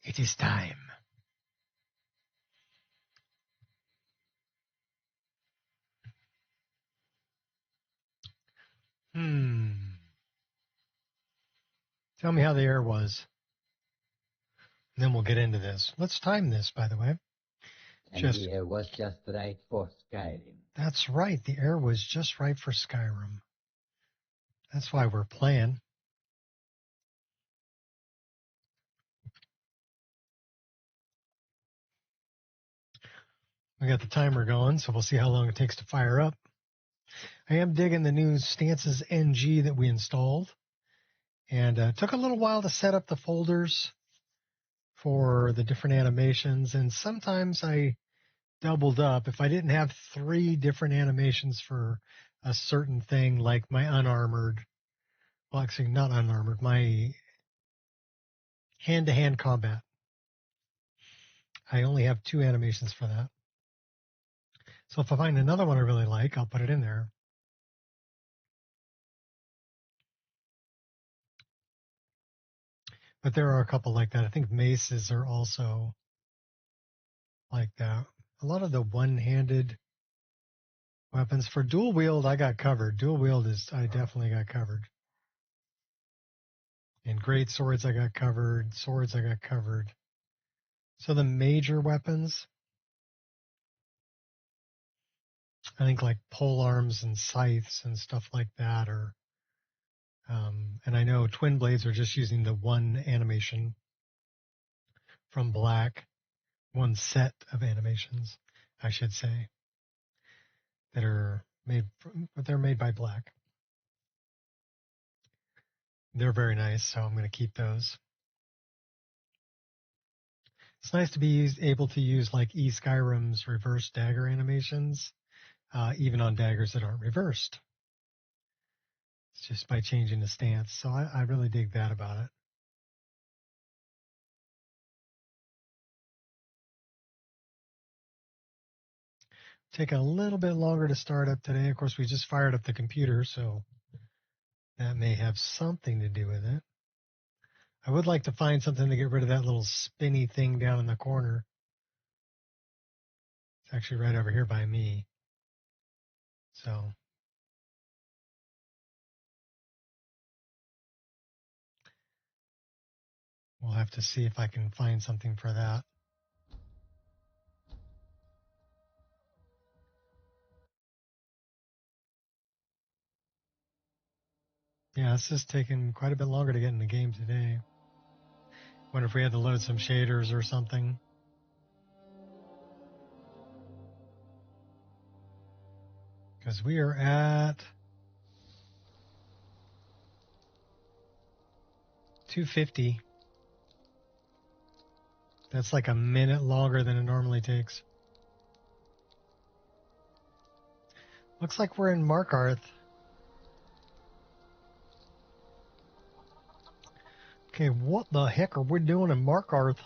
It is time. Tell me how the air was. And then we'll get into this. Let's time this, by the way. And the air was just right for Skyrim. That's right. The air was just right for Skyrim. That's why we're playing. We got the timer going, so we'll see how long it takes to fire up. I am digging the new Stances NG that we installed. And it took a little while to set up the folders for the different animations. And sometimes I doubled up. If I didn't have 3 different animations for a certain thing, like my unarmored, well, actually not unarmored, my hand-to-hand combat, I only have 2 animations for that. So if I find another one I really like, I'll put it in there. But there are a couple like that. I think maces are also like that. A lot of the one-handed weapons. For dual wield, I got covered. Dual wield I definitely got covered. And great swords, I got covered. Swords, I got covered. So the major weapons, I think like pole arms and scythes and stuff like that are, and I know twin blades are just using the one animation from Black, one set of animations, I should say, that are made, but they're made by Black. They're very nice, so I'm going to keep those. It's nice to be able to use like Skyrim's reverse dagger animations, even on daggers that aren't reversed. It's just by changing the stance. So I really dig that about it. Taking a little bit longer to start up today. Of course, we just fired up the computer, so that may have something to do with it. I would like to find something to get rid of that little spinny thing down in the corner. It's actually right over here by me. So we'll have to see if I can find something for that. Yeah, this is taking quite a bit longer to get in the game today. Wonder if we had to load some shaders or something. Because we are at 250. That's like a minute longer than it normally takes. Looks like we're in Markarth. Okay, what the heck are we doing in Markarth?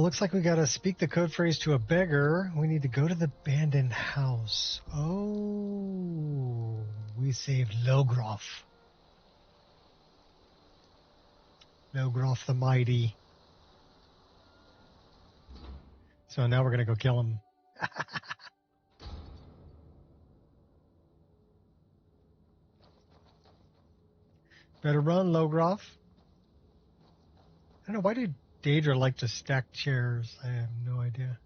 Looks like we gotta speak the code phrase to a beggar. We need to go to the abandoned house. Oh, we saved Logroth. Logroth the Mighty. So now we're gonna go kill him. Better run, Logroth. I don't know, why did Daedra like to stack chairs? I have no idea.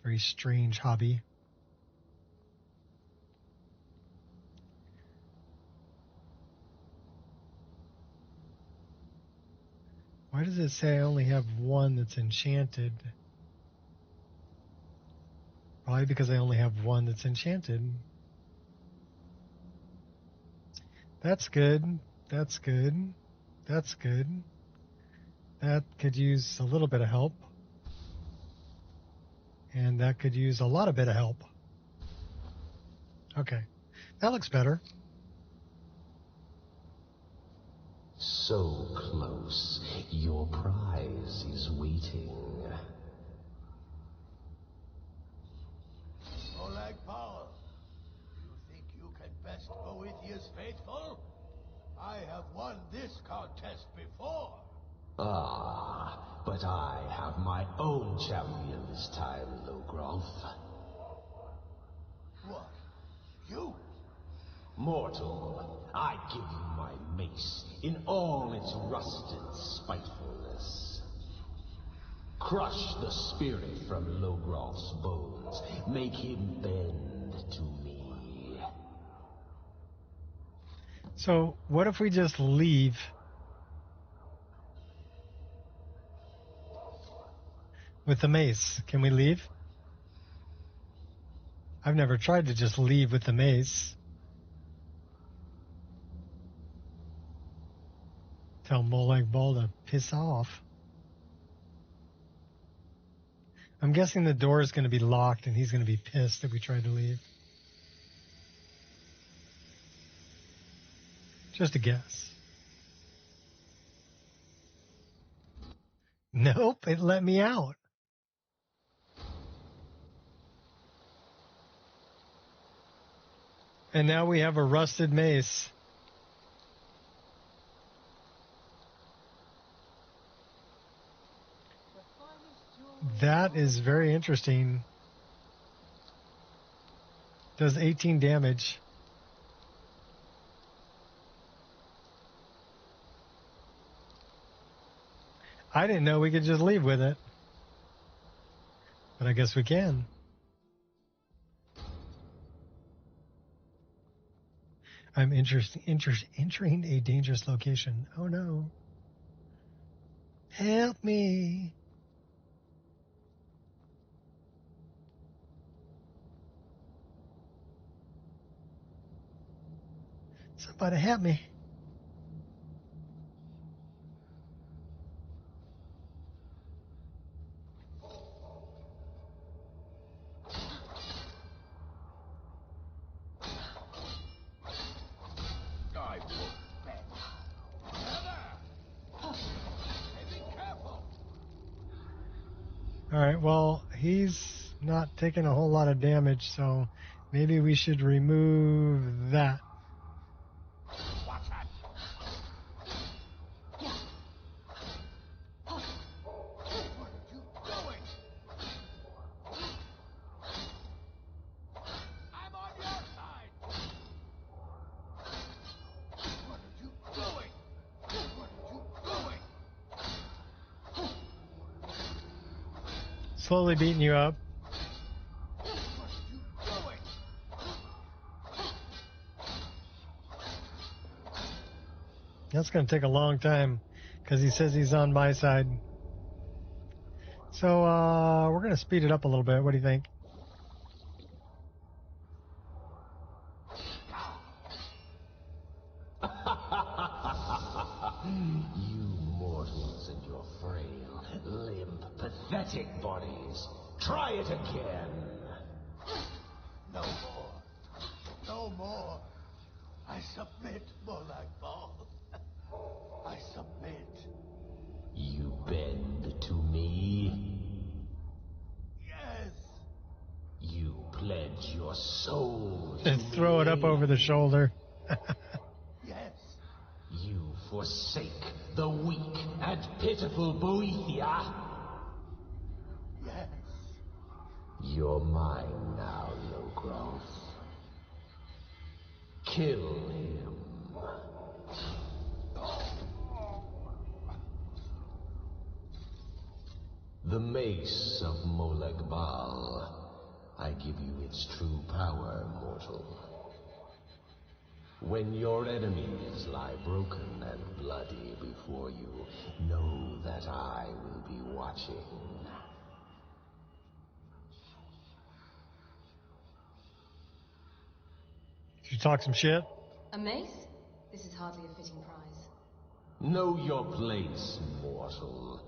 Very strange hobby. Why does it say I only have one that's enchanted? Probably because I only have one that's enchanted. That's good. That's good. That's good. That could use a little bit of help. And that could use a lot of bit of help. Okay. That looks better. So close. Your prize is waiting. More like power. You think you is faithful. I have won this contest before. Ah, but I have my own champion this time, Logrolf. What? You? Mortal, I give you my mace in all its rusted spitefulness. Crush the spirit from Logrolf's bones. Make him bend to me. So, what if we just leave? With the mace, can we leave? I've never tried to just leave with the mace. Tell Molag Bal to piss off. I'm guessing the door is going to be locked and he's going to be pissed that we tried to leave. Just a guess. Nope, it let me out. And now we have a rusted mace. That is very interesting. Does 18 damage. I didn't know we could just leave with it. But I guess we can. I'm entering a dangerous location. Oh no. Help me. Somebody help me. I will bet. Be careful. All right, well, he's not taking a whole lot of damage, so maybe we should remove that. Watch out. What are you doing? I'm on your side. What are you doing? What are you doing? Slowly beating you up. What are you doing? That's going to take a long time because he says he's on my side. So we're going to speed it up a little bit. What do you think? You mortals and your frail, limp, pathetic bodies. Try it again. No more. No more. I submit, Molag Bal. I submit. You bend to me. Yes. You pledge your soul to And throw it up me. over the shoulder. Yes. You forsake the weak and pitiful Boethia. Yes. You're mine now, Logrolf. Kill him. The mace of Molag Bal. I give you its true power, mortal. When your enemies lie broken and bloody before you, know that I will be watching. Did you talk some shit? A mace? This is hardly a fitting prize. Know your place, mortal.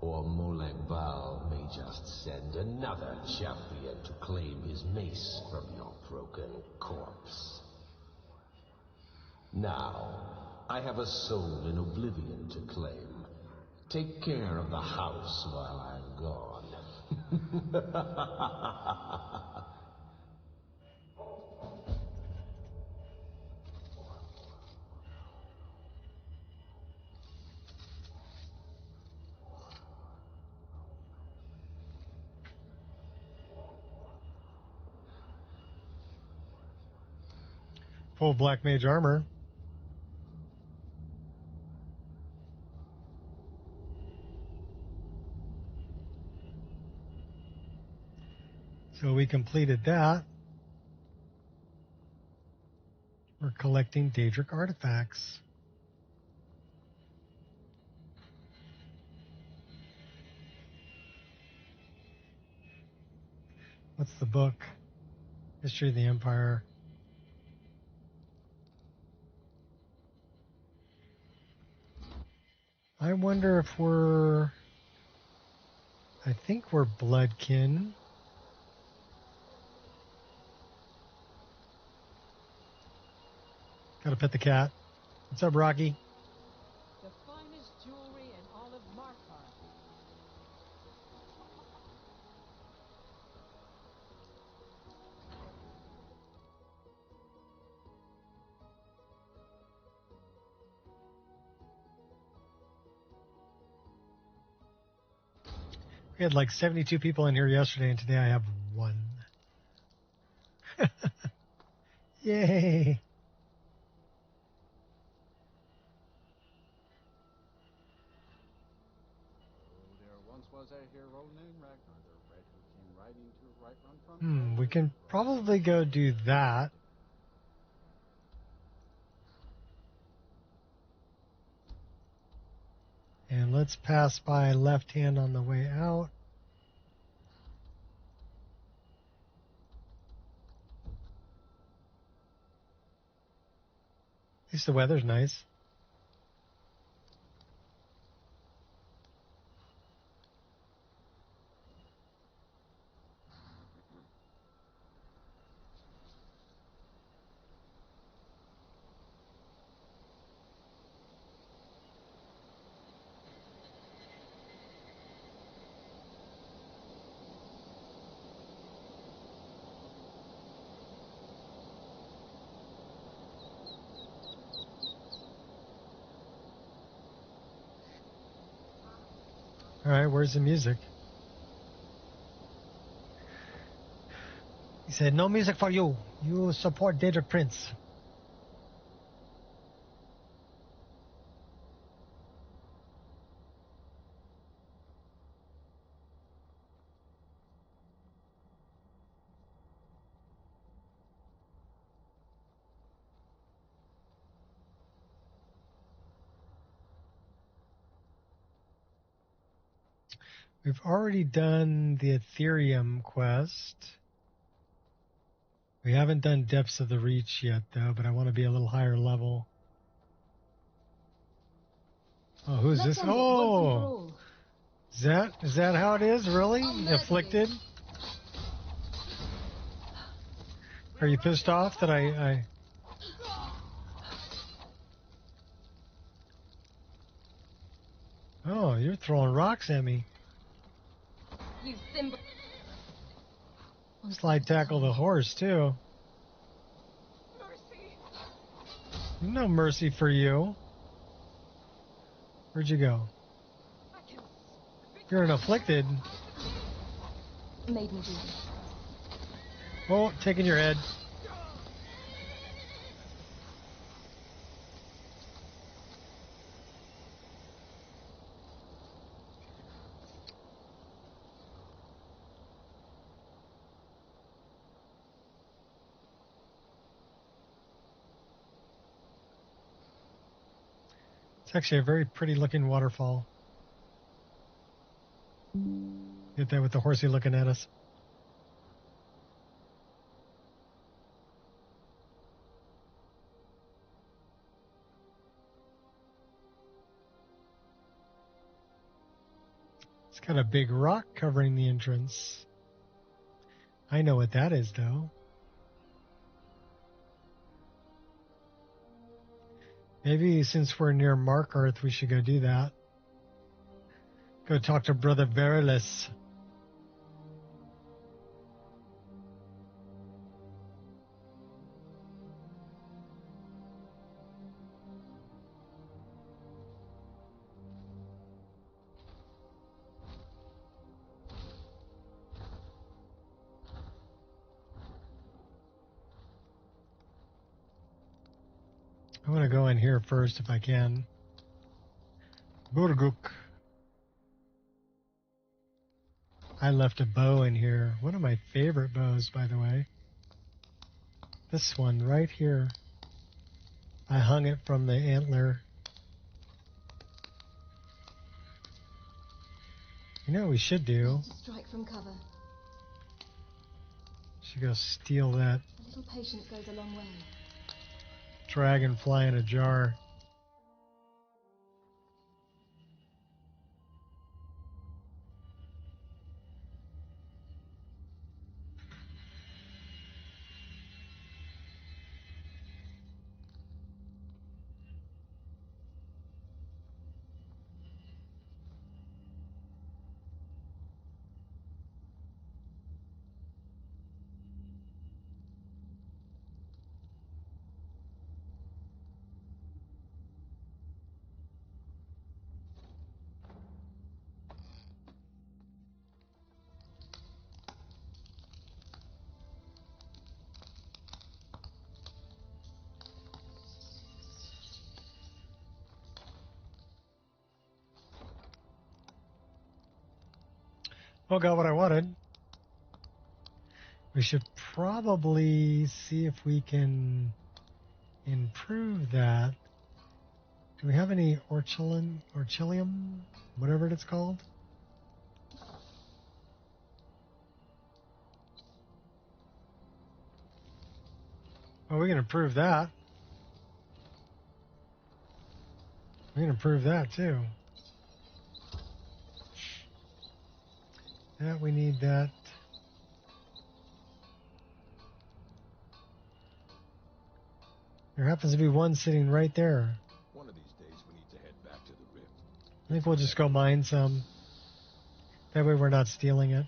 Or Molag Bal may just send another champion to claim his mace from your broken corpse. Now, I have a soul in oblivion to claim. Take care of the house while I'm gone. Full black mage armor. So we completed that. We're collecting Daedric artifacts. What's the book? History of the Empire. I wonder if we're... I think we're bloodkin. Gotta pet the cat. What's up, Rocky? The finest jewelry in all of Markarth. We had like 72 people in here yesterday, and today I have 1. Yay! There once was a hero named Ragnar the Red who came riding to right run from We can probably go do that. And let's pass by left hand on the way out. At least the weather's nice. All right, where's the music? He said, no music for you. You support Daedric Prince. We've already done the Ethereum quest. We haven't done Depths of the Reach yet, though, but I want to be a little higher level. Oh, who's this? Oh! Is that how it is, really? Afflicted? Are you pissed off that I... Oh, you're throwing rocks at me. Slide tackle the horse, too. Mercy! No mercy for you. Where'd you go? You're an afflicted. Made me do this. Oh, taking your head. It's actually a very pretty looking waterfall. Get that with the horsey looking at us. It's got a big rock covering the entrance. I know what that is, though. Maybe since we're near Markarth, we should go do that. Go talk to Brother Verilus. I'm going to go in here first if I can. Burguk. I left a bow in here. One of my favorite bows, by the way. This one right here. I hung it from the antler. You know what we should do? Strike from cover. Should go steal that A little patience goes a long way. dragonfly in a jar. Oh, got what I wanted. We should probably see if we can improve that. Do we have any orchilium, whatever it's called? Oh, we can improve that. We can improve that too. Yeah, we need that. There happens to be one sitting right there. One of these days we need to head back to the rift. I think we'll just go mine some. That way we're not stealing it.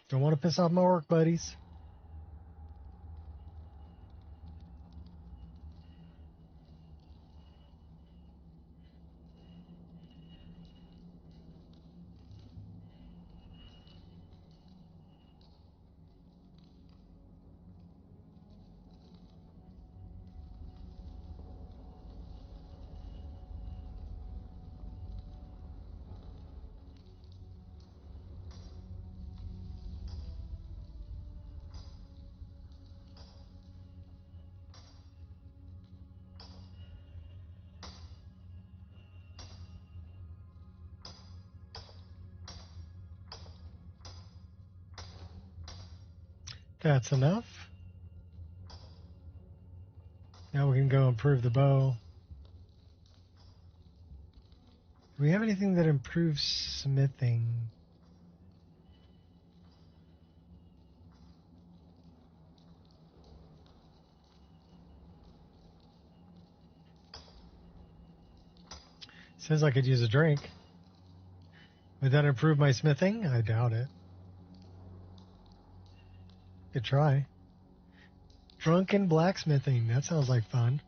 Don't want to piss off my work buddies. That's enough. Now we can go improve the bow. Do we have anything that improves smithing? Says I could use a drink. Would that improve my smithing? I doubt it. Could try. Drunken blacksmithing. That sounds like fun.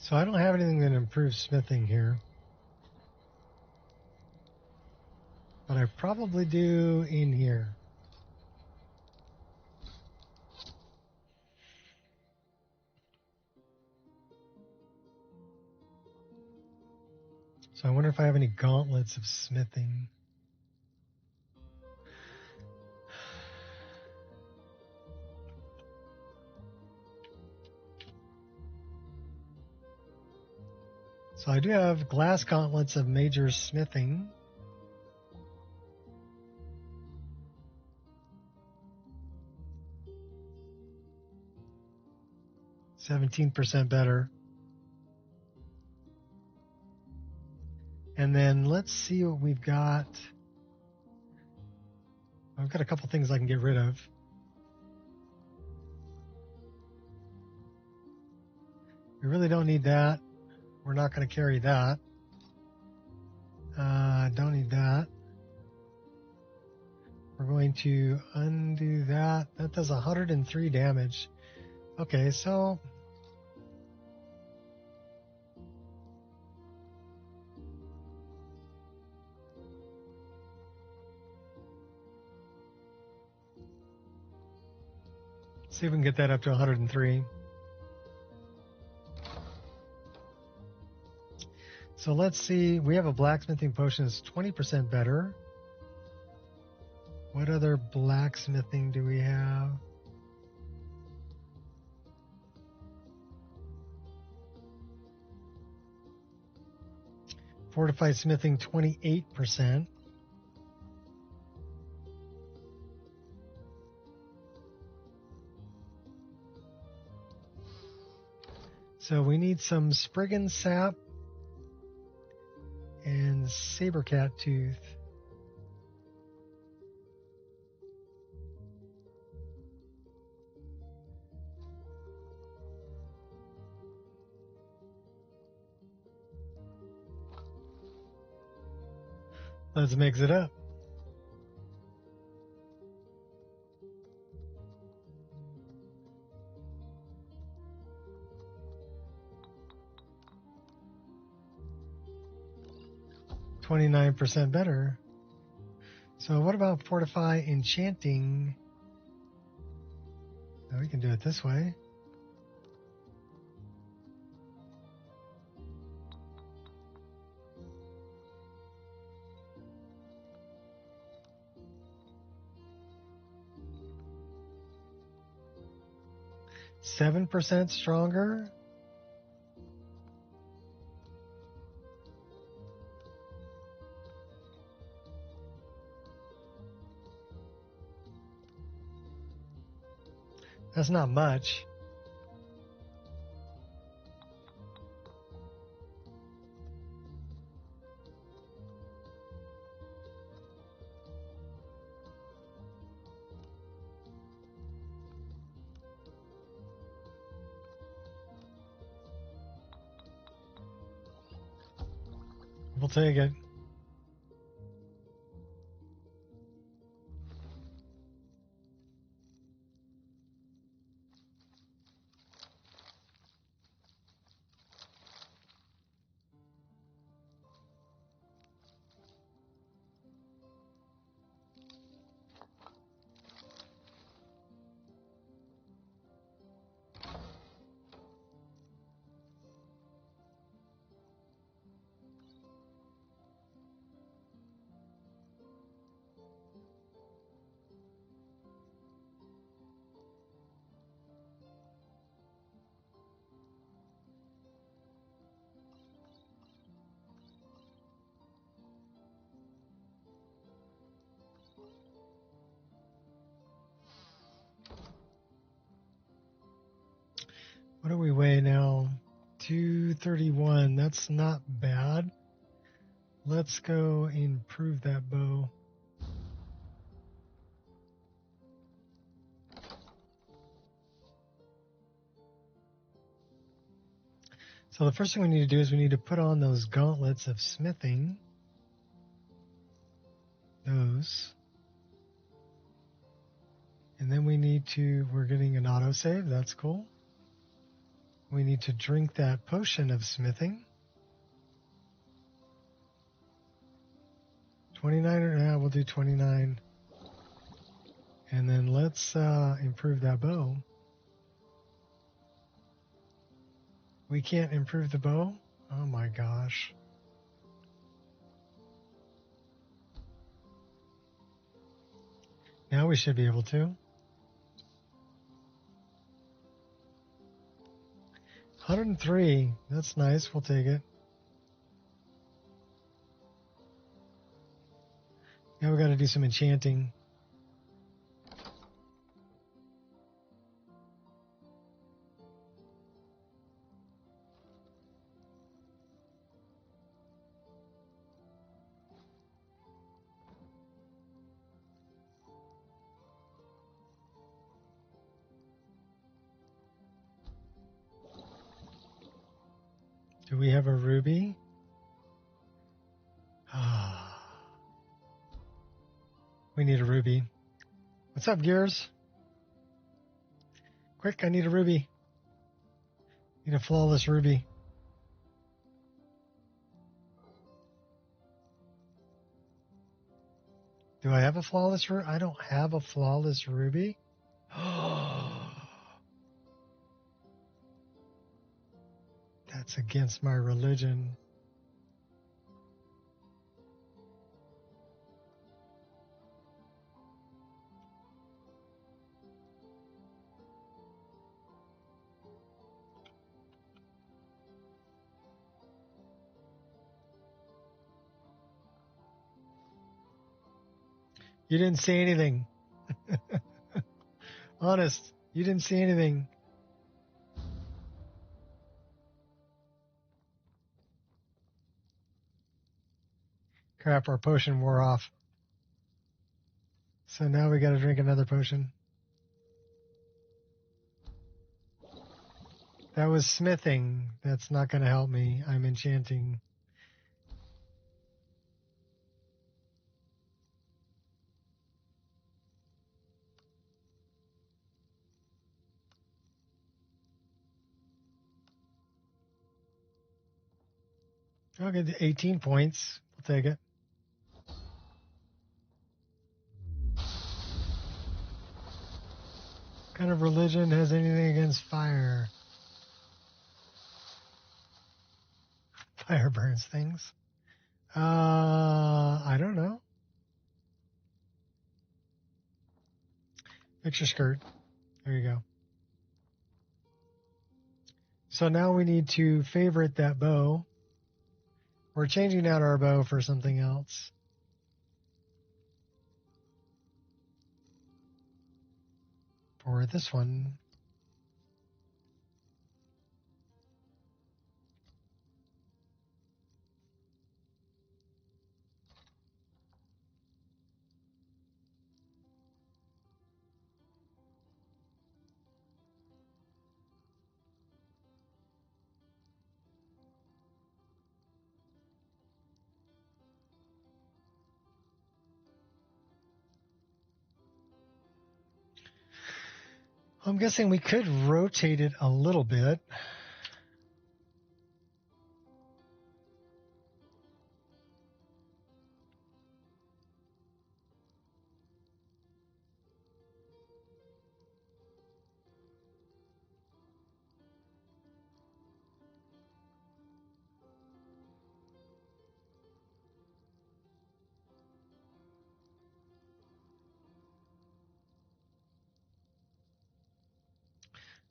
So I don't have anything that improves smithing here. But I probably do in here. So I wonder if I have any gauntlets of smithing. So I do have glass gauntlets of major smithing. 17% better. And then let's see what we've got. I've got a couple things I can get rid of. We really don't need that. We're not going to carry that. Don't need that. We're going to undo that. That does 103 damage. Okay, so see if we can get that up to 103. So let's see. We have a blacksmithing potion that's 20% better. What other blacksmithing do we have? Fortified smithing, 28%. So we need some Spriggan sap and sabercat tooth. Let's mix it up. $29% better. So what about fortify enchanting? Oh, we can do it this way. $7% stronger. That's not much. We'll take it. What do we weigh now? 231. That's not bad. Let's go improve that bow. So the first thing we need to do is we need to put on those gauntlets of smithing. Those. And then we need to, we're getting an autosave. That's cool. We need to drink that potion of smithing. 29, or yeah, we'll do 29. And then let's improve that bow. We can't improve the bow? Oh my gosh. Now we should be able to. 103. That's nice. We'll take it. Now we got to do some enchanting. Do we have a ruby? We need a ruby. What's up, Gears? Quick, I need a ruby. Need a flawless ruby. Do I have a flawless ruby? I don't have a flawless ruby. That's against my religion. You didn't see anything. Honest, you didn't see anything. Crap, our potion wore off. So now we gotta drink another potion. That was smithing. That's not gonna help me. I'm enchanting. I'll get the 18 points. We'll take it. What kind of religion has anything against fire? Fire burns things. I don't know. Fix your skirt. There you go. So now we need to favorite that bow. We're changing out our bow for something else. For this one. I'm guessing we could rotate it a little bit.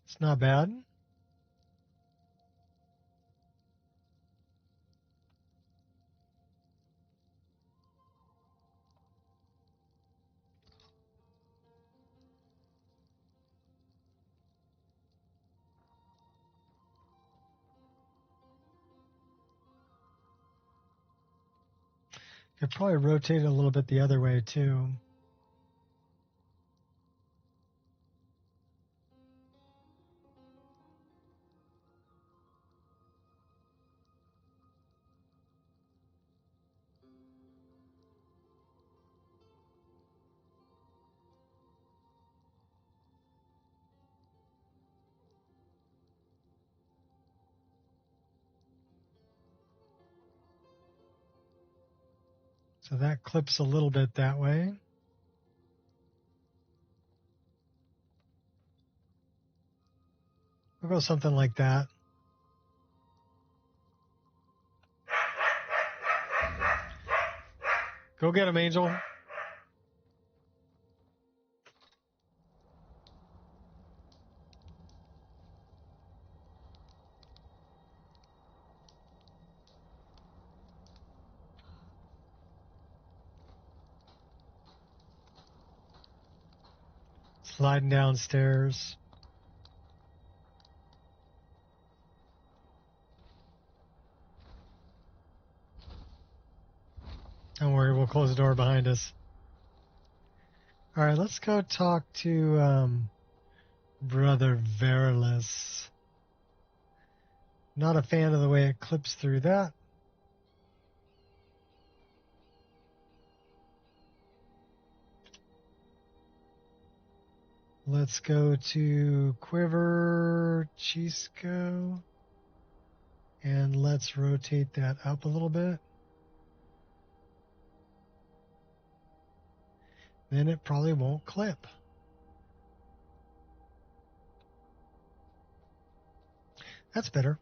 It's not bad. Could probably rotate it a little bit the other way too. So that clips a little bit that way. We'll go something like that. Go get him, Angel. Sliding downstairs. Don't worry, we'll close the door behind us. All right, let's go talk to Brother Verilus. Not a fan of the way it clips through that. Let's go to Quiver Chisco. And let's rotate that up a little bit. Then it probably won't clip. That's better.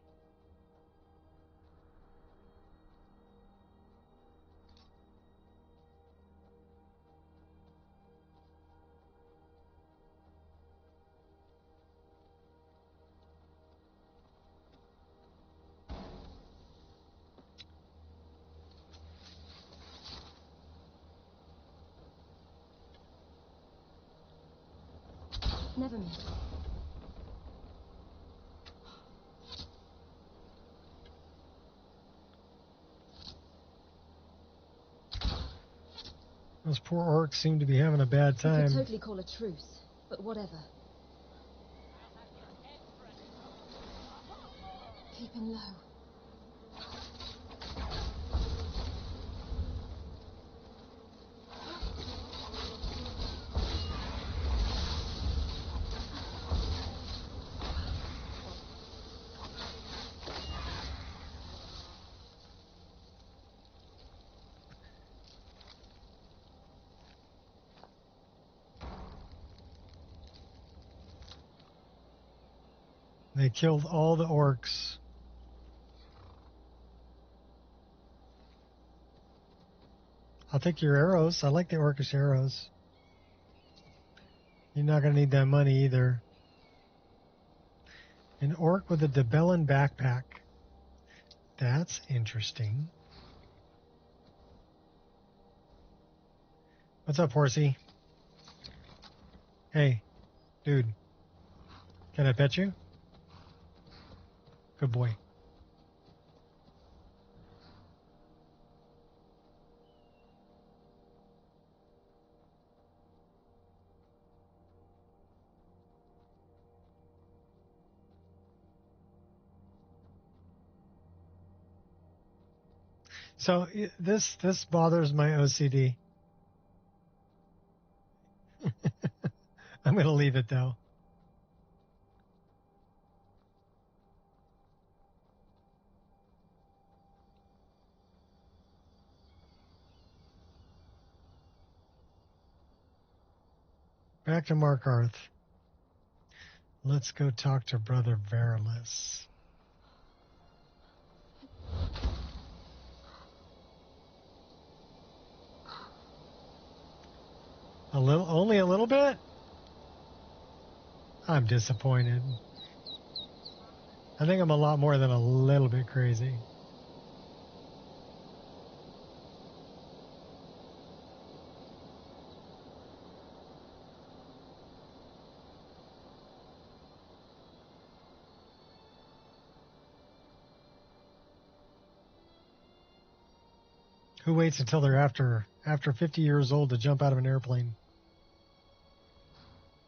Never miss. Those poor orcs seem to be having a bad You time. could totally call a truce, but whatever. Keep him low. They killed all the orcs. I'll take your arrows. I like the orcish arrows. You're not going to need that money either. An orc with a Debellin backpack. That's interesting. What's up, horsey? Hey, dude. Can I pet you? Good boy. So this bothers my OCD. I'm going to leave it though. Back to Markarth. Let's go talk to Brother Verilus. Only a little bit? I'm disappointed. I think I'm a lot more than a little bit crazy. Who waits until they're after 50 years old to jump out of an airplane?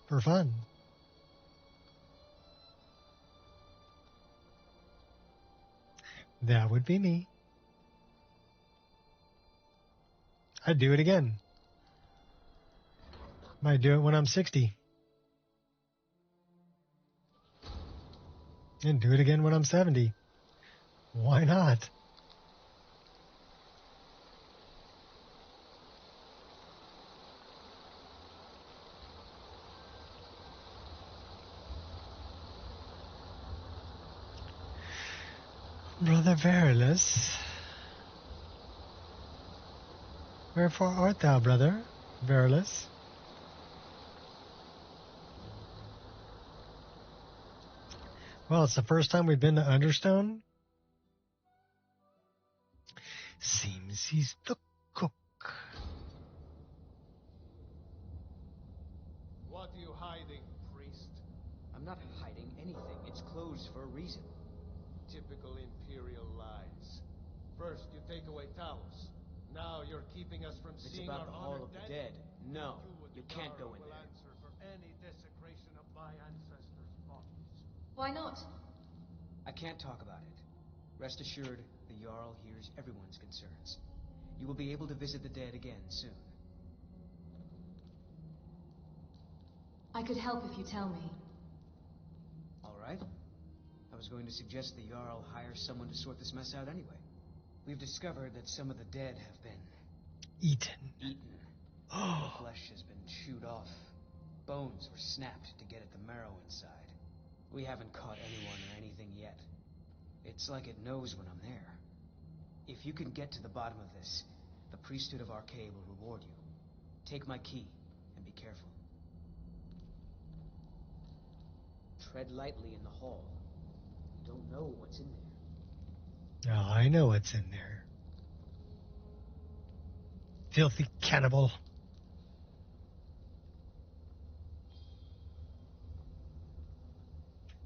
For fun. That would be me. I'd do it again. Might do it when I'm 60. And do it again when I'm 70. Why not? Brother Verilus, wherefore art thou, brother Verilus? Well, it's the first time we've been to Understone. Seems he's the cook. What are you hiding, priest? I'm not hiding anything. It's closed for a reason. Typical Imperial lies. First, you take away Talos. Now you're keeping us from It's seeing about our the Hall honored of the Dead. No, with you the can't go Yara in will there. answer for any desecration of my ancestors' bodies. Why not? I can't talk about it. Rest assured, the Jarl hears everyone's concerns. You will be able to visit the dead again soon. I could help if you tell me. All right. I was going to suggest the Jarl hire someone to sort this mess out anyway. We've discovered that some of the dead have been... Eaten. The flesh has been chewed off. Bones were snapped to get at the marrow inside. We haven't caught anyone or anything yet. It's like it knows when I'm there. If you can get to the bottom of this, the priesthood of Arcade will reward you. Take my key, and be careful. Tread lightly in the hall. You don't know what's in there. Oh, I know what's in there. Filthy cannibal.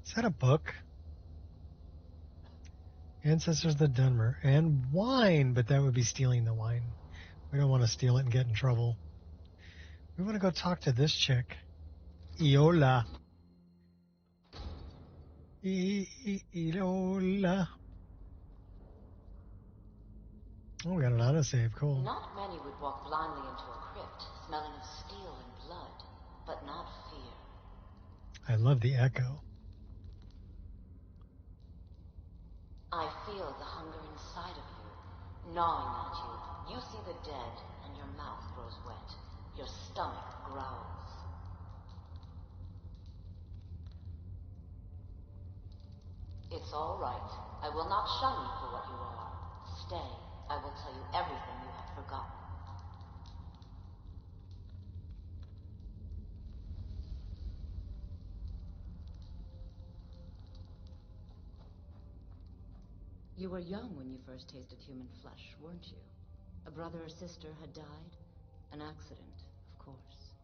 Is that a book? Ancestors of the Dunmer. And wine, but that would be stealing the wine. We don't want to steal it and get in trouble. We want to go talk to this chick. Iola. Iola. Oh, we got an autosave. Cool. Not many would walk blindly into a crypt, smelling of steel and blood, but not fear. I love the echo. I feel the hunger inside of you, gnawing at you. You see the dead, and your mouth grows wet. Your stomach growls. It's all right. I will not shun you for what you are. Stay. I will tell you everything you have forgotten. You were young when you first tasted human flesh, weren't you? A brother or sister had died? An accident, of course.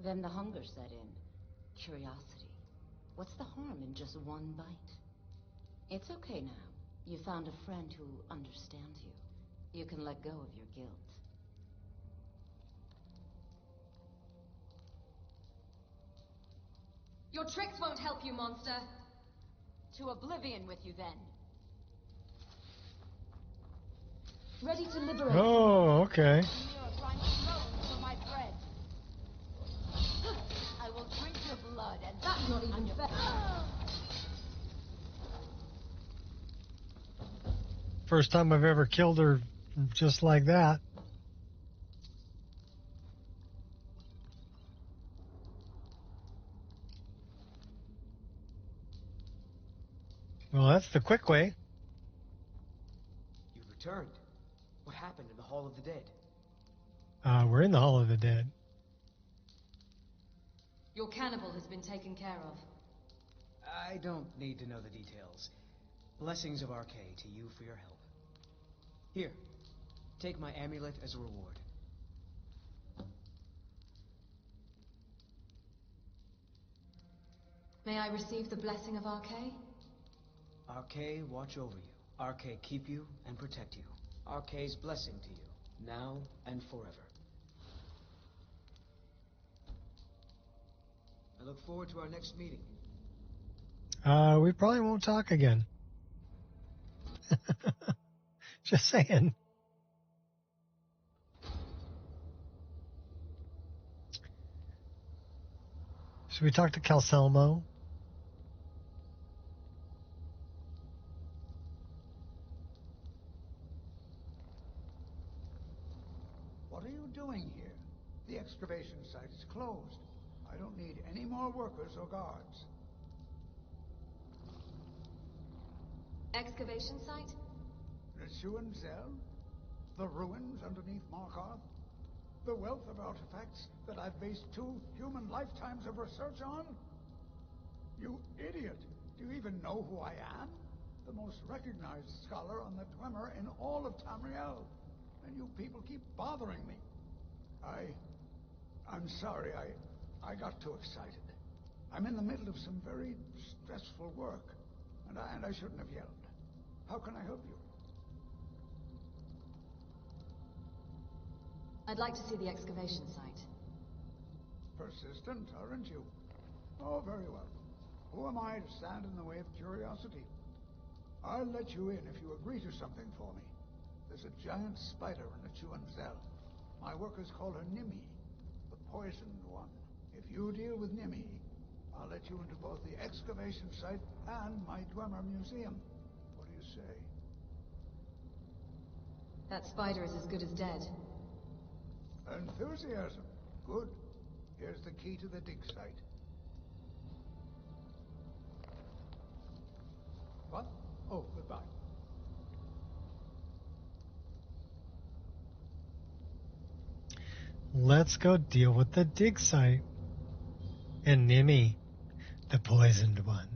Then the hunger set in. Curiosity. What's the harm in just one bite? It's okay now. You found a friend who understands you. You can let go of your guilt. Your tricks won't help you, monster. To oblivion with you then. Ready to liberate. Oh, okay. You're a grinding bones for my bread. I will drink your blood and That's not even fair. First time I've ever killed her just like that. Well, that's the quick way. You've returned. What happened in the Hall of the Dead? We're in the Hall of the Dead. Your cannibal has been taken care of. I don't need to know the details. Blessings of Arcade to you for your help. Here, take my amulet as a reward. May I receive the blessing of Arcade? Arcade watch over you. Arcade keep you and protect you. Arcade's blessing to you, now and forever. I look forward to our next meeting. We probably won't talk again. Just saying. Should we talk to Calcelmo? What are you doing here? The excavation site is closed. I don't need any more workers or guards. Excavation site? Zell? The ruins underneath Markarth? The wealth of artifacts that I've based 2 human lifetimes of research on? You idiot! Do you even know who I am? The most recognized scholar on the Dwemer in all of Tamriel. And you people keep bothering me. I'm sorry, I got too excited. I'm in the middle of some very stressful work, and I shouldn't have yelled. How can I help you? I'd like to see the excavation site. Persistent, aren't you? Oh, very well. Who am I to stand in the way of curiosity? I'll let you in if you agree to something for me. There's a giant spider in the Chuanzel. My workers call her Nimi, the poisoned one. If you deal with Nimi, I'll let you into both the excavation site and my Dwemer Museum. What do you say? That spider is as good as dead. Enthusiasm. Good. Here's the key to the dig site. What? Oh, goodbye. Let's go deal with the dig site. And Nimi, the poisoned one.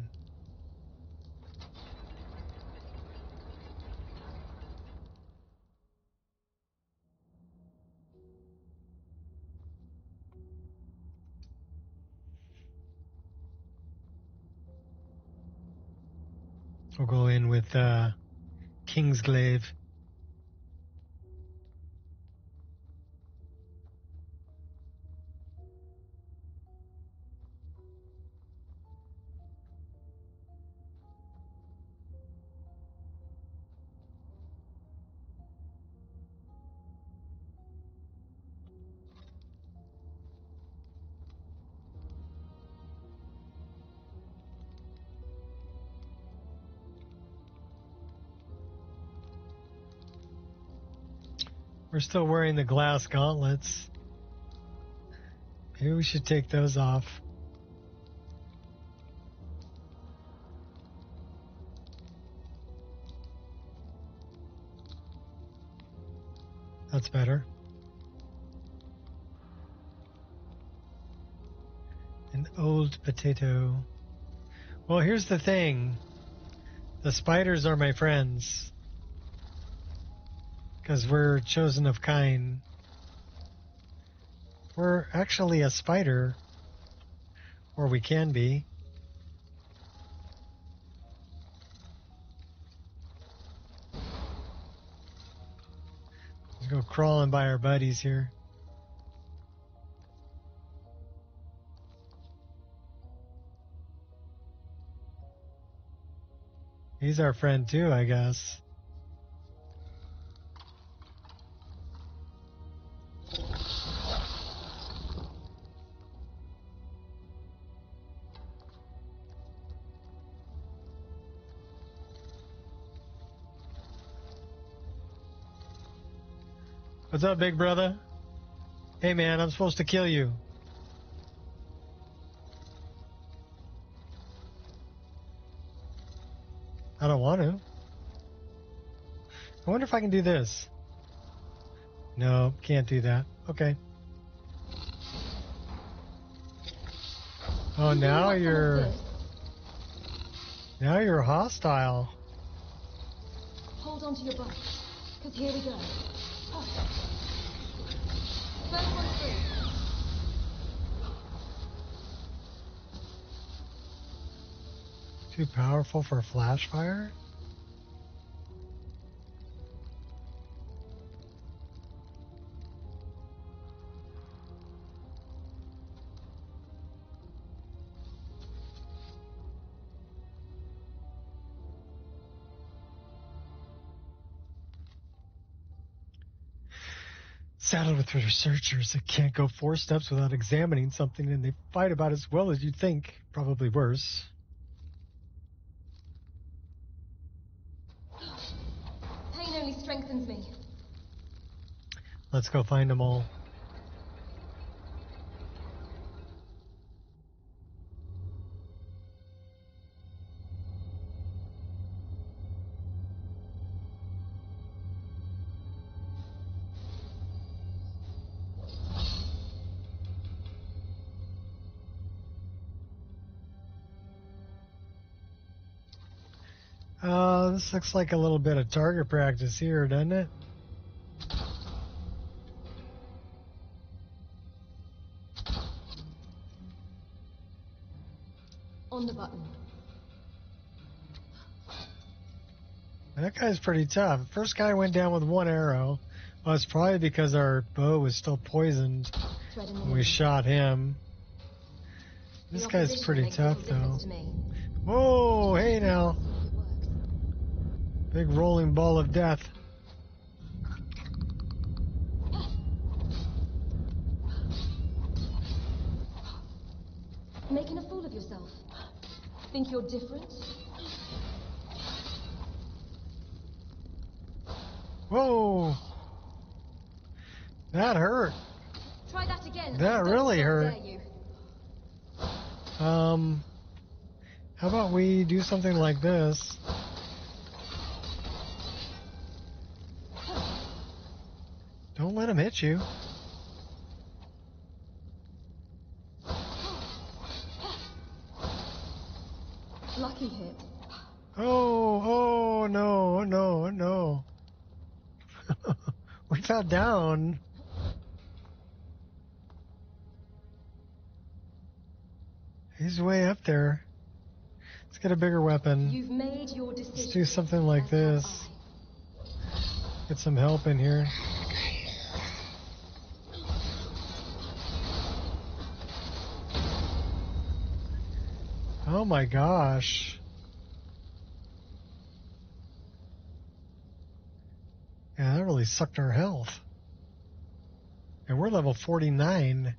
We'll go in with Kingsglaive. We're still wearing the glass gauntlets. Maybe we should take those off. That's better. An old potato. Well, here's the thing. The spiders are my friends. Because we're chosen of kind. We're actually a spider. Or we can be. Let's go crawling by our buddies here. He's our friend too, I guess. What's up, big brother? Hey man, I'm supposed to kill you. I don't want to. I wonder if I can do this. No, can't do that. Okay. Oh, now you're hostile. Hold on to your butts, because here we go. Oh. First one through. Too powerful for flash fire? Saddled with researchers that can't go 4 steps without examining something, and they fight about as well as you'd think, probably worse. Pain only strengthens me. Let's go find them all. This looks like a little bit of target practice here, doesn't it? On the button. That guy's pretty tough. First guy went down with 1 arrow. Well, it's probably because our bow was still poisoned when we shot him. This guy's pretty tough, though. Whoa, hey now. Big rolling ball of death. Making a fool of yourself. Think you're different? Whoa! That hurt. Try that again. That really hurt. Dare you. How about we do something like this? Don't let him hit you. Lucky hit. Oh, no. We fell down. He's way up there. Let's get a bigger weapon. You've made your decision. Let's do something like this. Get some help in here. Oh my gosh. Yeah, that really sucked our health. And we're level 49.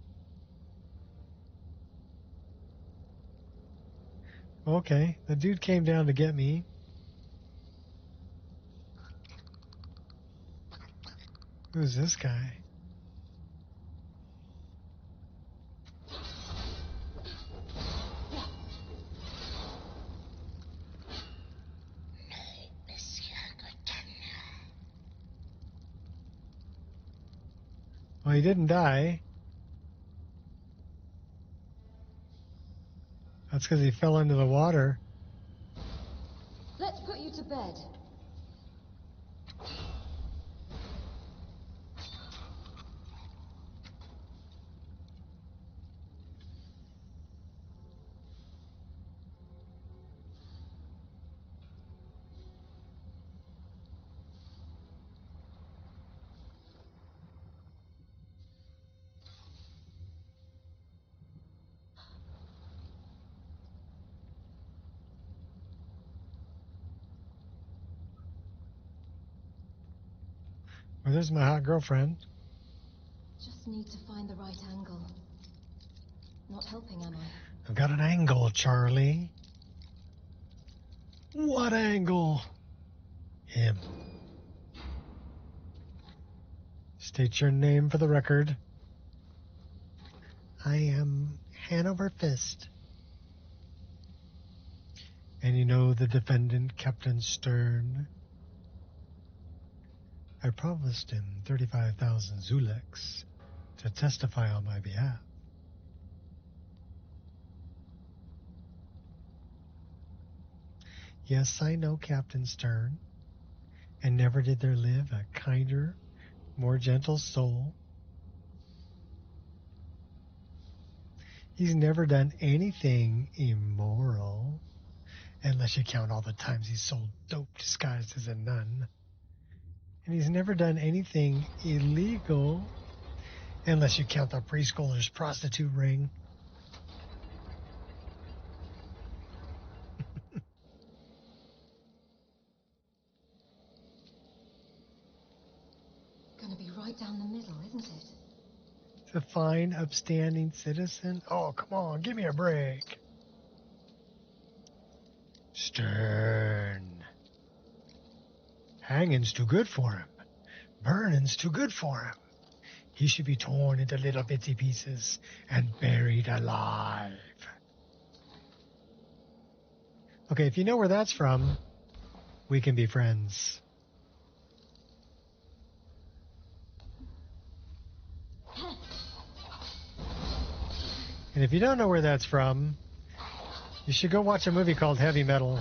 Okay, the dude came down to get me. Who's this guy? Well, he didn't die. That's because he fell into the water. Let's put you to bed. Well, there's my hot girlfriend. Just need to find the right angle. Not helping, am I? I've got an angle, Charlie. What angle? Him. State your name for the record. I am Hanover Fist. And you know the defendant, Captain Stern. I promised him 35,000 Zuleks to testify on my behalf. Yes, I know Captain Stern, and never did there live a kinder, more gentle soul. He's never done anything immoral, unless you count all the times he sold dope disguised as a nun. And he's never done anything illegal, unless you count the preschooler's prostitute ring. Gonna be right down the middle, isn't it? A fine, upstanding citizen. Oh, come on, give me a break. Stern. Hanging's too good for him. Burning's too good for him. He should be torn into little bitsy pieces and buried alive. Okay, if you know where that's from, we can be friends. And if you don't know where that's from, you should go watch a movie called Heavy Metal.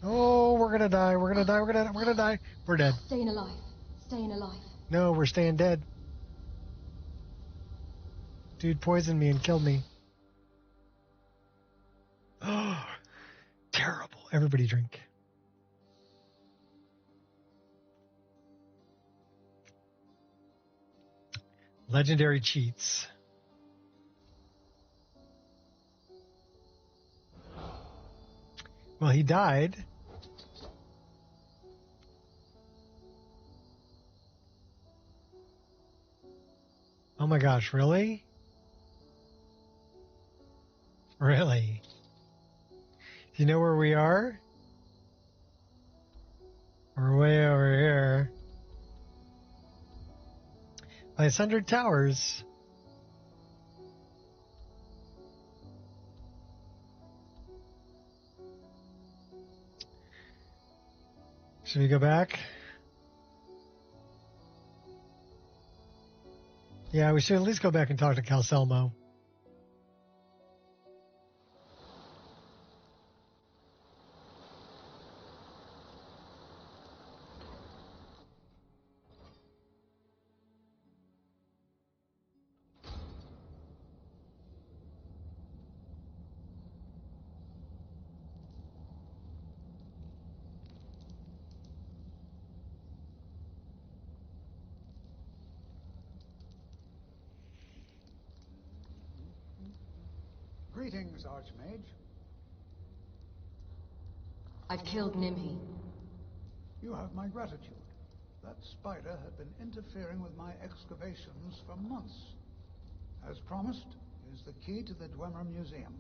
Oh, we're gonna die, we're gonna die, we're gonna die. We're dead. Staying alive. Staying alive. No, we're staying dead. Dude poisoned me and killed me. Oh, terrible. Everybody drink. Legendary cheats. Well, he died. Oh my gosh, really? Really? Do you know where we are? We're way over here. By 100 towers. Should we go back? Yeah, we should at least go back and talk to Calcelmo. Greetings, Archmage. I've killed Nimhi. You have my gratitude. That spider had been interfering with my excavations for months. As promised, here's the key to the Dwemer Museum.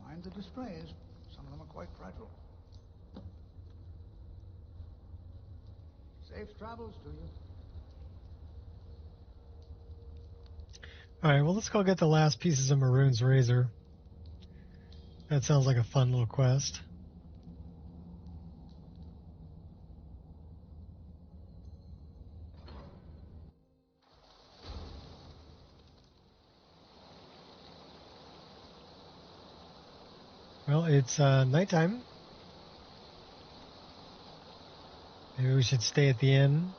Mind the displays. Some of them are quite fragile. Safe travels to you. Alright, well, let's go get the last pieces of Maroon's razor. That sounds like a fun little quest. Well, it's nighttime. Maybe we should stay at the inn.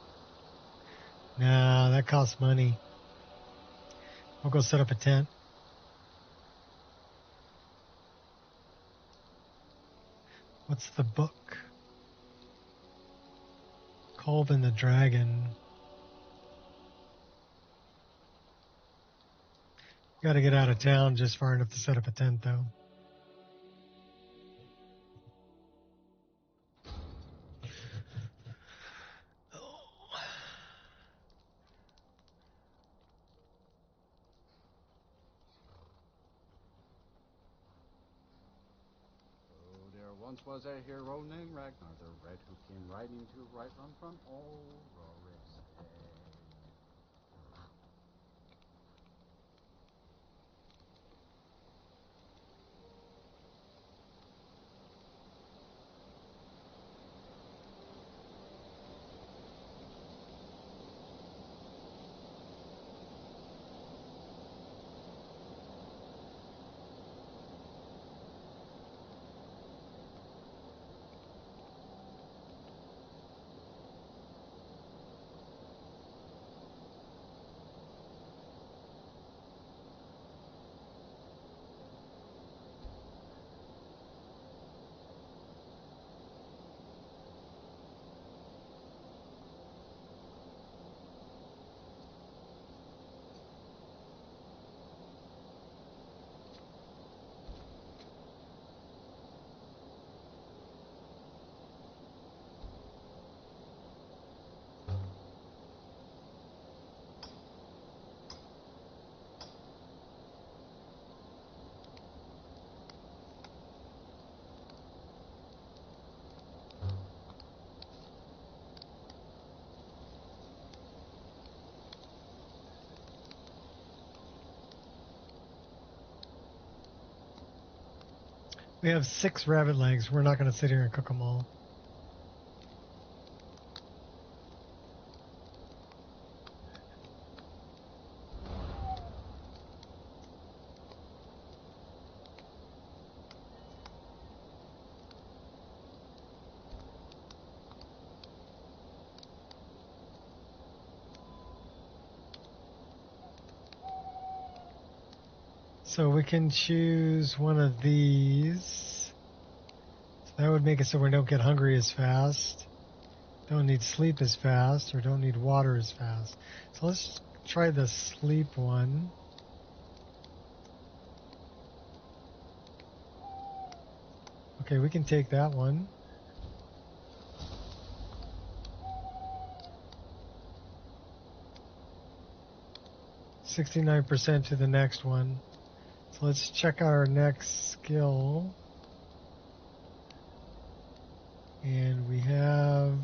Nah, that costs money. We'll go set up a tent. What's the book? Colvin the Dragon. Gotta get out of town just far enough to set up a tent, though. Once was a hero named Ragnar the Red, who came riding to right run from all Rorik's head. We have 6 rabbit legs. We're not going to sit here and cook them all. So we can choose one of these. So that would make it so we don't get hungry as fast. Don't need sleep as fast, or don't need water as fast. So let's try the sleep one. Okay, we can take that one. 69% to the next one. So let's check out our next skill. And we have...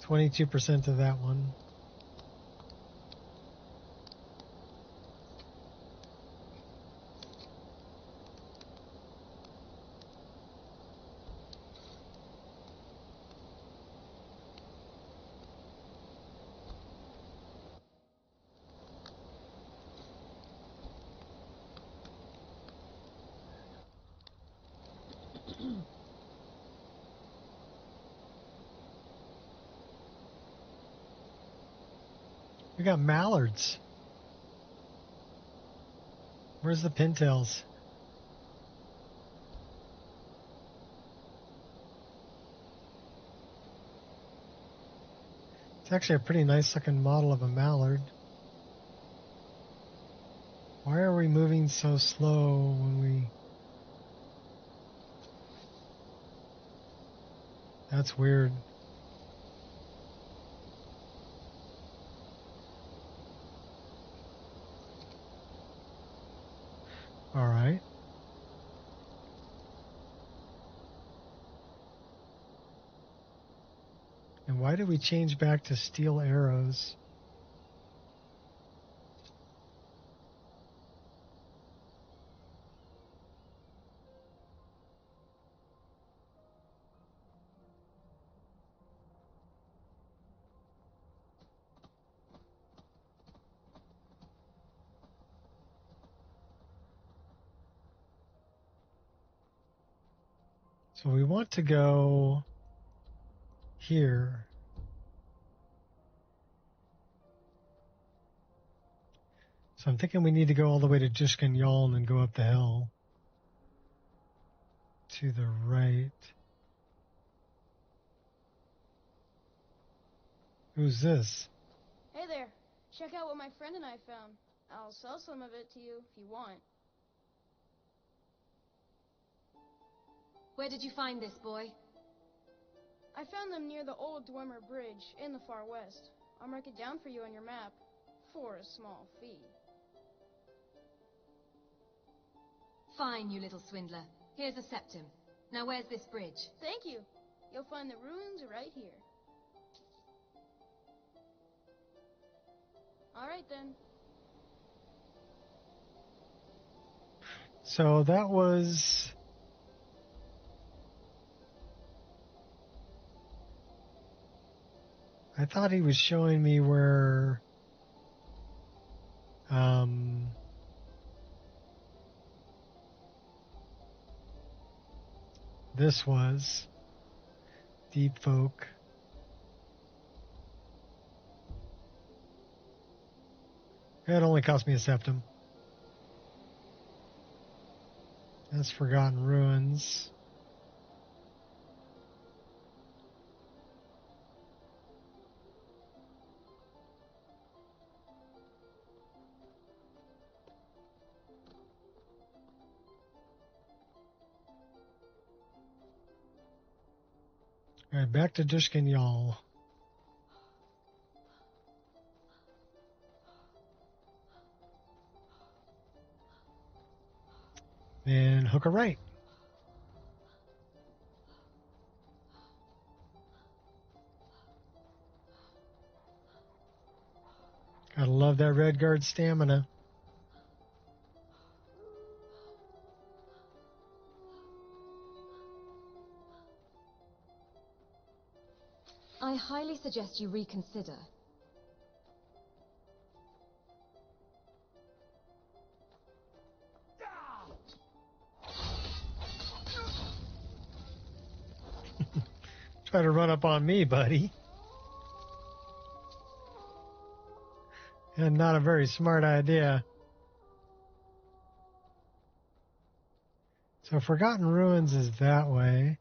%22 of that one. We got mallards. Where's the pintails? It's actually a pretty nice looking model of a mallard. Why are we moving so slow when we... That's weird. All right. And why did we change back to steel arrows? So we want to go here. So I'm thinking we need to go all the way to Jishkin Yal and then go up the hill to the right. Who's this? Hey there. Check out what my friend and I found. I'll sell some of it to you if you want. Where did you find this, boy? I found them near the old Dwemer Bridge in the far west. I'll mark it down for you on your map for a small fee. Fine, you little swindler. Here's a septim. Now where's this bridge? Thank you. You'll find the ruins right here. All right, then. So that was... I thought he was showing me where... this was Deep Folk. It only cost me a septum. That's Forgotten Ruins. All right, back to Dushkin Yal. And hook a right. Gotta love that Red Guard stamina. I highly suggest you reconsider. Try to run up on me, buddy. And not a very smart idea. So Forgotten Ruins is that way.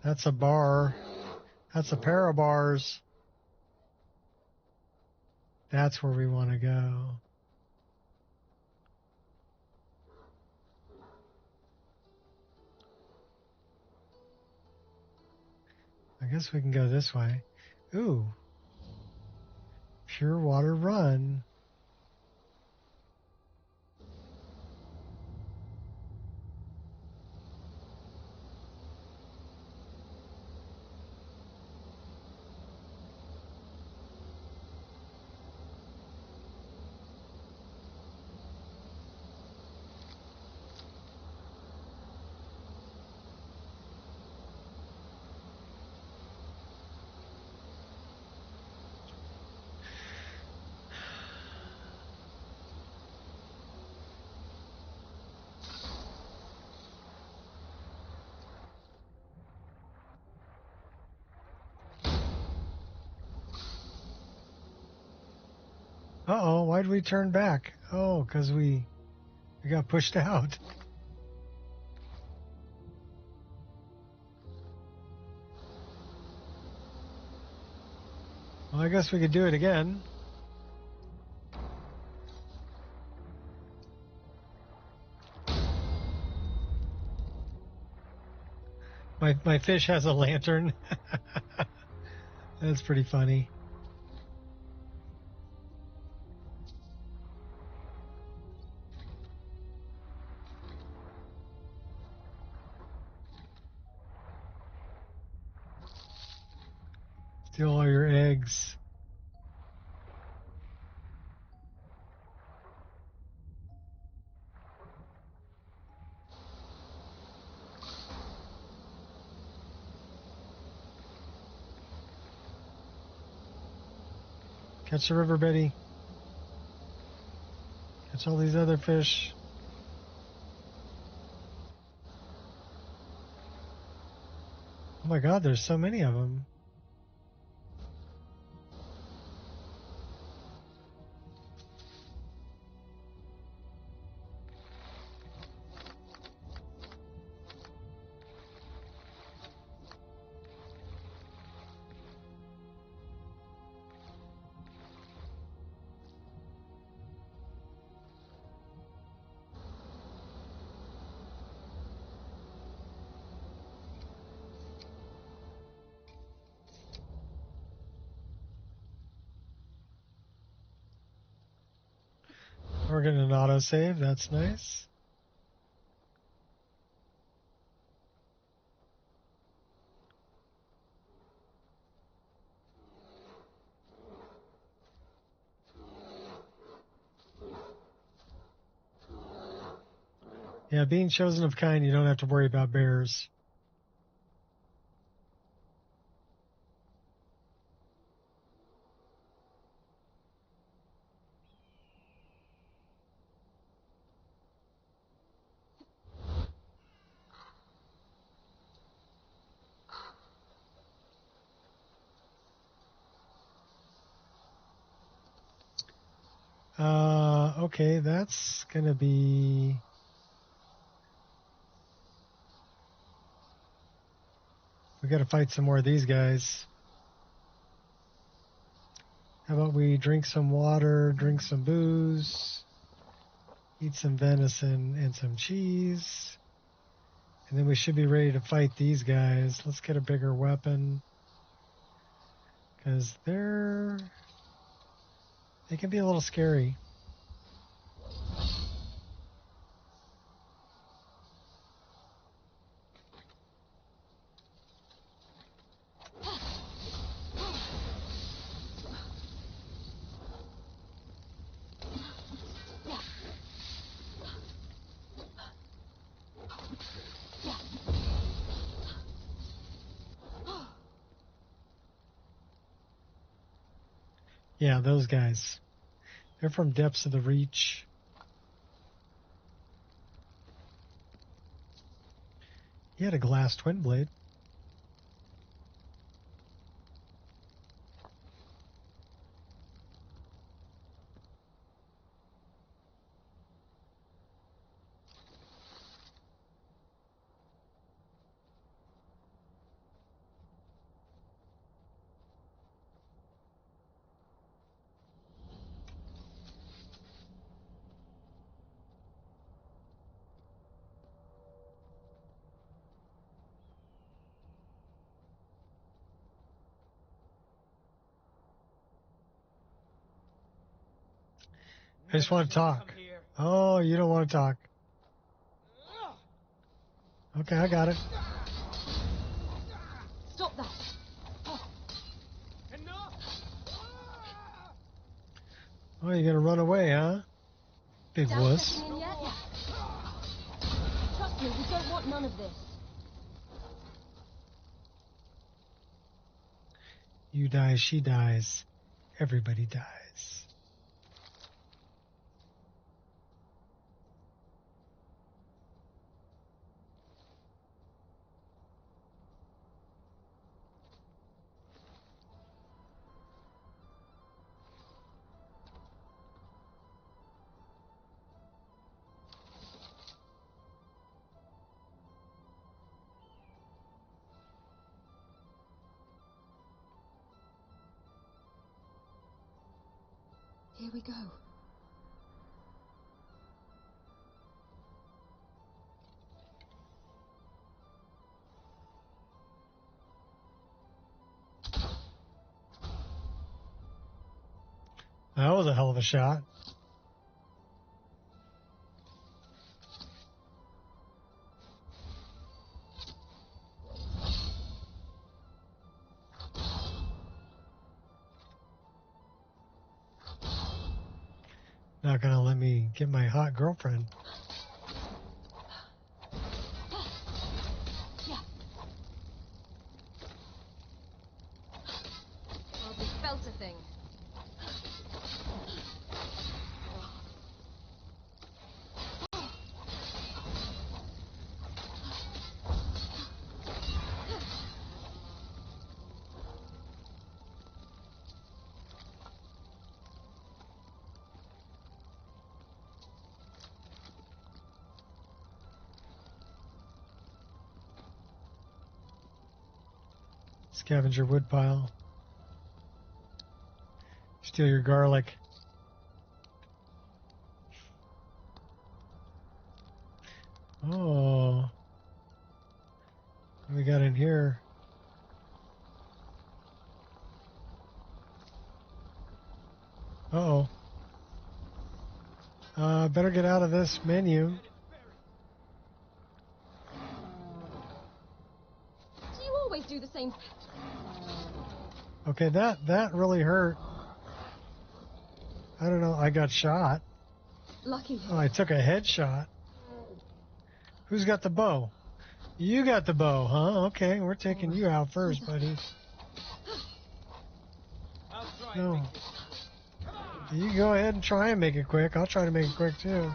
That's a bar. That's a pair of bars. That's where we want to go. I guess we can go this way. Ooh. Pure water run. Uh-oh, why did we turn back? Oh, because we got pushed out. Well, I guess we could do it again. My fish has a lantern. That's pretty funny. Steal all your eggs. Catch the river, Betty. Catch all these other fish. Oh my God, there's so many of them. We're getting an autosave. That's nice. Yeah, being chosen of kind, you don't have to worry about bears. Okay, that's gonna be... We gotta fight some more of these guys. How about we drink some water, drink some booze, eat some venison and some cheese, and then we should be ready to fight these guys. Let's get a bigger weapon, because they can be a little scary. Yeah, those guys. They're from depths of the reach. He had a glass twin blade. I just want to talk. Oh, you don't want to talk. Okay, I got it. Stop that. Enough! Oh, you're gonna run away, huh? Big Doubt wuss. setting in yet? Trust me, we don't want none of this. You die, she dies. Everybody dies. Here we go. That was a hell of a shot. Not gonna let me get my hot girlfriend. Hardly felt a thing. Scavenger wood pile. Steal your garlic. Oh. What we got in here? Uh-oh. Better get out of this menu. Do you always do the same? Okay, that really hurt. I don't know. I got shot. Lucky. Oh, I took a headshot. Who's got the bow? You got the bow, huh? Okay, we're taking you out first, buddy. No. You go ahead and try and make it quick. I'll try to make it quick, too.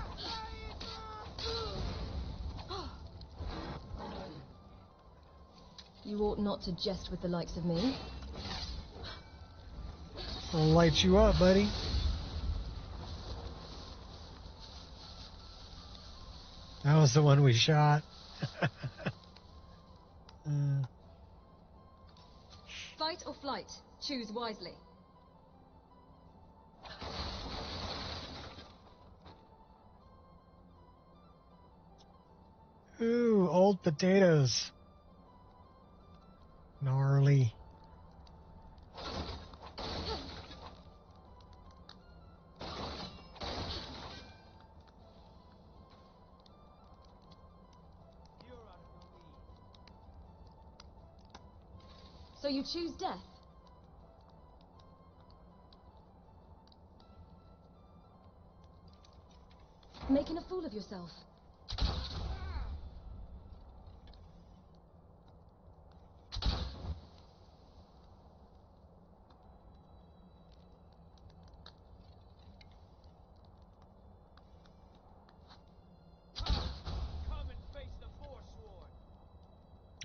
You ought not to jest with the likes of me. I'll light you up, buddy. That was the one we shot. Fight or flight? Choose wisely. Ooh, old potatoes. Gnarly. So you choose death? Making a fool of yourself.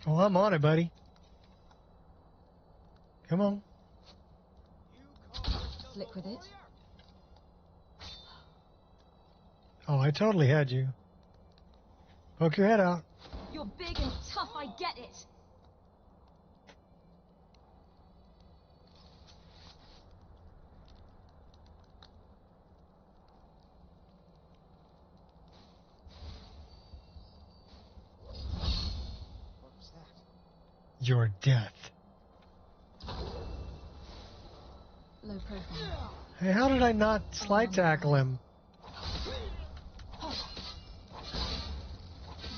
Oh, I'm on it, buddy. Come on. Slick with it. Oh, I totally had you. Poke your head out. You're big and tough, I get it. What was that? Your death. Low profile. Hey, how did I not slide tackle him?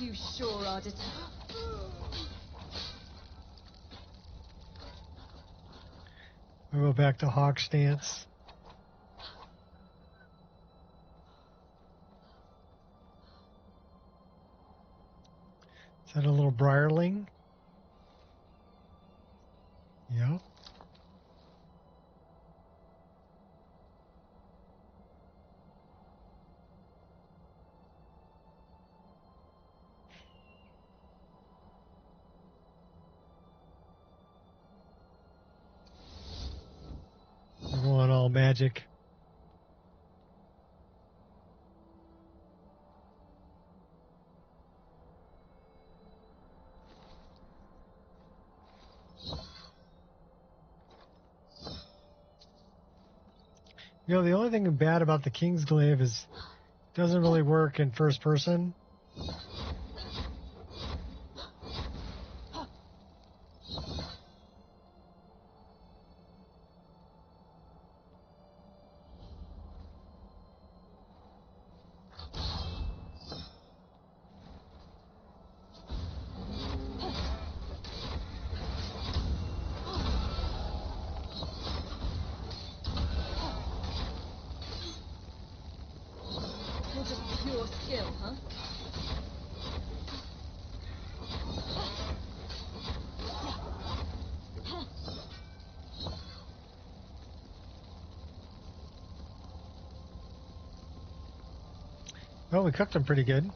You sure are determined. We'll go back to hawk stance. Is that a little briarling? Yeah. We're going all magic. You know, the only thing bad about the Kingsglaive is it doesn't really work in first person. Pure skill, huh? Well, we cooked them pretty good.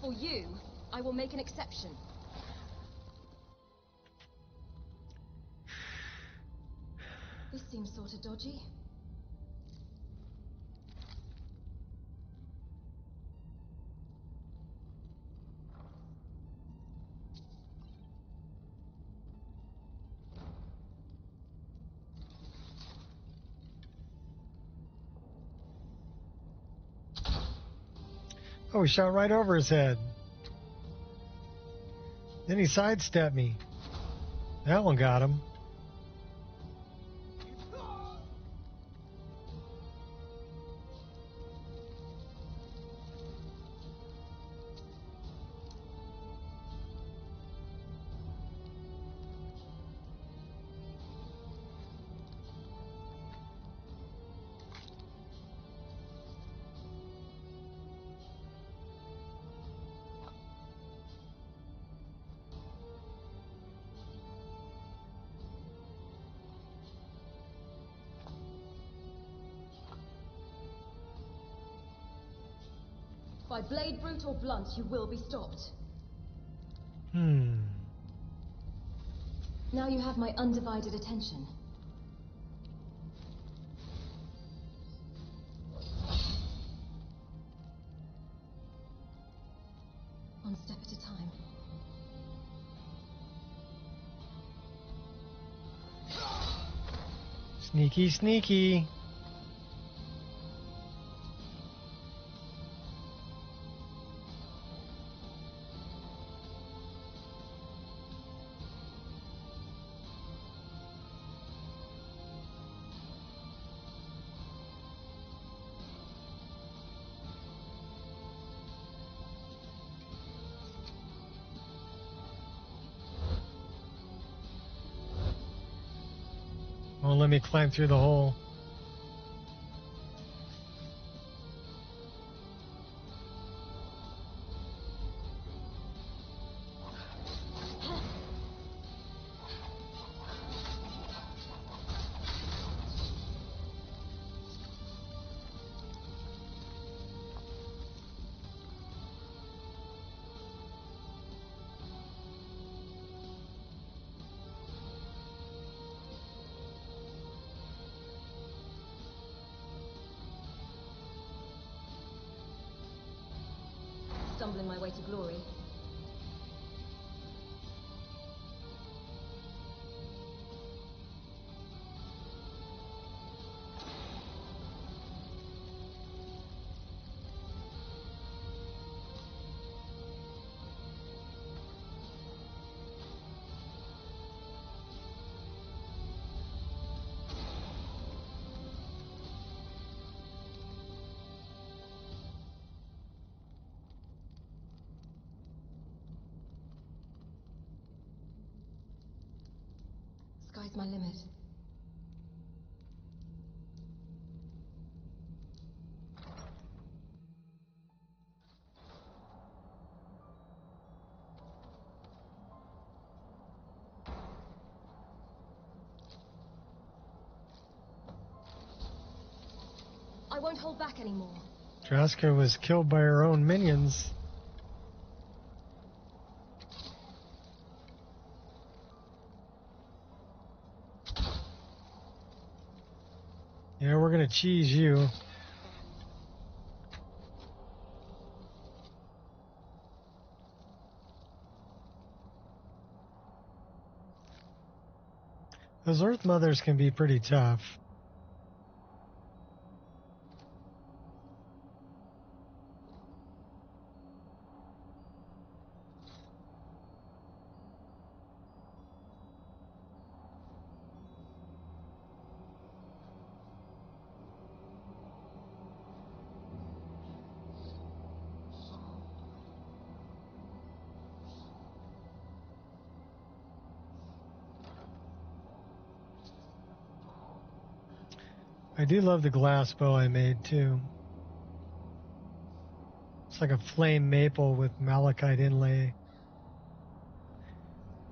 For you, I will make an exception. This seems sort of dodgy. Oh, he shot right over his head. Then he sidestepped me. That one got him. By blade, brute, or blunt, you will be stopped. Now you have my undivided attention. One step at a time. Sneaky, sneaky. Won't let me climb through the hole. Stumbling my way to glory. sky's my limit. I won't hold back anymore. Draska was killed by her own minions. Yeah, we're gonna cheese you. Those Earth Mothers can be pretty tough. I do love the glass bow I made too. It's like a flame maple with malachite inlay.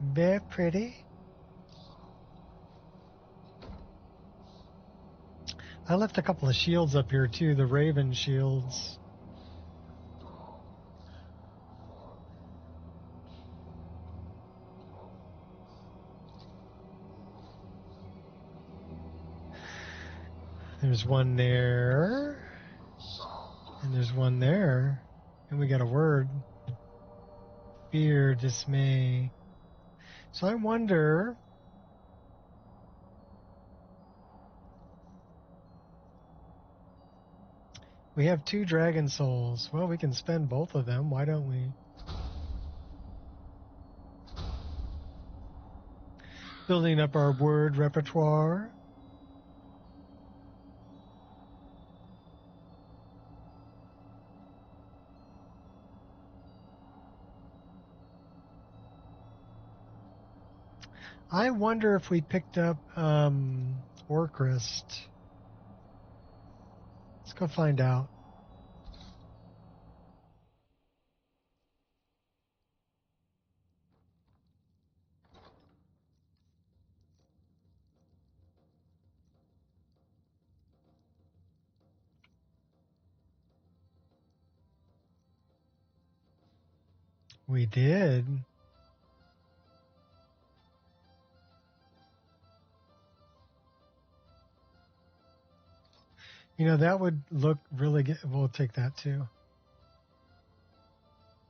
Very pretty. I left a couple of shields up here too, the Raven shields. There's one there. And there's one there. And we got a word. Fear, dismay. So I wonder... We have 2 dragon souls. Well, we can spend both of them. Why don't we? Building up our word repertoire. I wonder if we picked up Orcrist. Let's go find out. We did. You know, that would look really good. We'll take that too.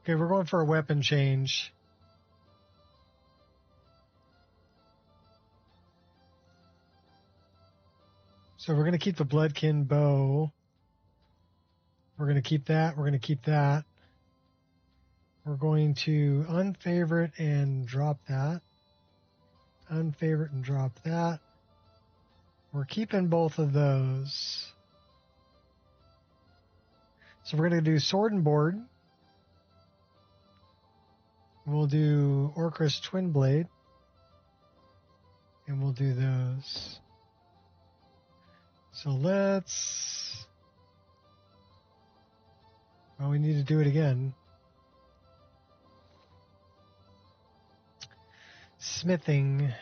Okay, we're going for a weapon change. So we're going to keep the Bloodkin bow. We're going to keep that. We're going to keep that. We're going to unfavorite and drop that. Unfavorite and drop that. We're keeping both of those. So we're going to do sword and board. We'll do Orcrist Twin Blade. And we'll do those. So let's... Well, we need to do it again. Smithing.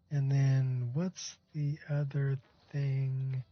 And then what's the other thing?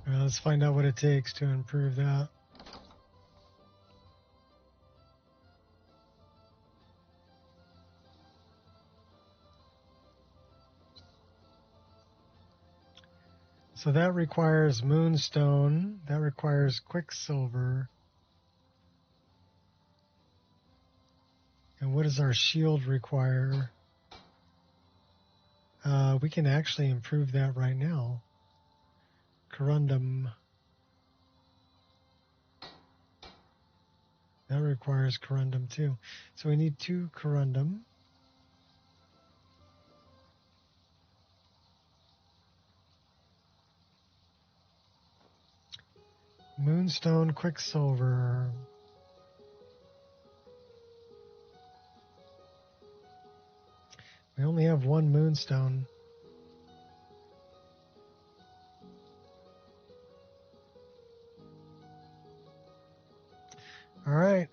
Let's find out what it takes to improve that. So that requires moonstone. That requires quicksilver. And what does our shield require? We can actually improve that right now. Corundum. That requires corundum too. So we need 2 corundum. Moonstone, quicksilver. We only have 1 moonstone. All right.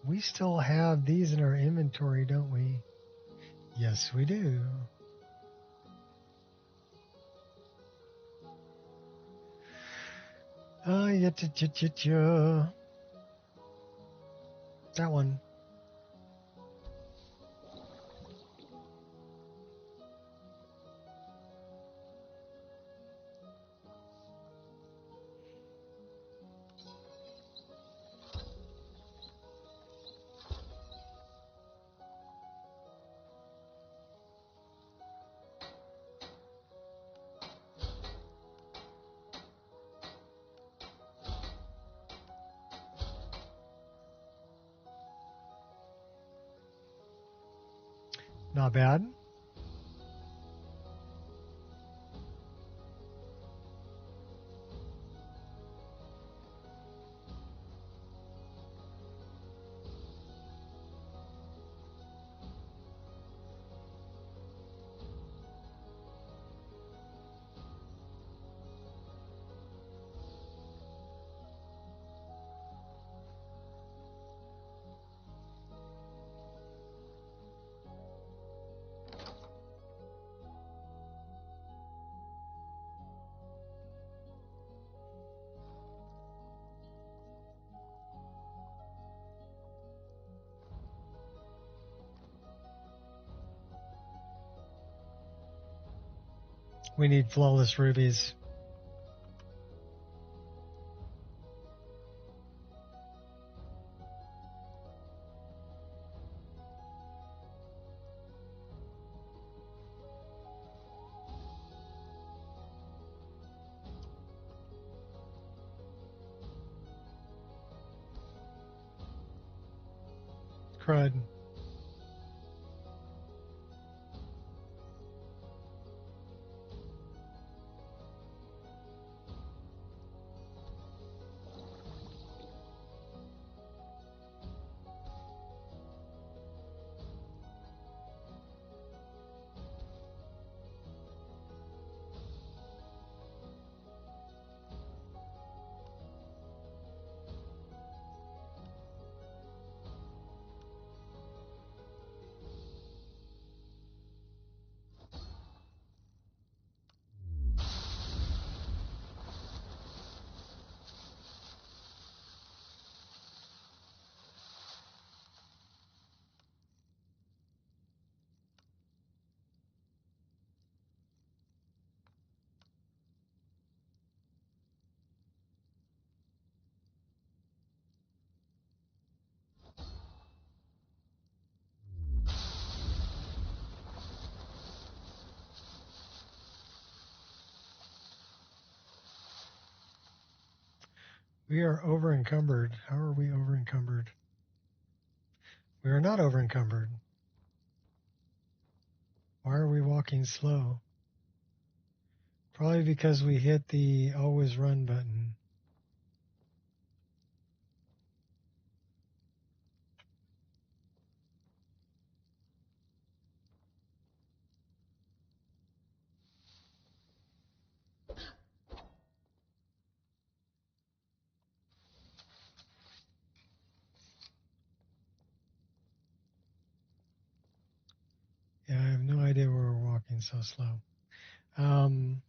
We still have these in our inventory, don't we? Yes, we do. That one. Not bad. We need flawless rubies. Crud. We are over encumbered. How are we over encumbered? We are not over encumbered. Why are we walking slow? Probably because we hit the always run button. Yeah, I have no idea where we're walking so slow. Um,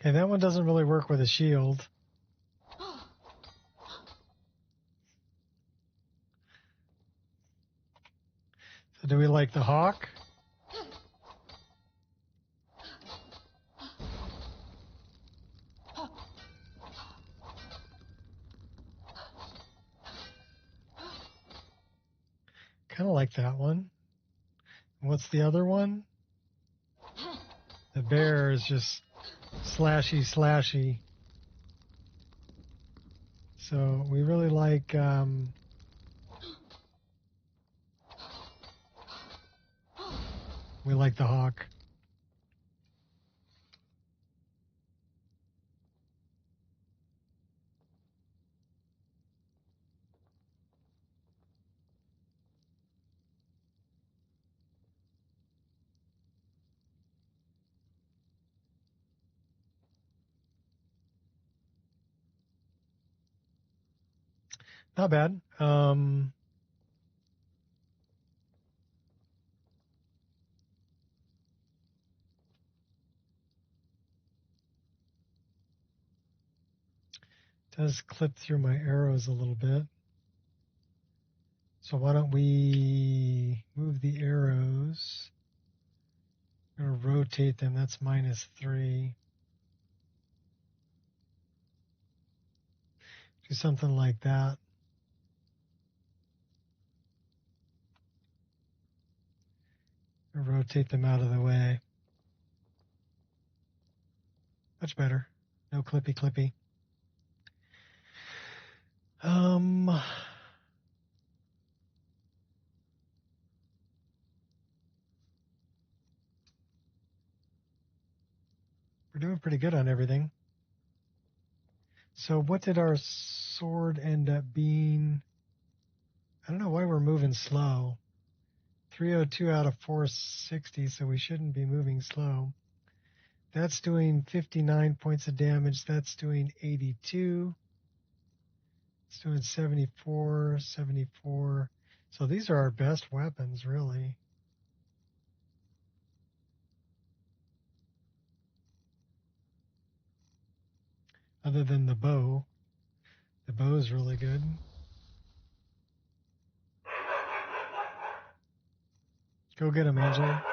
okay, that one doesn't really work with a shield. So do we like the hawk? Kind of like that one. What's the other one? The bear is just slashy, slashy. So we really like the hawk. Not bad. Does clip through my arrows a little bit. So why don't we move the arrows? I'm going to rotate them. That's -3. Do something like that. Rotate them out of the way. Much better. No clippy clippy. We're doing pretty good on everything. So what did our sword end up being? I don't know why we're moving slow. 302 out of 460, so we shouldn't be moving slow. That's doing 59 points of damage. That's doing 82. It's doing 74, 74. So these are our best weapons, really. Other than the bow. The bow is really good. Go get him, Angela.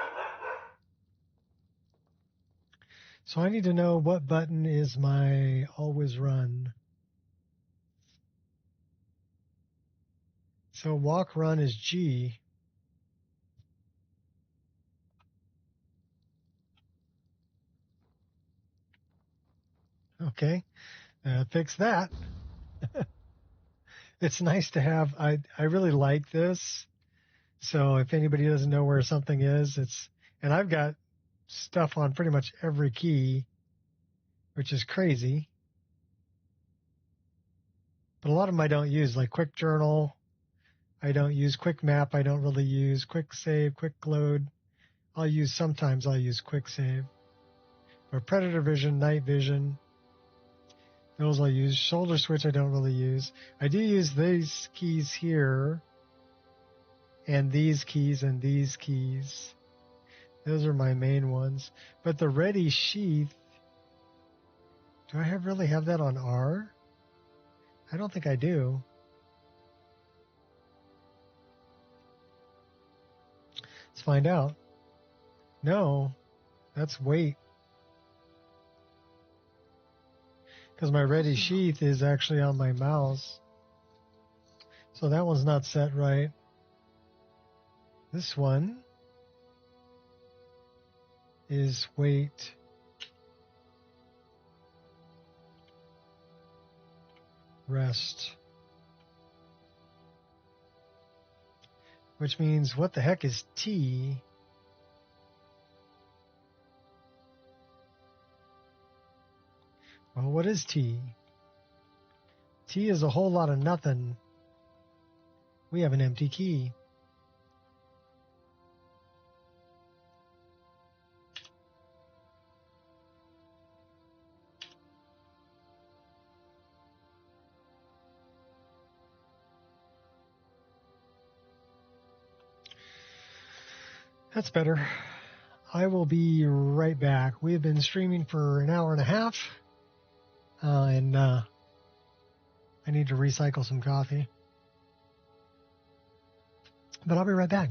So I need to know what button is my always run. So walk run is G. Okay, fix that. It's nice to have. I really like this. So if anybody doesn't know where something is, and I've got stuff on pretty much every key, which is crazy. But a lot of them I don't use, like Quick Journal. I don't use Quick Map. I don't really use Quick Save, Quick Load. Sometimes I'll use Quick Save. But Predator Vision, Night Vision, those I'll use. Shoulder Switch I don't really use. I do use these keys here, and these keys, and these keys. Those are my main ones. But the Ready Sheath, do I really have that on R? I don't think I do. Let's find out. No, that's wait. Because my Ready Sheath is actually on my mouse. So that one's not set right. This one is wait. Rest. Which means, what the heck is T? Well, what is T? T is a whole lot of nothing. We have an empty key. That's better. I will be right back. We have been streaming for an hour and a half, and I need to recycle some coffee. But I'll be right back.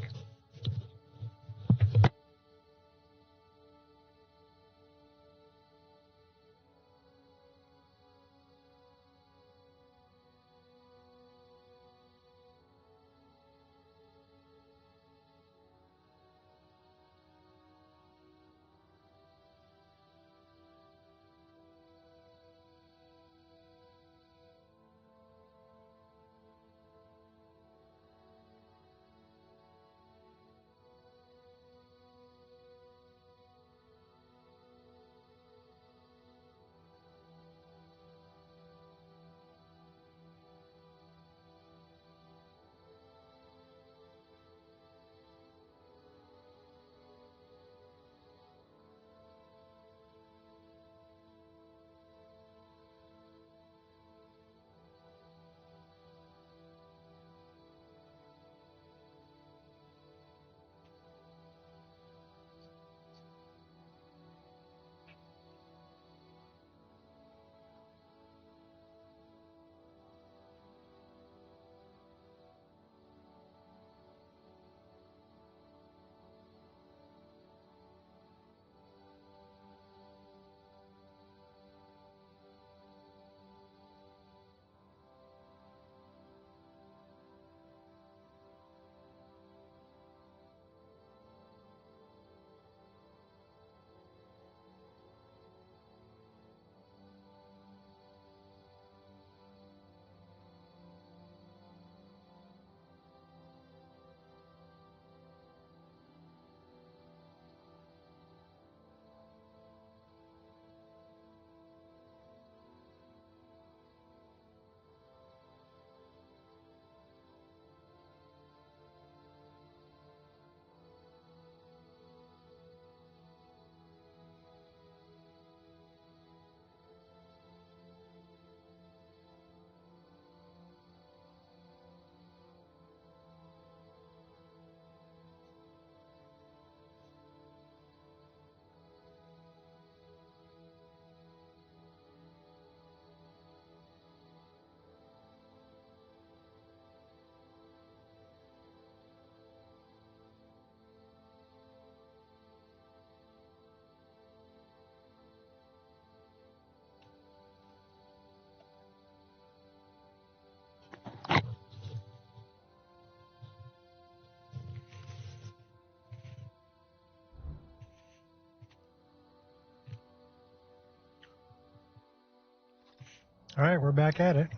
All right, we're back at it.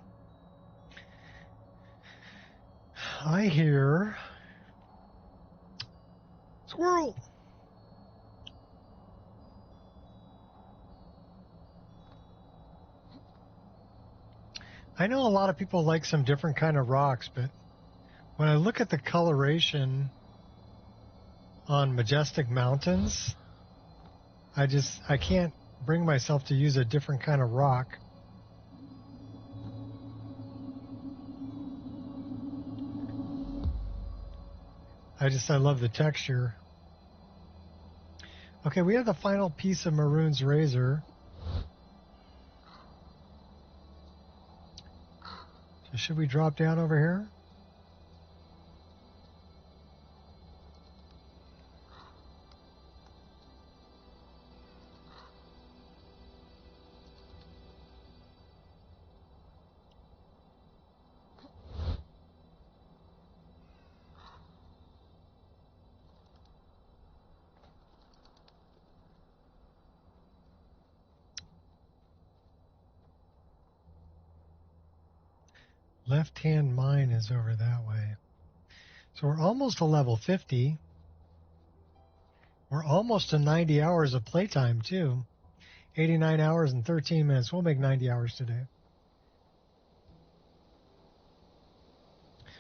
I hear squirrel. I know a lot of people like some different kind of rocks, but when I look at the coloration on majestic mountains, I can't bring myself to use a different kind of rock. I love the texture. Okay, we have the final piece of Maroon's razor. So should we drop down over here? Left-hand mine is over that way. So we're almost to level 50. We're almost to 90 hours of playtime, too. 89 hours and 13 minutes. We'll make 90 hours today.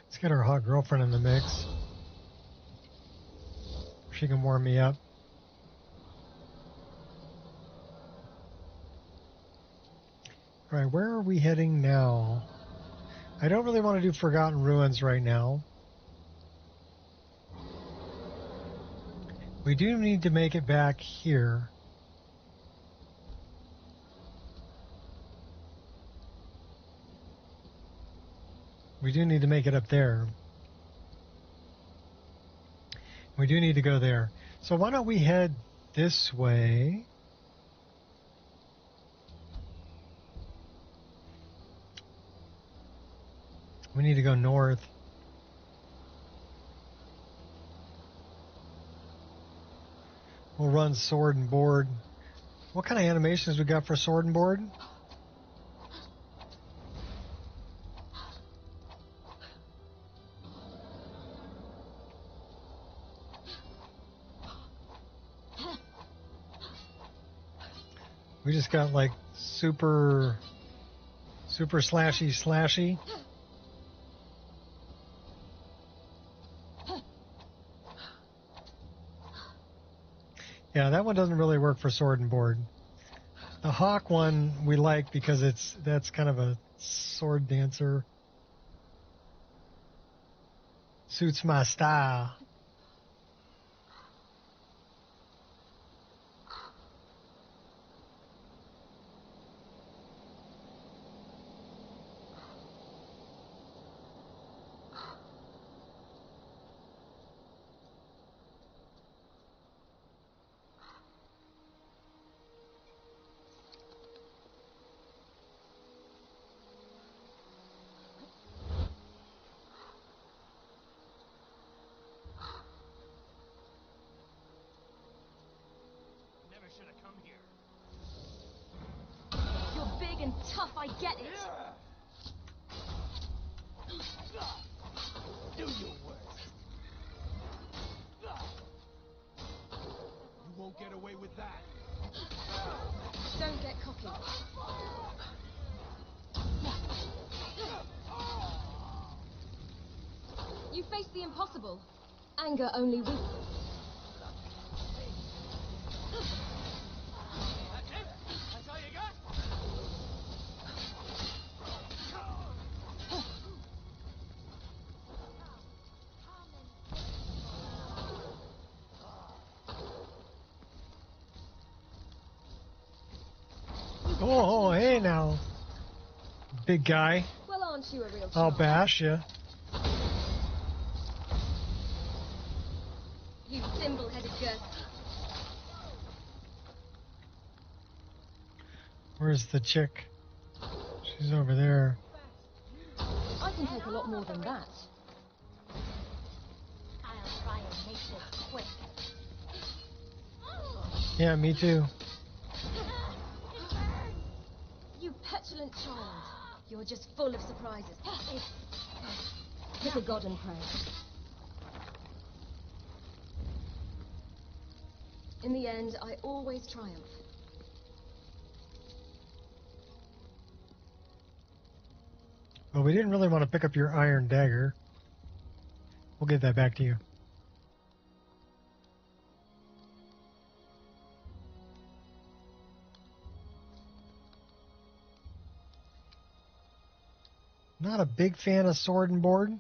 Let's get our hot girlfriend in the mix. She can warm me up. All right, where are we heading now? I don't really want to do Forgotten Ruins right now. We do need to make it back here. We do need to make it up there. We do need to go there. So why don't we head this way? We need to go north. We'll run sword and board. What kind of animations we got for sword and board? We just got like super slashy. Yeah, that one doesn't really work for sword and board. The hawk one we like because that's kind of a sword dancer. Suits my style. Tough, I get it. Do your worst. You won't get away with that. Don't get cocky. You face the impossible. Anger only weakens. That's all you got? Oh, hey now, big guy. Well, aren't you a real I'll child? bash you. You thimble-headed girl. Where's the chick? She's over there. I can take a lot more than that. I'll try and make this quick. Yeah, me too. You You petulant child. You're just full of surprises. Pick a god and pray. In the end, I always triumph. Well, we didn't really want to pick up your iron dagger. We'll get that back to you. Not a big fan of sword and board.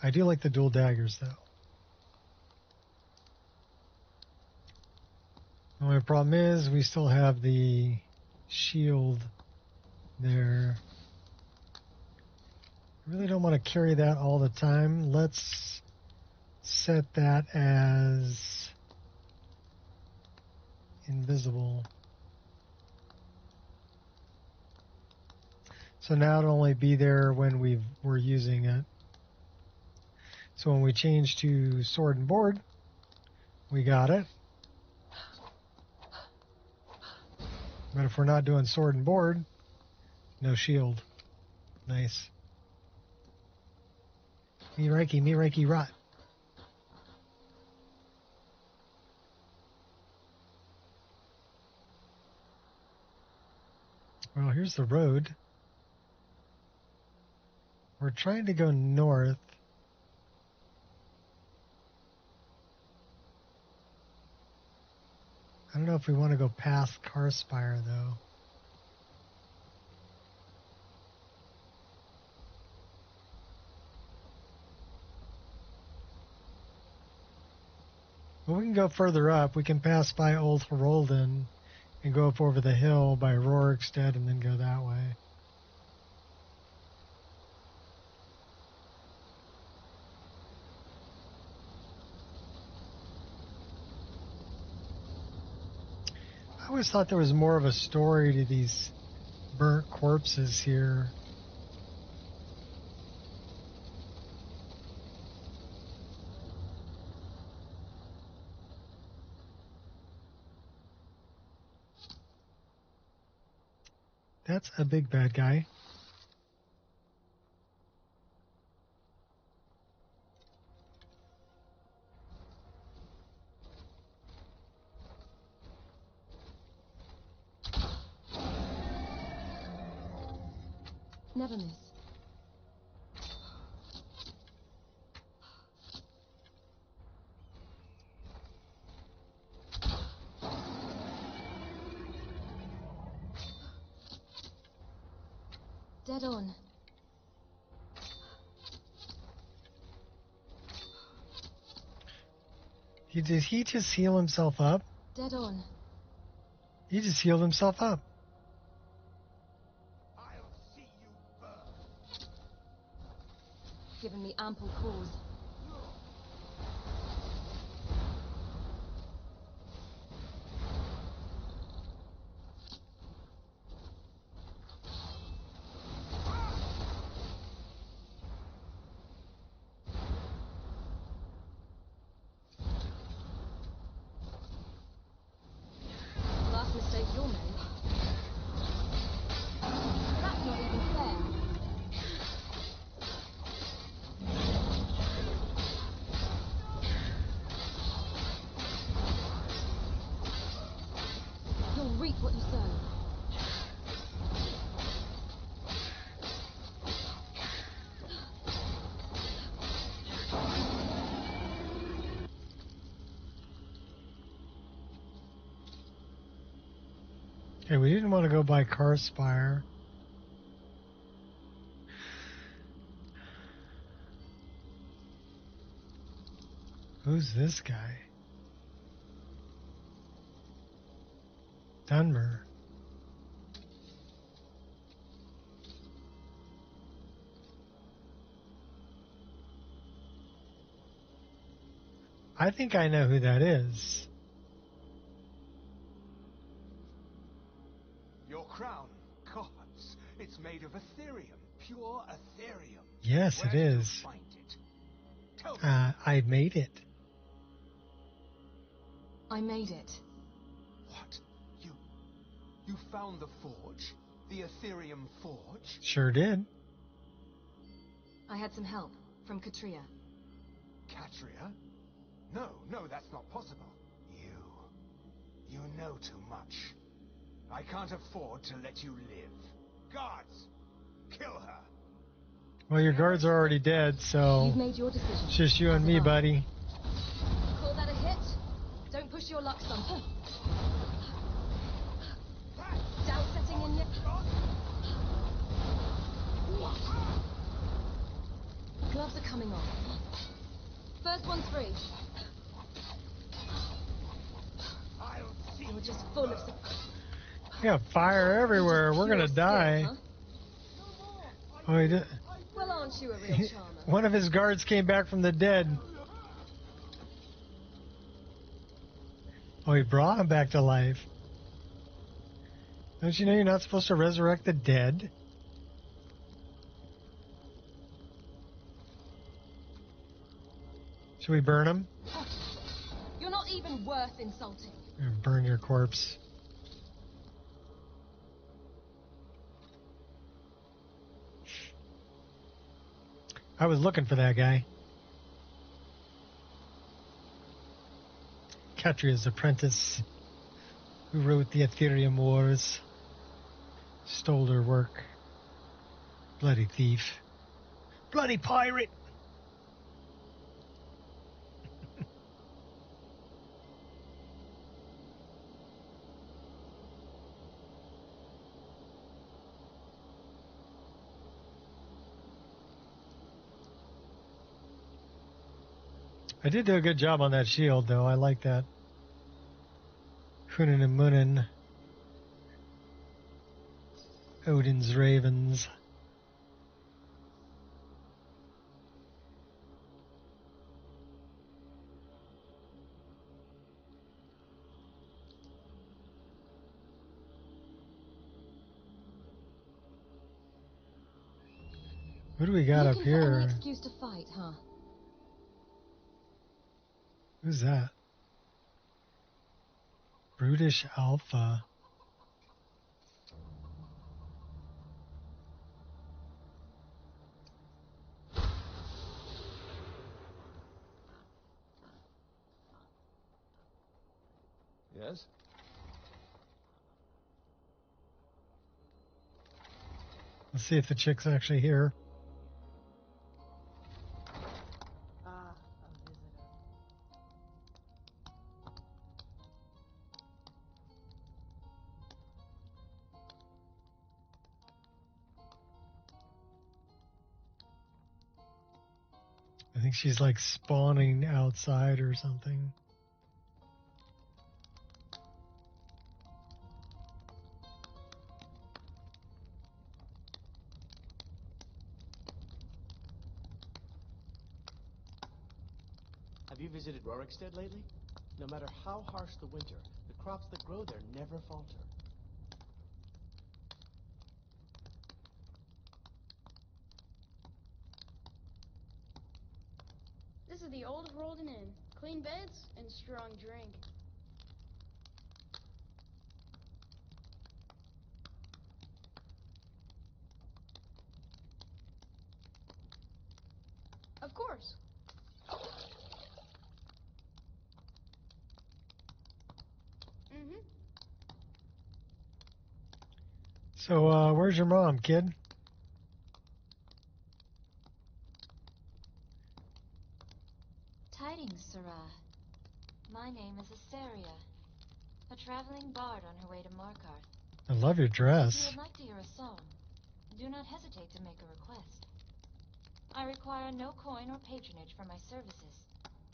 I do like the dual daggers, though. The only problem is we still have the shield there. I really don't want to carry that all the time. Let's set that as invisible. So now it'll only be there when we're using it. So when we change to sword and board, we got it. But if we're not doing sword and board, no shield. Nice. Me Reiki, rot. Well, here's the road. We're trying to go north. I don't know if we want to go past Carspire, though. Well, we can go further up. We can pass by Old Herolden and go up over the hill by Rorikstead and then go that way. I always thought there was more of a story to these burnt corpses here. That's a big bad guy. Never miss. Dead on. Did he just heal himself up? Dead on. He just healed himself up. I'll see you burn. Given me ample cause. Last mistake you'll make. That's not even fair. You'll reap what you sow. Okay, we didn't want to go by Carspire. Who's this guy? Dunmer. I think I know who that is. Your crown, gods, it's made of Ethereum, pure Ethereum. Yes, Where it did you is. find it? Tell me. I made it. I made it. What? You found the forge? The Ethereum forge? Sure did. I had some help from Katria. Katria? No, that's not possible. You know too much. I can't afford to let you live. Guards, kill her. Well, your guards are already dead, so You've made your decision. it's just you and me, buddy. Call that a hit? Don't push your luck, son. Doubt setting in yet? Gloves are coming off. First one's free. You're just full of... Yeah, fire everywhere. We're gonna die. Huh? Oh, he did. Well, aren't you a real charmer? One of his guards came back from the dead. Oh, he brought him back to life. Don't you know you're not supposed to resurrect the dead? Should we burn him? You're not even worth insulting. Burn your corpse. I was looking for that guy. Katria's apprentice, who wrote the Ethereum Wars, stole her work. Bloody thief. Bloody pirate! I did do a good job on that shield, though. I like that. Hunin and Munin. Odin's Ravens. What do we got up Looking for any here? excuse to fight, huh? Who's that? Brutish Alpha. Yes? Let's see if the chick's actually here. A visitor. I think she's like spawning outside or something. Have you visited Rorikstead lately? No matter how harsh the winter, the crops that grow there never falter. This is the old Rolden Inn. Clean beds and strong drink. Of course. Mm-hmm. So, where's your mom, kid? Tidings, Sarah. My name is Asteria, a traveling bard on her way to Markarth. I love your If dress. you would like to hear a song, do not hesitate to make a request. I require no coin or patronage for my services.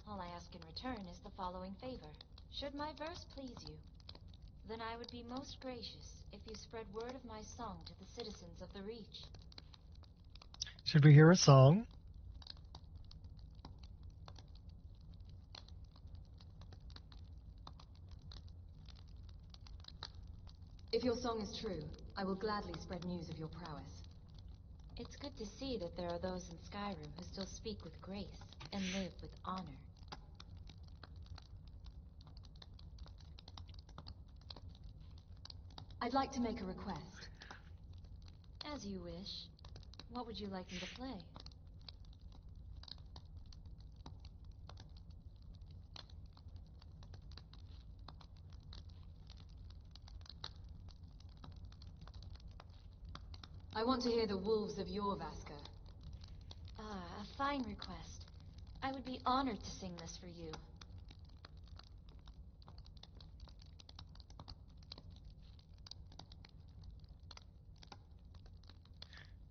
All I ask in return is the following favor. Should my verse please you, then I would be most gracious if you spread word of my song to the citizens of the Reach. Should we hear a song? If your song is true, I will gladly spread news of your prowess. It's good to see that there are those in Skyrim who still speak with grace and live with honor. I'd like to make a request. As you wish. What would you like me to play? I want to hear the wolves of Jorvaska. Ah, a fine request. I would be honored to sing this for you.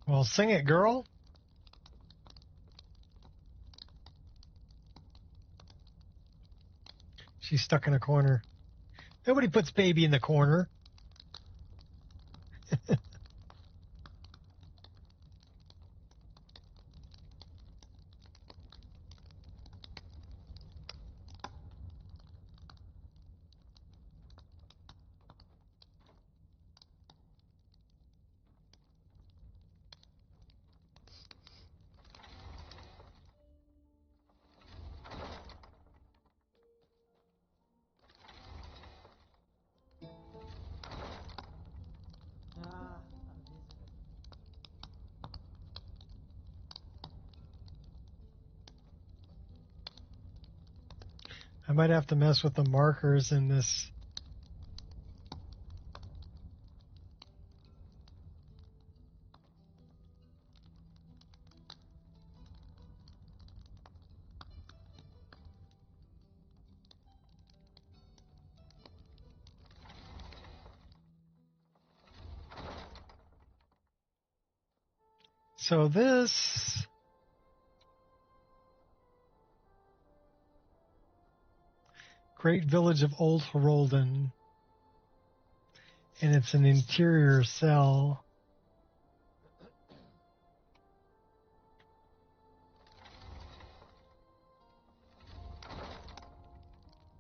Well, sing it, girl. She's stuck in a corner. Nobody puts baby in the corner. I might have to mess with the markers in this. So this great village of Old Herolden, and it's an interior cell.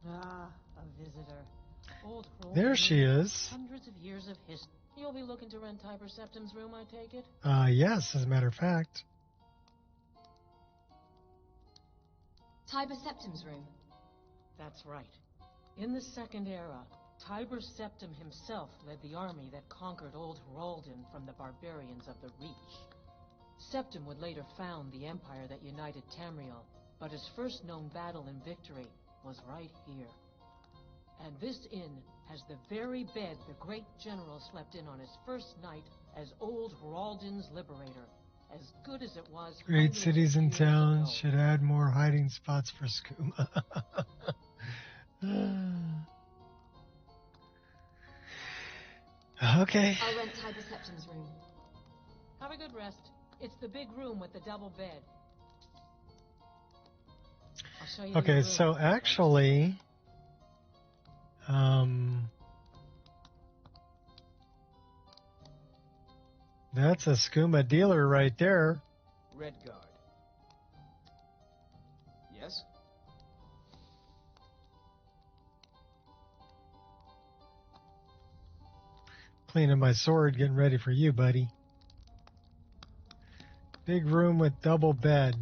Ah, a visitor. Old There she is. Hundreds of years of history. You'll be looking to rent Tiber Septim's room, I take it? Yes, as a matter of fact. Tiber Septim's room. That's right. In the Second Era, Tiber Septim himself led the army that conquered Old Herolden from the barbarians of the Reach. Septim would later found the empire that united Tamriel, but his first known battle and victory was right here. And this inn has the very bed the great general slept in on his first night as Old Herolden's liberator. As good as it was. Great cities and towns should add more hiding spots for skooma. Okay. I'll rent Tiber Septim's room. Have a good rest. It's the big room with the double bed. I'll show you the Okay, room. so actually, that's a skooma dealer right there. Redguard. Yes? Cleaning my sword, getting ready for you, buddy. Big room with double bed.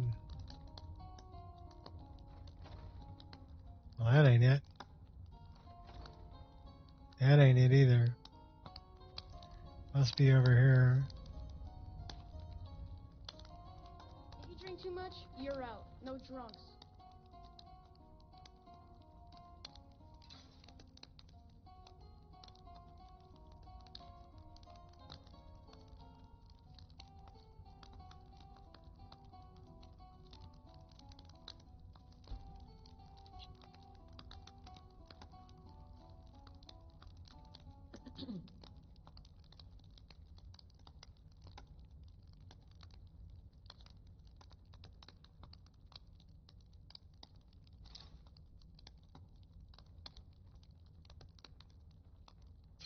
Well, that ain't it. That ain't it either. Must be over here. If you drink too much, you're out. No drunks.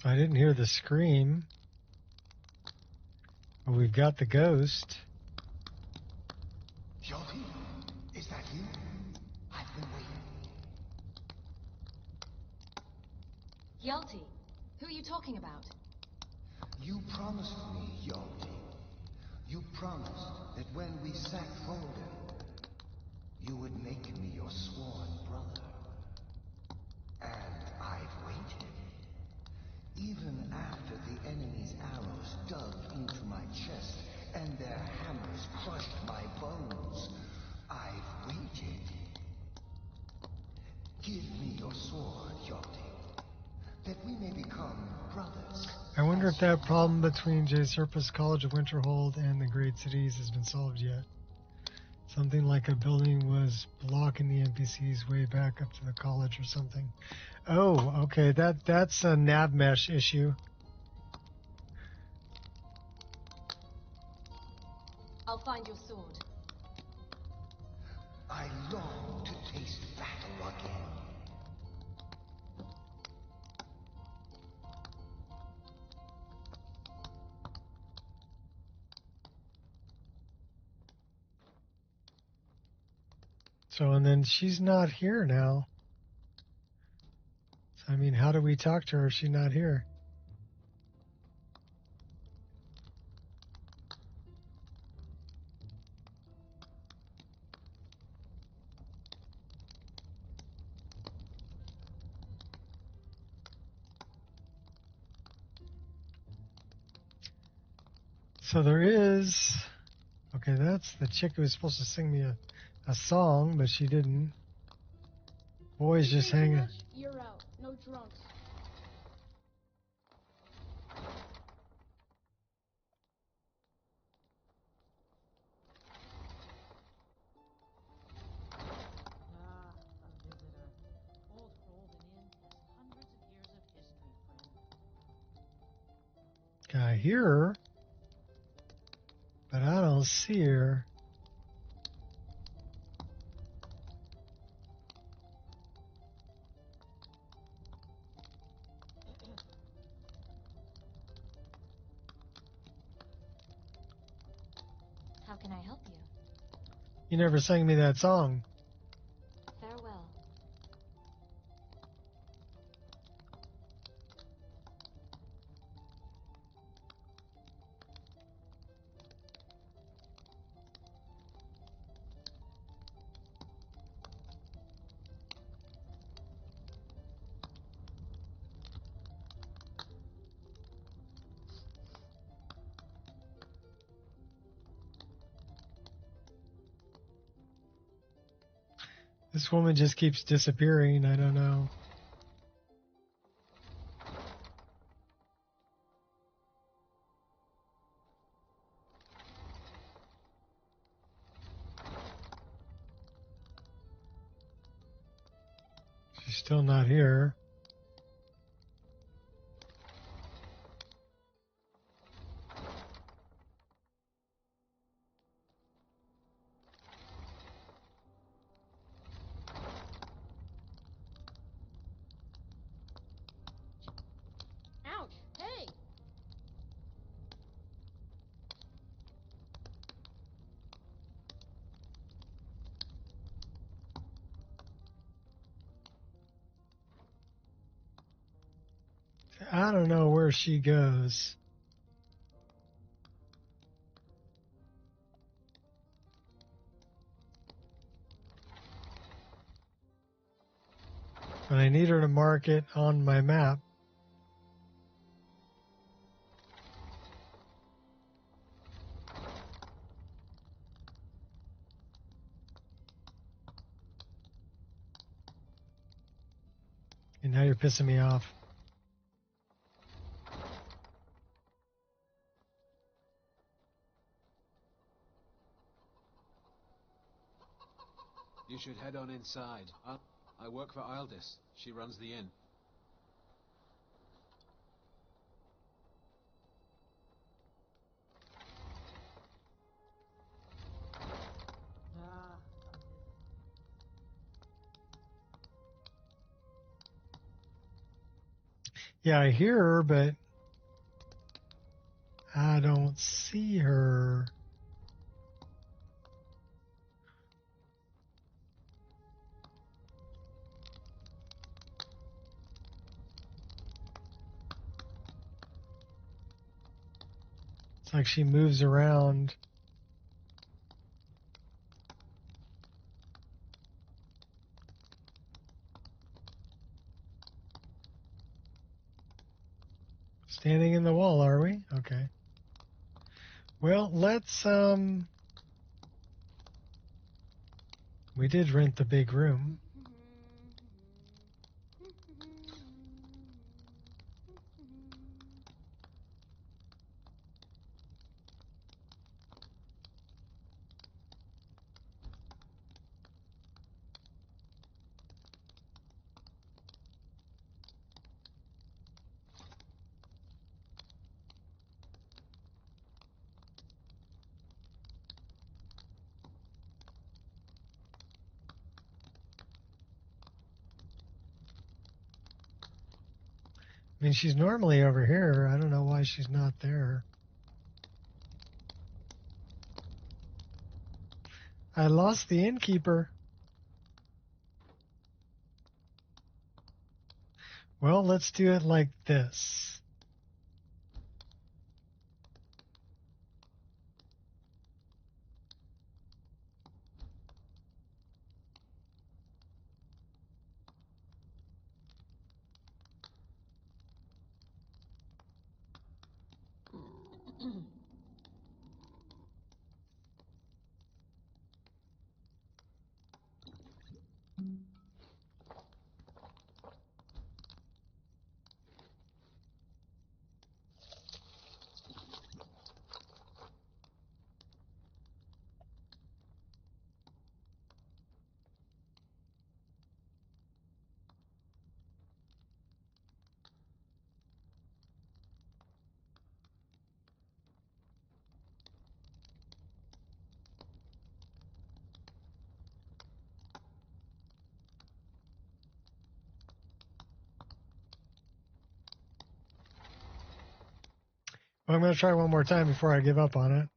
I didn't hear the scream. But we've got the ghost. Yoti, is that you? I've been waiting. Yelty, who are you talking about? You promised me, Yaldi. You promised that when we sacked Folden, you would make me your sworn brother. And I've waited. Even after the enemy's arrows dug into my chest and their hammers crushed my bones, I've waited. Give me your sword, Yaldi, that we may become brothers. I wonder if that problem between J. Serpus College of Winterhold and the Great Cities has been solved yet. Something like a building was blocking the NPC's way back up to the college or something. Oh, okay, that's a nav mesh issue. I'll find your sword. I long to taste battle again. So, and then she's not here now. So, I mean, how do we talk to her if she's not here? So there is... Okay, that's the chick who was supposed to sing me a song, but she didn't. Boy's just hanging. You're out. No drunks. A visitor. Old Holden Inn has hundreds of years of history, friend. I hear her, but I don't see her. How can I help you? You never sang me that song. Farewell. This woman just keeps disappearing. I don't know. She's still not here. Ouch! Hey! I don't know where she goes. But I need her to mark it on my map. And now you're pissing me off. You should head on inside. I work for Ildis. She runs the inn. Yeah, I hear her, but I don't see her. It's like she moves around. Standing in the wall, are we? Okay. Well, let's, we did rent the big room. I mean, she's normally over here. I don't know why she's not there. I lost the innkeeper. Well, let's do it like this. Well, I'm going to try one more time before I give up on it.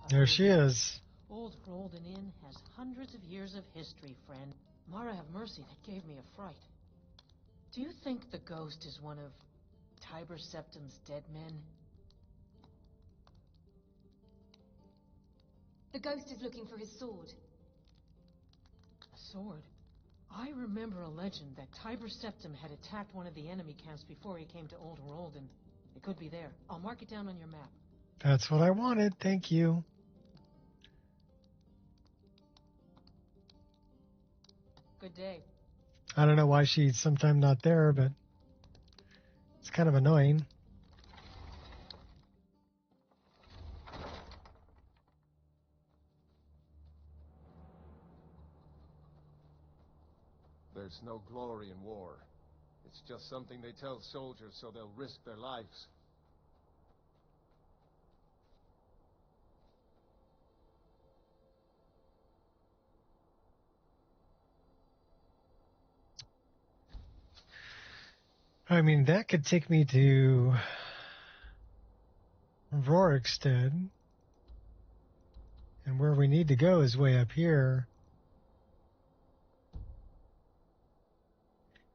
There she is. Old Rolden Inn has hundreds of years of history, friend. Mara have mercy, that gave me a fright. Do you think the ghost is one of Tiber Septim's dead men? The ghost is looking for his sword. A sword? I remember a legend that Tiber Septim had attacked one of the enemy camps before he came to Old Rolden. It could be there. I'll mark it down on your map. That's what I wanted. Thank you. Good day. I don't know why she's sometimes not there, but it's kind of annoying. There's no glory in war. It's just something they tell soldiers so they'll risk their lives. I mean, that could take me to Rorikstead. And where we need to go is way up here.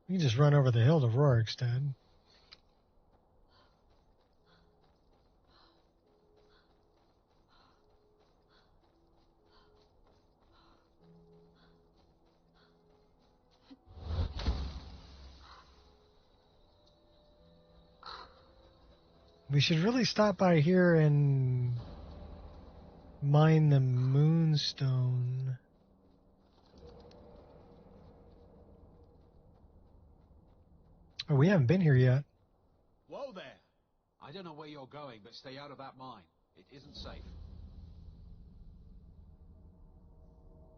We can just run over the hill to Rorikstead. We should really stop by here and mine the moonstone. Oh, we haven't been here yet. Whoa there! I don't know where you're going, but stay out of that mine. It isn't safe.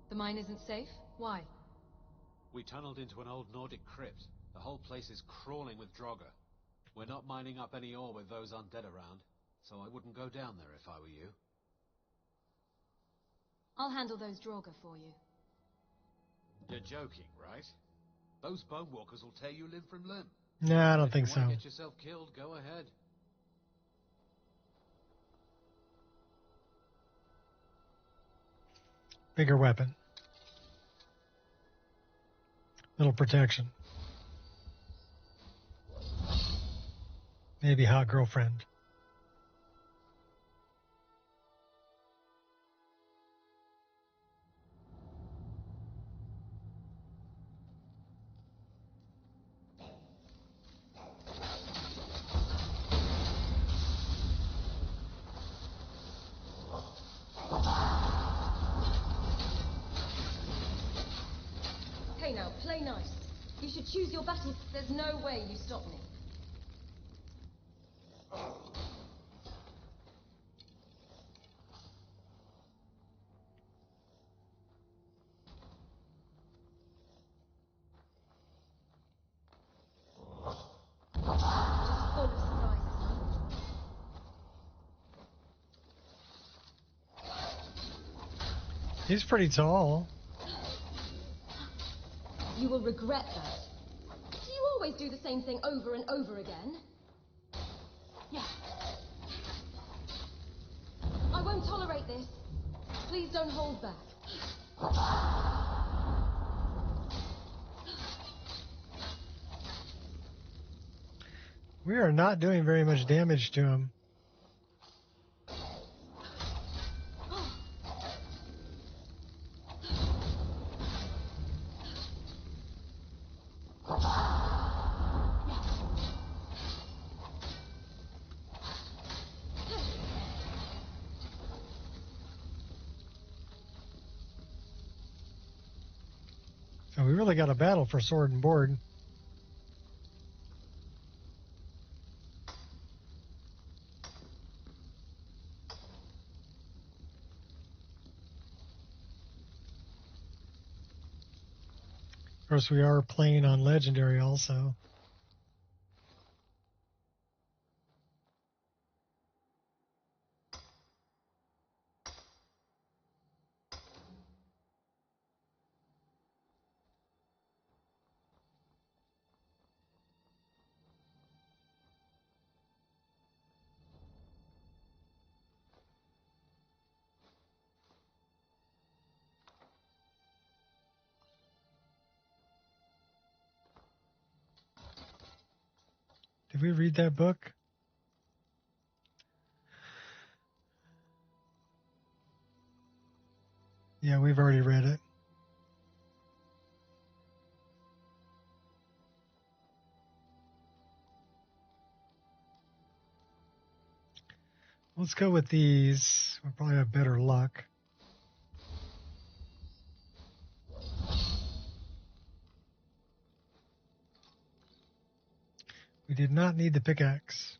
The mine isn't safe? Why? We tunneled into an old Nordic crypt. The whole place is crawling with Draugr. We're not mining up any ore with those undead around, so I wouldn't go down there if I were you. I'll handle those Draugr for you. You're joking, right? Those bone walkers will tear you limb from limb. No, I don't think If you want so. to get yourself killed, go ahead. Bigger weapon. Little protection. Maybe hot girlfriend. Hey now, play nice. You should choose your battles. There's no way you stop me. Just full of surprises, huh? He's pretty tall. You will regret that. Do you always do the same thing over and over again? Yeah. I won't tolerate this. Please don't hold back. We are not doing very much damage to him. So we really got a battle for sword and board. Of course, we are playing on Legendary also. Did we read that book? Yeah, we've already read it. Let's go with these. We'll probably have better luck. We did not need the pickaxe.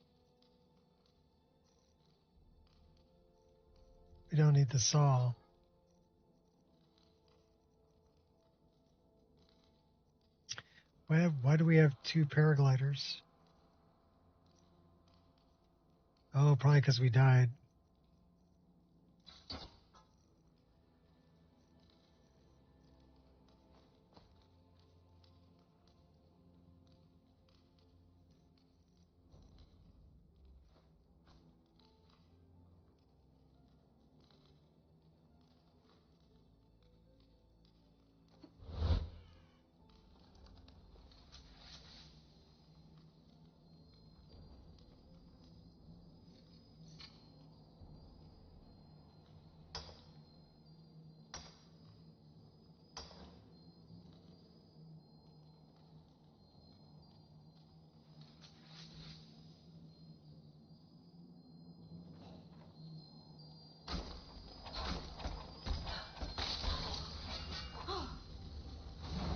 We don't need the saw. Why do we have two paragliders? Oh, probably because we died.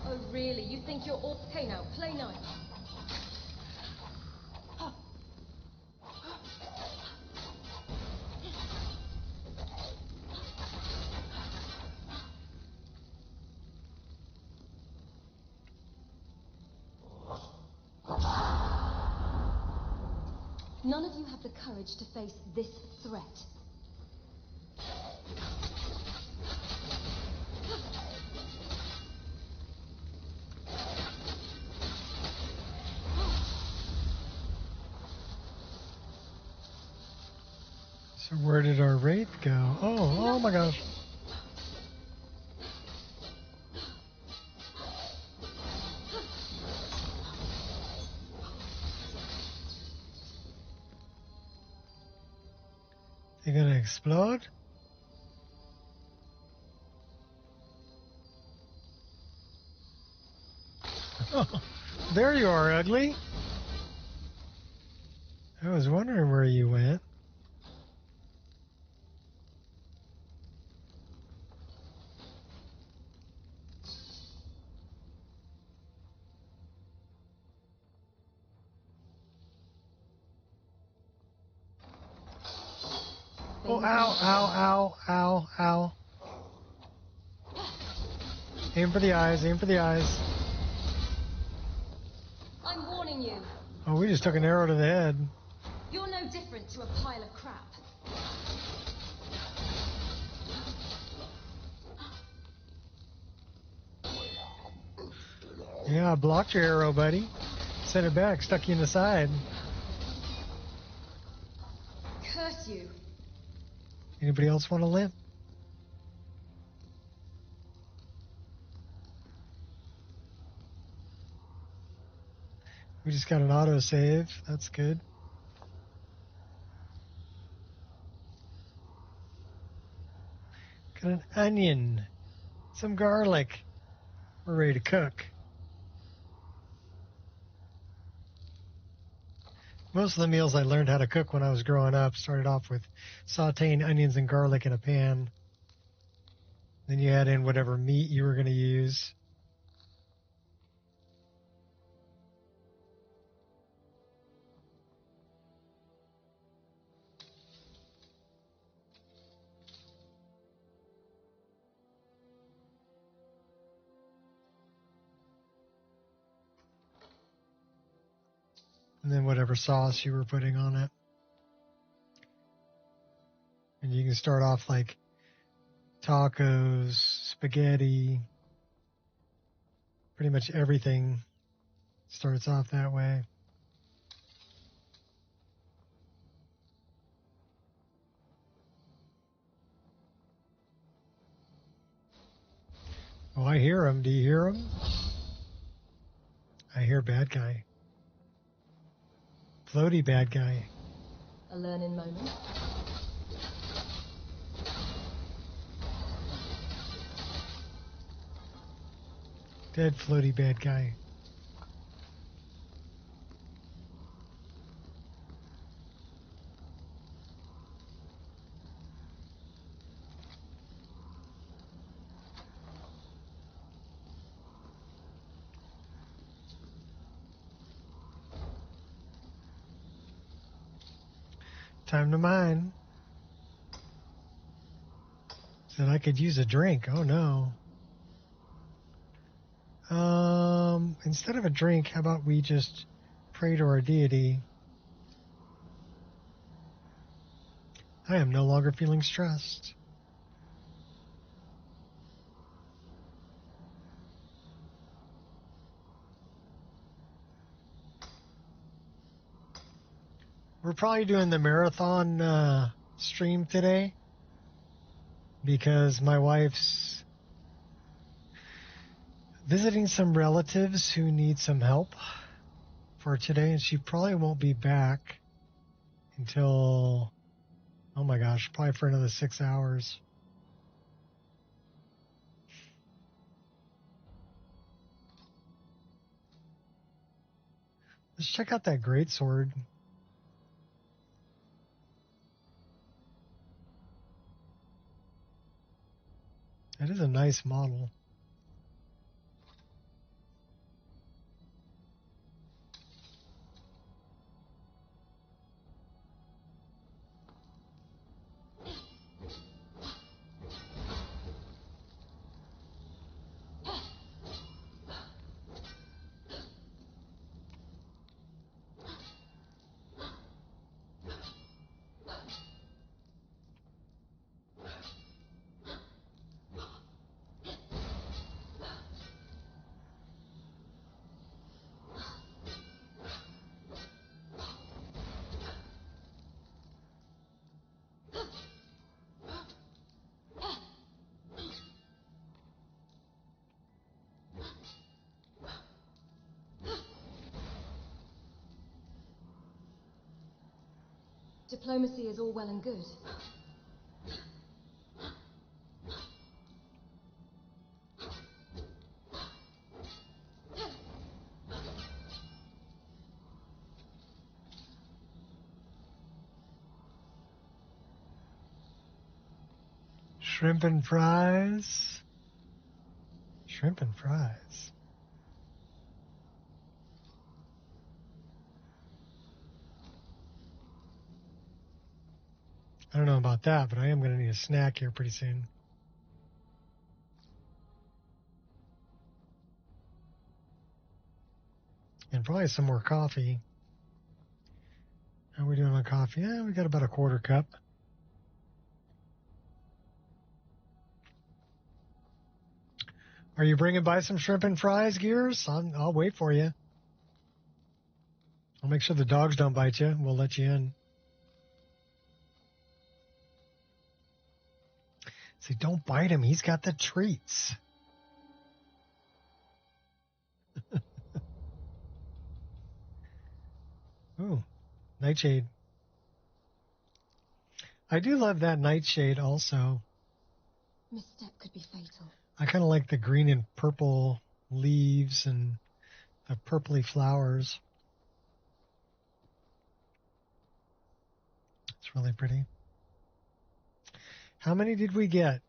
Oh, really? You think you're all... Hey now, play nice. None of you have the courage to face this threat. So where did our wraith go? Oh my gosh. explode. Oh, there you are, ugly. I was wondering where you went. Oh, ow, ow, ow, ow, ow. Aim for the eyes, aim for the eyes. I'm warning you. Oh, we just took an arrow to the head. You're no different to a pile of crap. Yeah, I blocked your arrow, buddy. Sent it back, stuck you in the side. Curse you. Anybody else want a limp? We just got an autosave. That's good. Got an onion. Some garlic. We're ready to cook. Most of the meals I learned how to cook when I was growing up started off with sauteing onions and garlic in a pan. Then you add in whatever meat you were going to use. And then whatever sauce you were putting on it. And you can start off like tacos, spaghetti, pretty much everything starts off that way. Oh, I hear him. Do you hear him? I hear bad guy. Floaty bad guy. A learning moment. Dead floaty bad guy. Time to mine. Said I could use a drink. Oh no. Instead of a drink, how about we just pray to our deity? I am no longer feeling stressed. We're probably doing the marathon stream today because my wife's visiting some relatives who need some help for today, and she probably won't be back until, oh my gosh, probably for another 6 hours. Let's check out that greatsword. That is a nice model. Diplomacy is all well and good, Shrimp and fries. Shrimp and fries. I don't know about that, but I am going to need a snack here pretty soon. And probably some more coffee. How are we doing on coffee? Yeah, we got about a quarter cup. Are you bringing by some shrimp and fries, Gears? I'll wait for you. I'll make sure the dogs don't bite you. We'll let you in. See, don't bite him. He's got the treats. Ooh, nightshade. I do love that nightshade also. Misstep could be fatal. I kind of like the green and purple leaves and the purpley flowers. It's really pretty. How many did we get?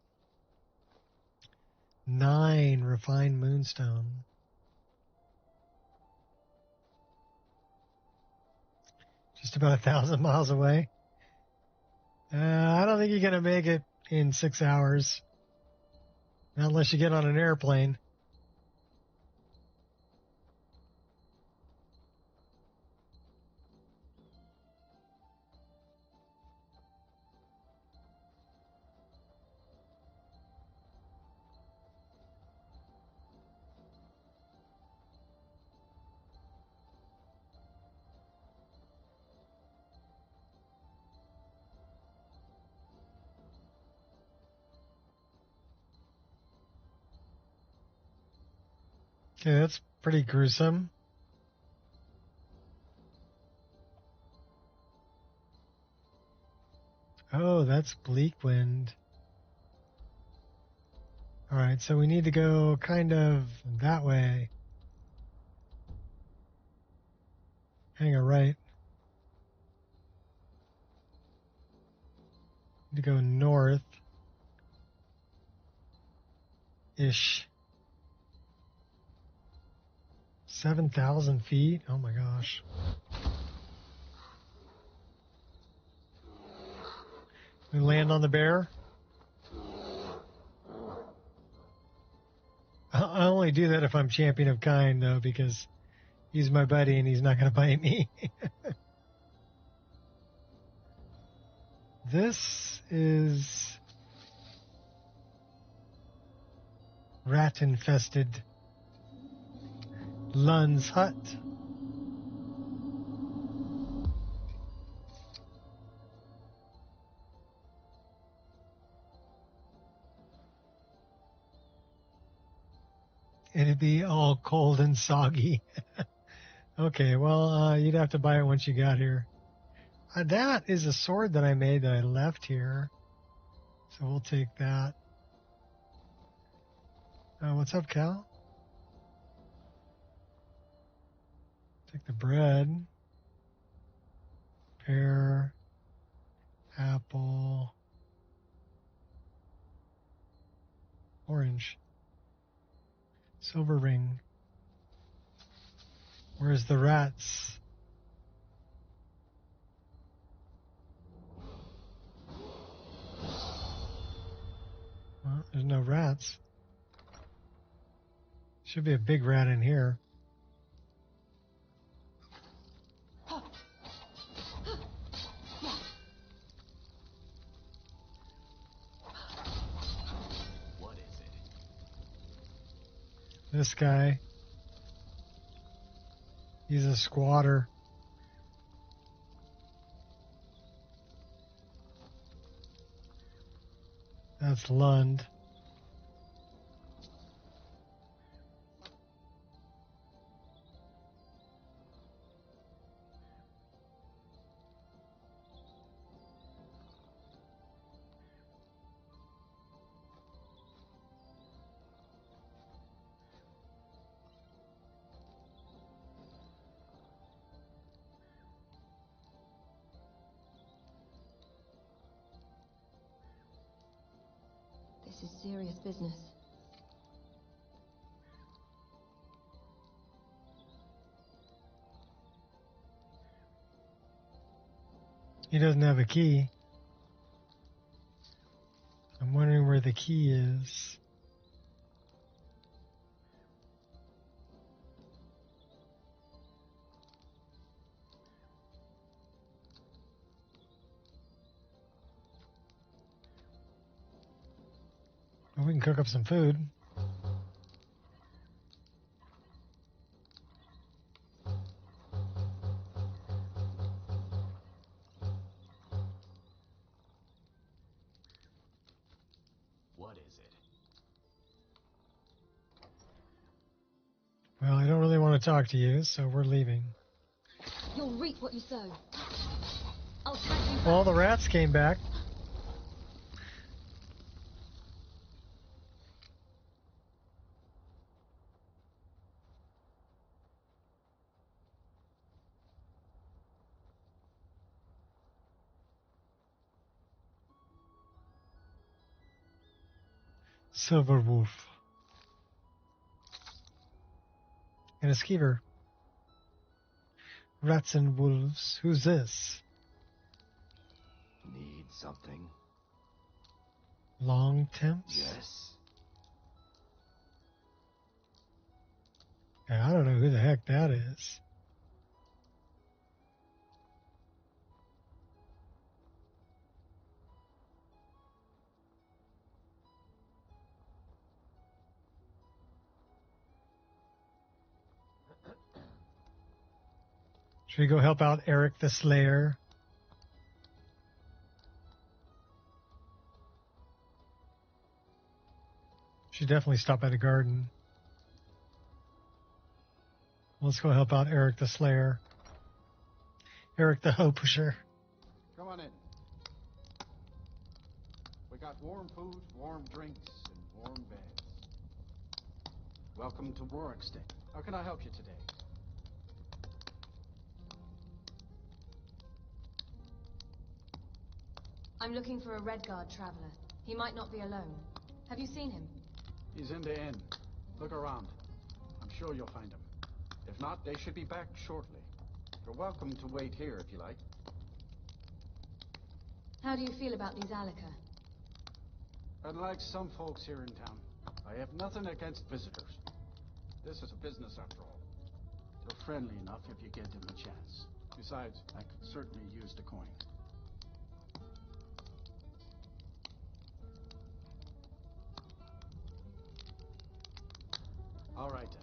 9 refined moonstone. Just about 1,000 miles away. I don't think you're going to make it in 6 hours. Not unless you get on an airplane. Okay, that's pretty gruesome. Oh, that's bleak wind. All right, so we need to go kind of that way. Hang a right. Need to go north-ish. 7,000 feet? Oh my gosh. We land on the bear? I only do that if I'm champion of kind, though, because he's my buddy and he's not going to bite me. This is rat-infested Lun's hut. It'd be all cold and soggy. Okay, well, you'd have to buy it once you got here. That is a sword that I made that I left here. So we'll take that. What's up, Cal? Take the bread. Pear. Apple. Orange. Silver ring. Where's the rats? Well, there's no rats. Should be a big rat in here. What is it? This guy. He's a squatter. That's Lund. This is serious business. He doesn't have a key. I'm wondering where the key is. Well, we can cook up some food. What is it? Well, I don't really want to talk to you, so we're leaving. You'll reap what you sow. I'll tag you back. Well, the rats came back. Silver wolf. And a skeever. Rats and wolves. Who's this? Need something? Long temps? Yes. Yeah, I don't know who the heck that is. Should we go help out Eric the Slayer? Should definitely stop by the garden. Let's go help out Eric the Slayer. Eric the Hoe Pusher. Come on in. We got warm food, warm drinks, and warm beds. Welcome to Warwickstead. How can I help you today? I'm looking for a Redguard traveler. He might not be alone. Have you seen him? He's in the inn. Look around. I'm sure you'll find him. If not, they should be back shortly. You're welcome to wait here if you like. How do you feel about these Alaka? Unlike some folks here in town, I have nothing against visitors. This is a business after all. They're friendly enough if you give them a chance. Besides, I could certainly use the coin. All right, then.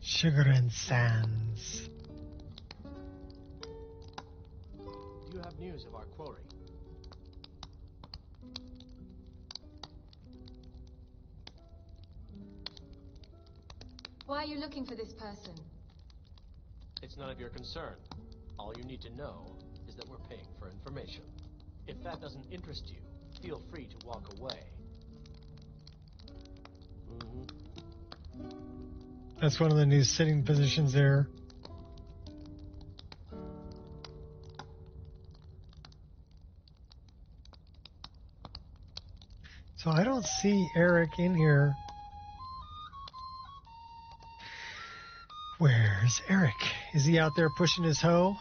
Sugar and sands. Do you have news of our quarry? Why are you looking for this person? It's none of your concern. All you need to know is that we're paying for information. If that doesn't interest you, feel free to walk away. That's one of the new sitting positions there. So I don't see Eric in here. Where's Eric? Is he out there pushing his hoe?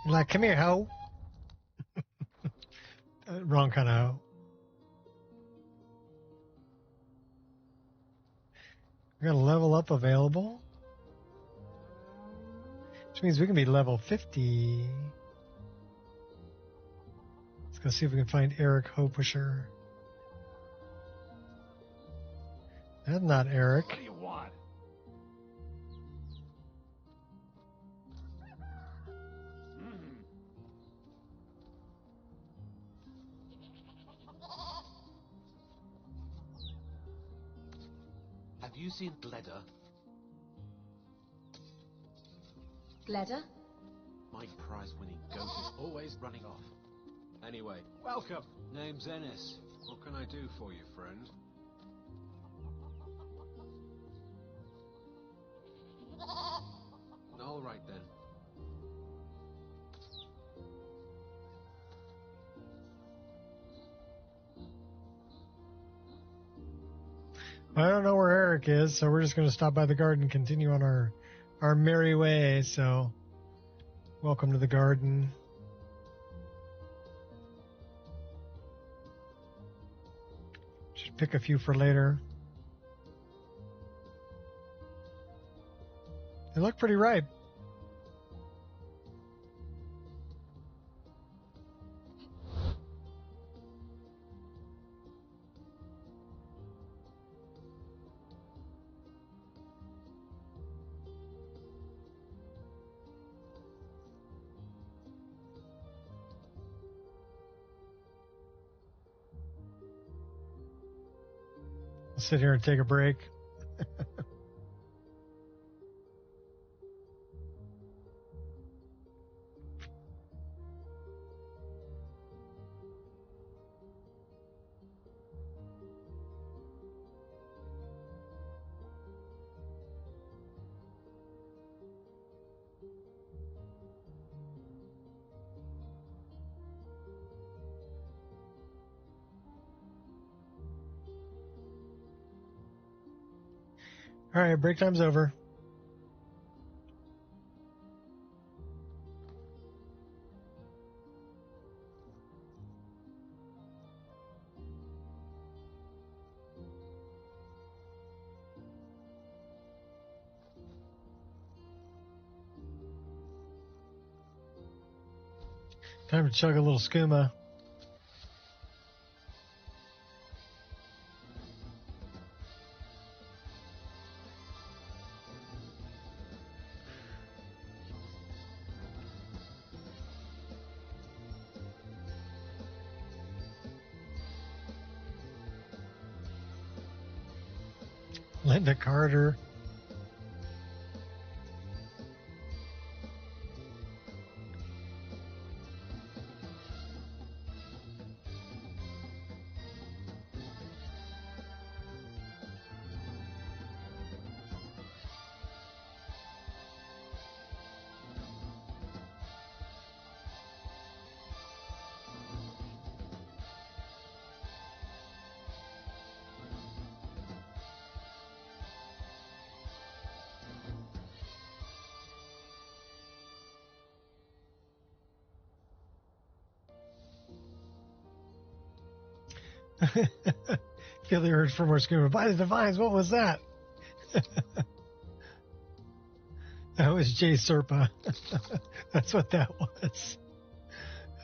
You're like, come here, hoe. Wrong kind of hoe. We got a level up available, which means we can be level 50. Let's go see if we can find Eric Hoe Pusher. That's not Eric. What do you want? Have you seen Gleda? Gleda? My prize-winning goat is always running off. Anyway, Welcome. name's Ennis. What can I do for you, friend? All right, then. I don't know where Eric is, so we're just going to stop by the garden and continue on our merry way. So, welcome to the garden. Should pick a few for later. They look pretty ripe. I'll sit here and take a break. All right, break time's over. Time to chug a little skooma. Linda Carter. Feel the urge for more skooma. By the Divines, what was that? That was Jay Serpa. That's what that was.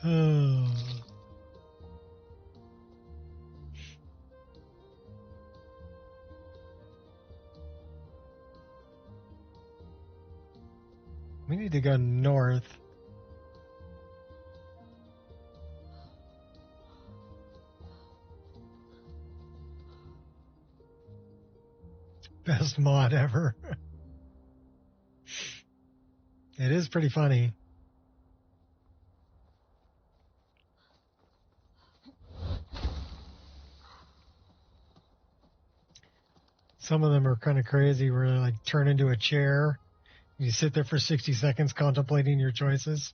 Oh. We need to go north. Best mod ever. It is pretty funny. Some of them are kind of crazy where they like turn into a chair. You sit there for 60 seconds contemplating your choices.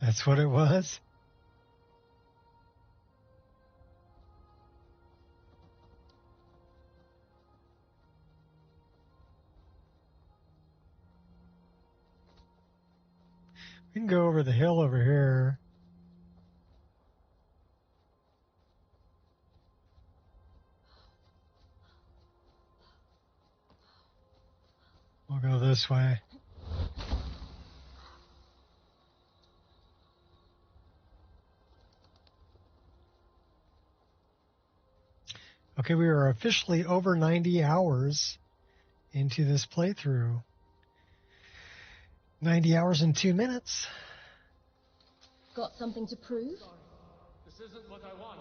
That's what it was. We can go over the hill over here. We'll go this way. Okay, we are officially over 90 hours into this playthrough. 90 hours and 2 minutes. Got something to prove? This isn't what I want.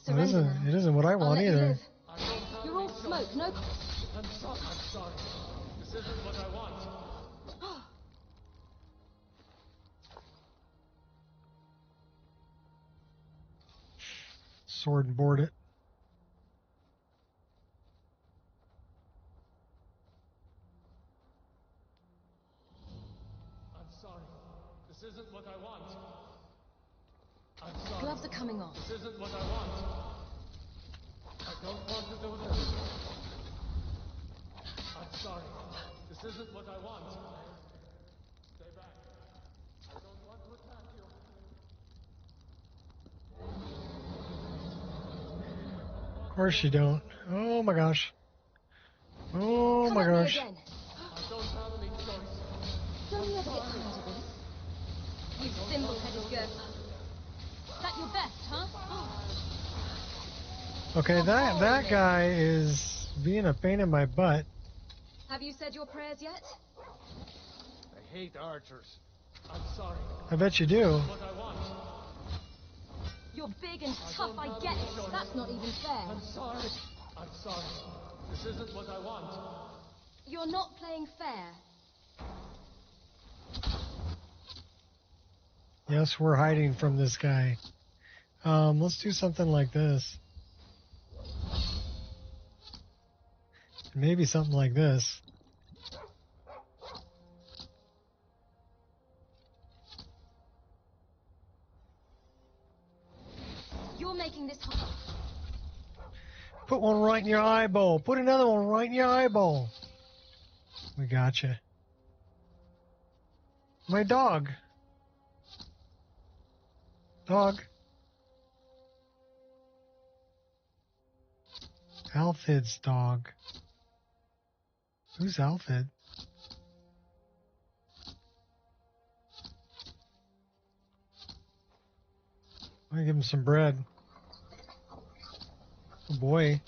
Well, it isn't what I want either. You're all smoke, no... I'm sorry. This isn't what I want. Sword and board it. I'm sorry. This isn't what I want. I'm sorry. Gloves are coming off. This isn't what I want. I don't want to do this. I'm sorry. This isn't what I want. Stay back. I don't want to attack you. Of course you don't. Oh my gosh. Oh my gosh. I don't have any choice. Don't you ever get tired of this? You thimble-headed ghost. Is that your best, huh? Okay, that guy is being a pain in my butt. Have you said your prayers yet? I hate archers. I'm sorry. I bet you do. What I want. You're big and tough, I get it. That's not even fair. I'm sorry. This isn't what I want. You're not playing fair. Yes, we're hiding from this guy. Let's do something like this. Maybe something like this. You're making this hard. Put one right in your eyeball. Put another one right in your eyeball. We gotcha. My dog. Dog. Alfred's dog. Who's Alfred? I'm gonna give him some bread. Oh boy.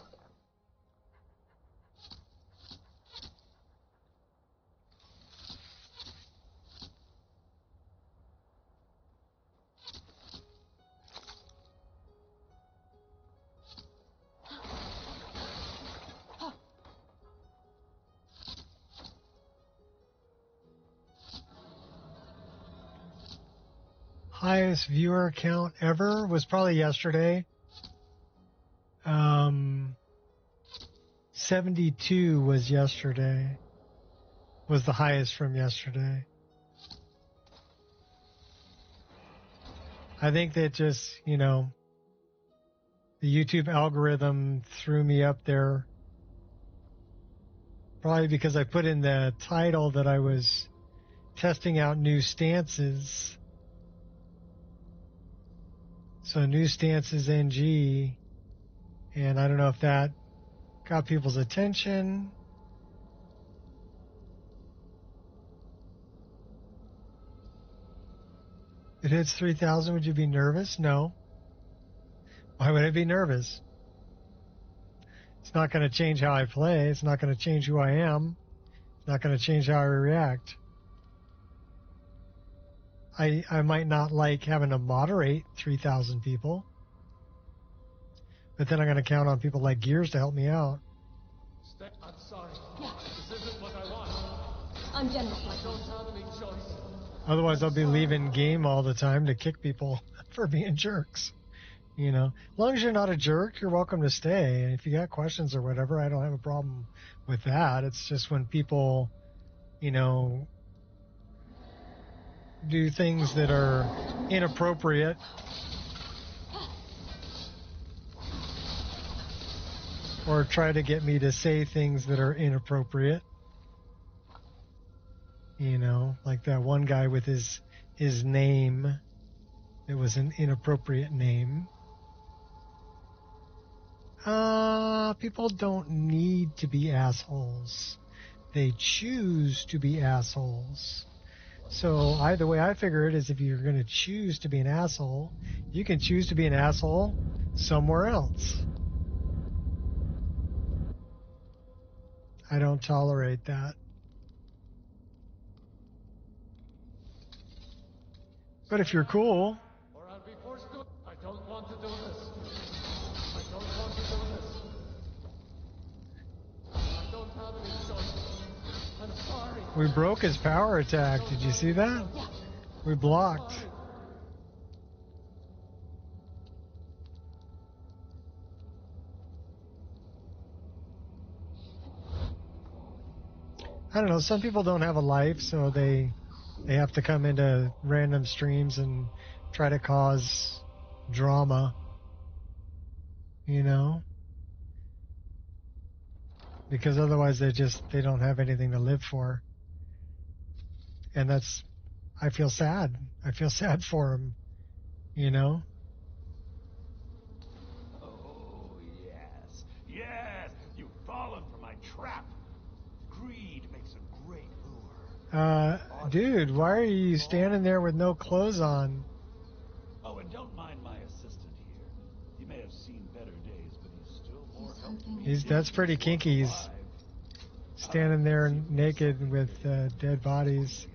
Highest viewer count ever was probably yesterday. 72 was yesterday. Was the highest from yesterday. I think that just, the YouTube algorithm threw me up there. Probably because I put in the title that I was testing out new stances. So new stances NG, and I don't know if that got people's attention. If it hits 3,000, would you be nervous? No. Why would I be nervous? It's not going to change how I play. It's not going to change who I am. It's not going to change how I react. I might not like having to moderate 3,000 people. But then I'm going to count on people like Gears to help me out. I'm sorry. This isn't what I want. I'm generous. I don't have any choice. Otherwise, I'll be leaving game all the time to kick people for being jerks. As long as you're not a jerk, you're welcome to stay. If you got questions or whatever, I don't have a problem with that. It's just when people, do things that are inappropriate. Or try to get me to say things that are inappropriate. Like that one guy with his name. It was an inappropriate name. People don't need to be assholes. They choose to be assholes. So the way I figure it is if you're going to choose to be an asshole, you can choose to be an asshole somewhere else. I don't tolerate that. But if you're cool... Or I'll be forced to... I don't want to do this. I don't want to do this. I don't We broke his power attack. Did you see that? We blocked. I don't know. Some people don't have a life, so they have to come into random streams and try to cause drama, you know? Because otherwise they don't have anything to live for. And I feel sad. I feel sad for them, you know? Oh, yes. Yes! You've fallen for my trap. Greed makes a great lure. Dude, why are you standing there with no clothes on? Oh, and don't mind my assistant here. He may have seen better days, but he's still more helpful. That's pretty kinky. He's standing there naked with dead bodies.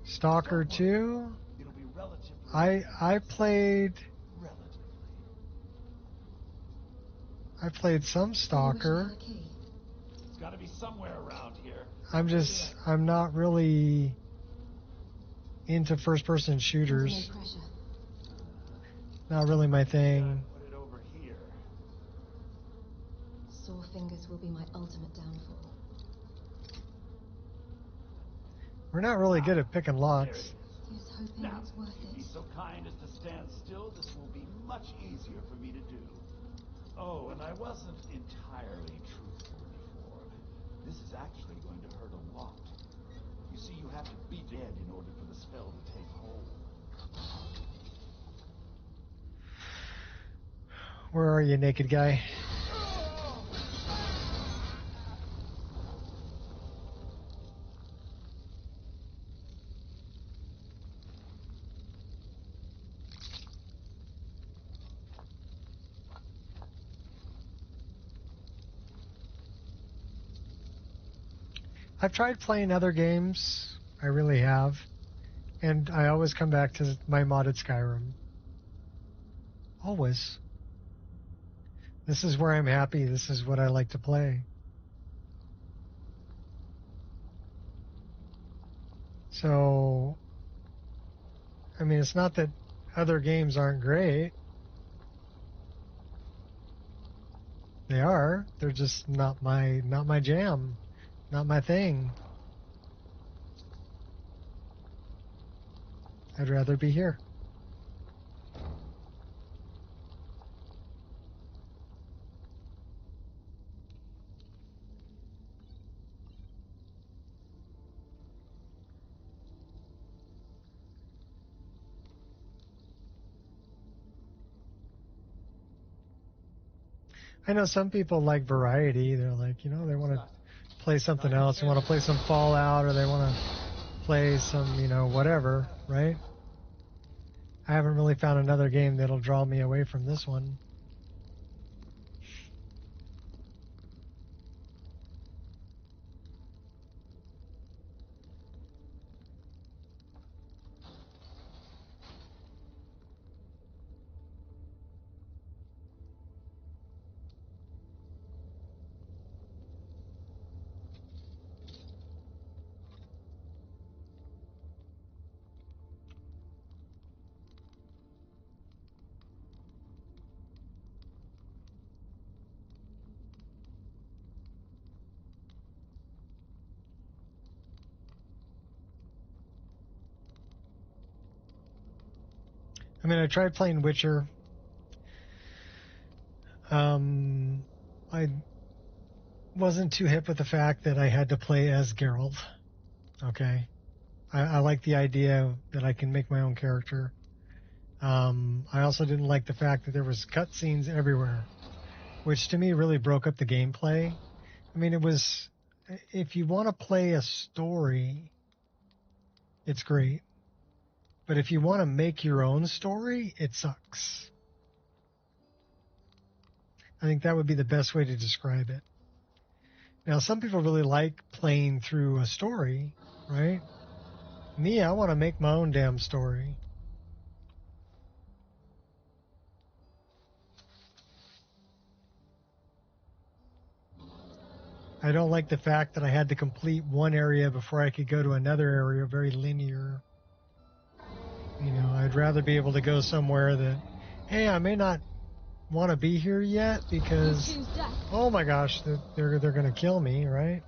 Stalker 2? I played some Stalker. It's got to be somewhere around here. I'm not really into first-person shooters. Not really my thing. Put it over here. Sore fingers will be my ultimate downfall. We're not really good at picking locks. Here's hoping Now, it's worth if you'd be it. so kind as to stand still, this will be much easier for me to do. Oh, and I wasn't entirely truthful before. This is actually going to hurt a lot. You see, you have to be dead in order for the spell to take hold. Where are you, naked guy? I've tried playing other games. I really have. And I always come back to my modded Skyrim. Always. This is where I'm happy. This is what I like to play. So, I mean, it's not that other games aren't great. They are. They're just not my jam. Not my thing. I'd rather be here. I know some people like variety. They're like, you know, they want to play something else. They want to play some Fallout, or they want to play some, you know, whatever, right? I haven't really found another game that'll draw me away from this one. I mean, I tried playing Witcher. I wasn't too hip with the fact that I had to play as Geralt. Okay. I like the idea that I can make my own character. I also didn't like the fact that there was cutscenes everywhere, which to me really broke up the gameplay. I mean, it was, if you want to play a story, it's great. But if you want to make your own story, it sucks. I think that would be the best way to describe it. Now, some people really like playing through a story, right? Me, I want to make my own damn story. I don't like the fact that I had to complete one area before I could go to another area, very linear. You know, I'd rather be able to go somewhere that, hey, I may not want to be here yet because, oh my gosh, they're going to kill me, right?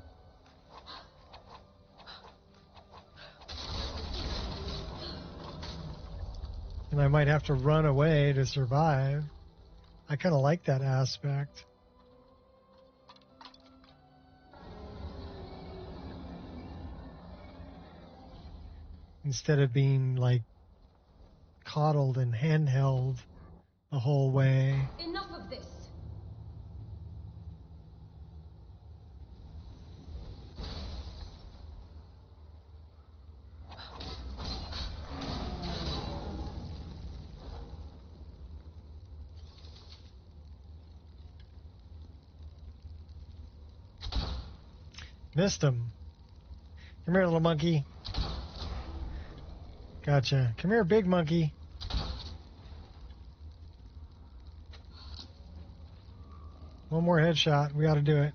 And I might have to run away to survive. I kind of like that aspect. Instead of being like coddled and handheld the whole way. Enough of this. Missed him. Come here, little monkey. Gotcha. Come here, big monkey. One more headshot. We ought to do it.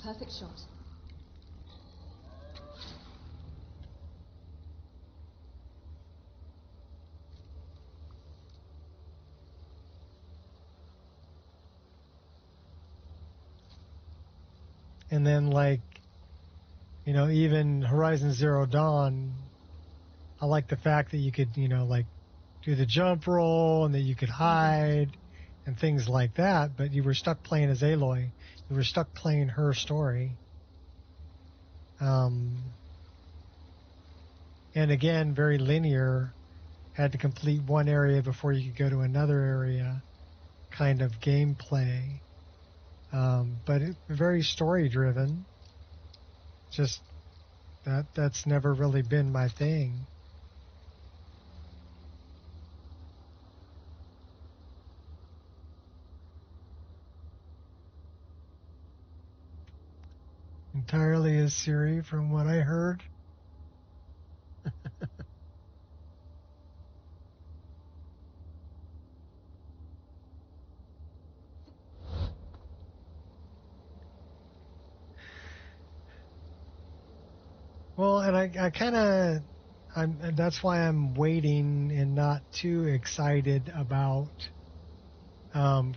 Perfect shot. And then, like, you know, even Horizon Zero Dawn, I like the fact that you could, you know, like, do the jump roll and that you could hide and things like that, but you were stuck playing as Aloy. You were stuck playing her story. And again, very linear. Had to complete one area before you could go to another area kind of gameplay. But very story driven. Just that's never really been my thing. Entirely as Siri from what I heard. Well, and I kind of, that's why I'm waiting and not too excited about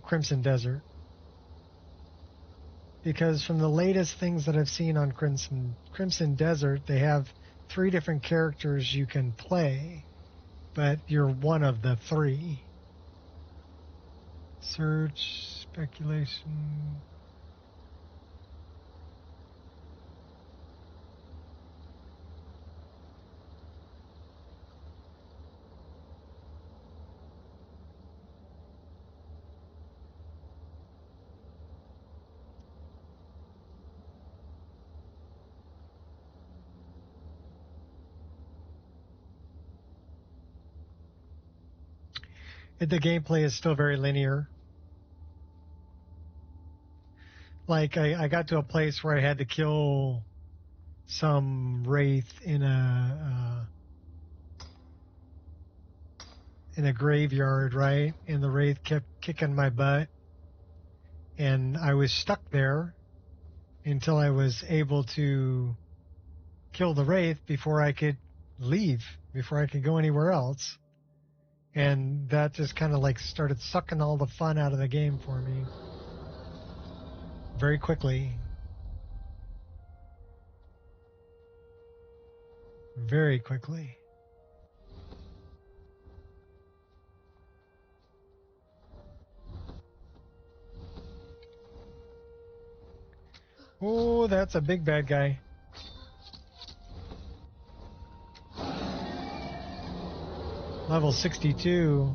Crimson Desert. Because from the latest things that I've seen on Crimson Desert, they have 3 different characters you can play, but you're one of the 3. Search, speculation. The gameplay is still very linear. Like, I got to a place where I had to kill some wraith in a graveyard, right? And the wraith kept kicking my butt, and I was stuck there until I was able to kill the wraith before I could leave, before I could go anywhere else. And that just kind of like started sucking all the fun out of the game for me very quickly. Very quickly. Oh, that's a big bad guy. Level 62.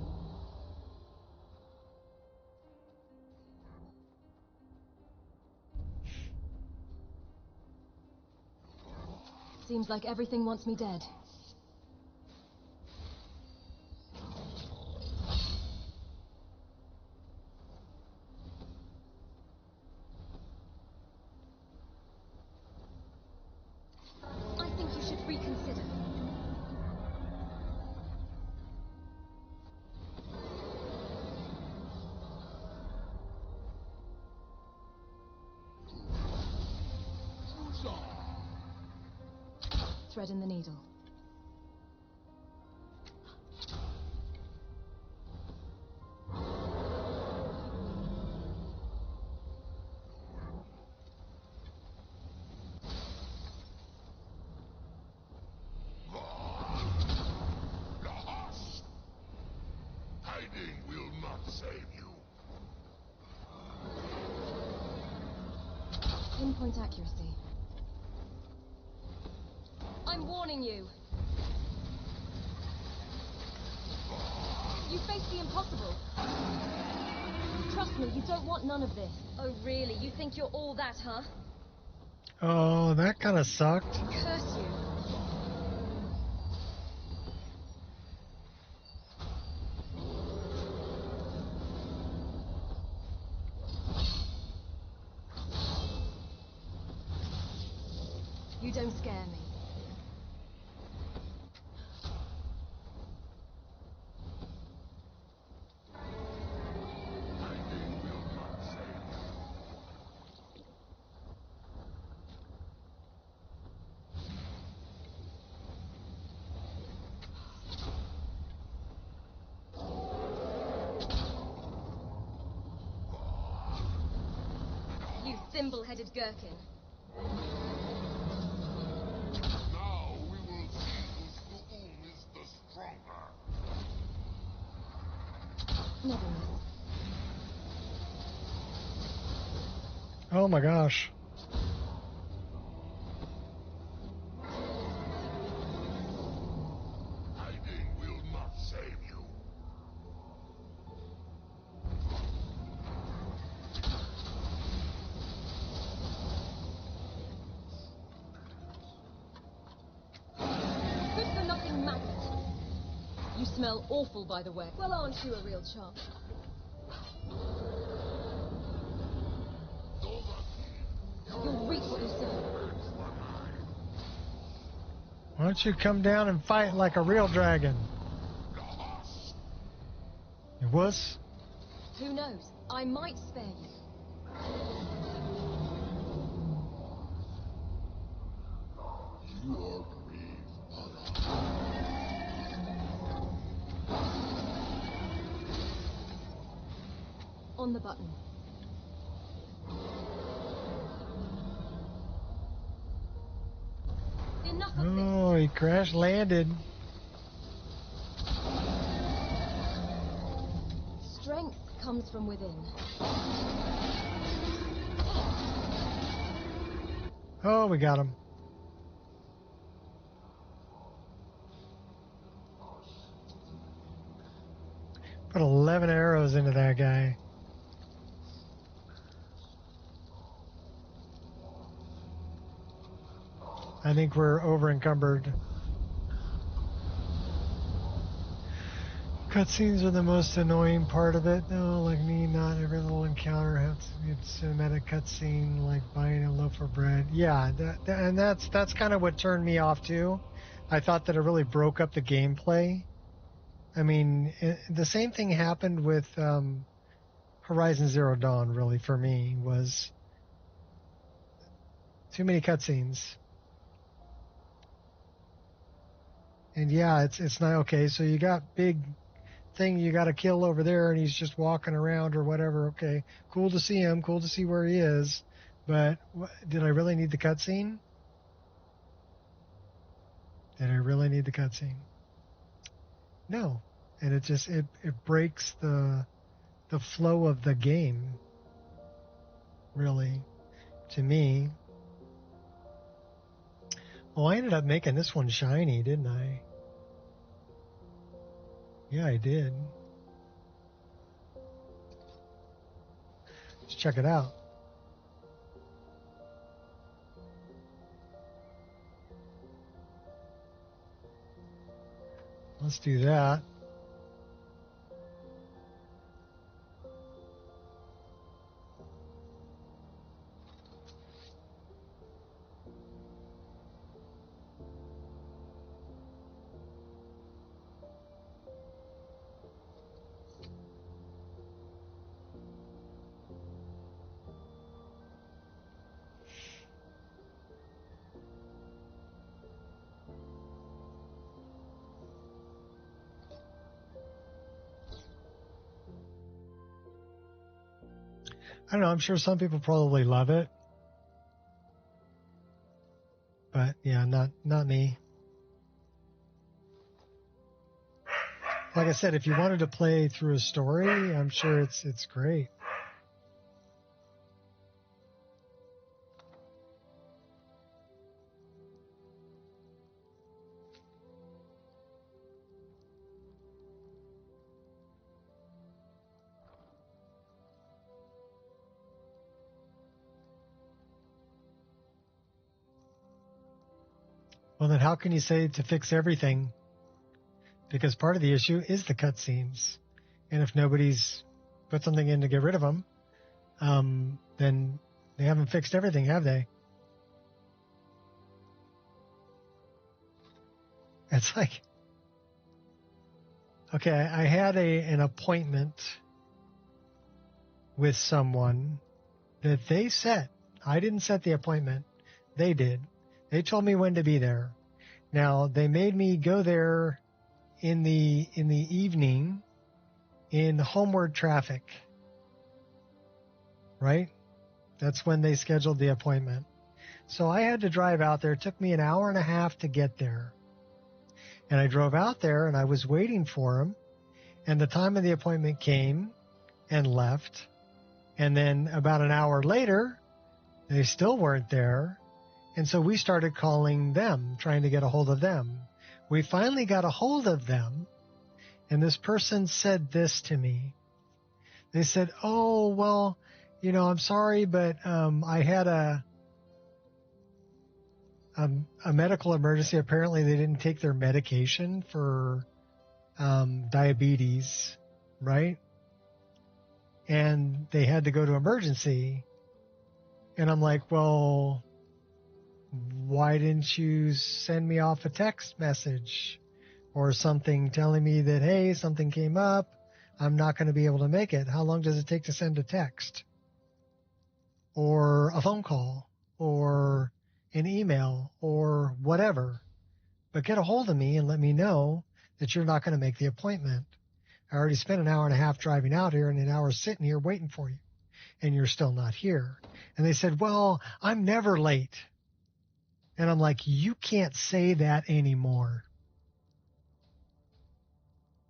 Seems like everything wants me dead. I think you should reconsider. thread in the needle. Hiding will not save you. Pinpoint accuracy. I'm warning you. You face the impossible. Trust me, you don't want none of this. Oh, really? You think you're all that, huh? Oh, that kind of sucked. Curse you. You don't scare me. You thimble-headed gherkin. Now we will see whose Su'um is the stronger. Never mind. Oh my gosh. Hiding will not save you. Good for nothing maggot. You smell awful, by the way. Well, aren't you a real chump? You'll reap what you sow. Why don't you come down and fight like a real dragon? You wuss. Who knows? I might spare you. You are brave, Mother. On the button. Enough of this. Oh, he crash landed. Strength comes from within. Oh, we got him. Put 11 arrows into that guy. I think we're over encumbered. Cutscenes are the most annoying part of it, though. Like me, not every little encounter has to be a cinematic cutscene, like buying a loaf of bread. Yeah, and that's kind of what turned me off too. I thought that it really broke up the gameplay. I mean, the same thing happened with Horizon Zero Dawn. Really, for me, was too many cutscenes. And yeah, it's not okay. So you got big thing you got to kill over there, and he's just walking around or whatever. Okay, cool to see him, cool to see where he is, but did I really need the cutscene? Did I really need the cutscene? No, and it just it breaks the flow of the game. Really, to me. Well, I ended up making this one shiny, didn't I? Yeah, I did. Let's check it out. Let's do that. I don't know. I'm sure some people probably love it. But yeah, not me. Like I said, if you wanted to play through a story, I'm sure it's great. Well, then how can you say to fix everything? Because part of the issue is the cutscenes. And if nobody's put something in to get rid of them, then they haven't fixed everything, have they? It's like, okay, I had an appointment with someone that they set. I didn't set the appointment. They did. They told me when to be there. Now, they made me go there in the evening in homeward traffic. Right? That's when they scheduled the appointment. So I had to drive out there. It took me an hour and a half to get there. And I drove out there and I was waiting for him. And the time of the appointment came and left. And then about an hour later, they still weren't there. And so we started calling them, trying to get a hold of them. We finally got a hold of them. And this person said this to me. They said, oh, well, you know, I'm sorry, but I had a medical emergency. Apparently, they didn't take their medication for diabetes, right? And they had to go to emergency. And I'm like, well, why didn't you send me off a text message or something telling me that, hey, something came up, I'm not going to be able to make it? How long does it take to send a text or a phone call or an email or whatever? But get a hold of me and let me know that you're not going to make the appointment. I already spent an hour and a half driving out here and an hour sitting here waiting for you, and you're still not here. And they said, well, I'm never late. And I'm like, you can't say that anymore.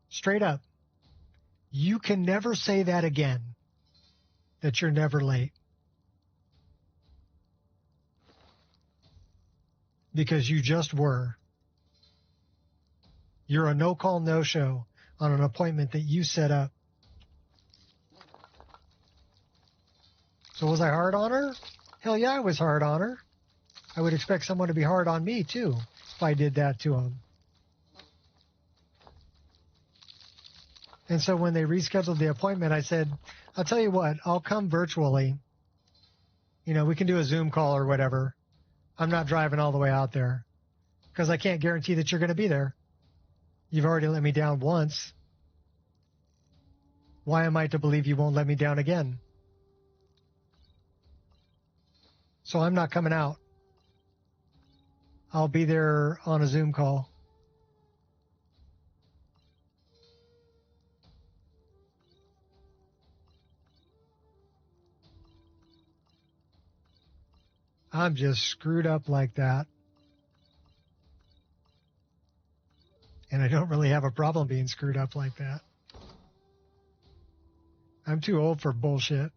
Straight up. You can never say that again, that you're never late. Because you just were. You're a no-call, no-show on an appointment that you set up. So was I hard on her? Hell yeah, I was hard on her. I would expect someone to be hard on me, too, if I did that to them. And so when they rescheduled the appointment, I said, I'll tell you what, I'll come virtually. You know, we can do a Zoom call or whatever. I'm not driving all the way out there because I can't guarantee that you're going to be there. You've already let me down once. Why am I to believe you won't let me down again? So I'm not coming out. I'll be there on a Zoom call. I'm just screwed up like that. And I don't really have a problem being screwed up like that. I'm too old for bullshit.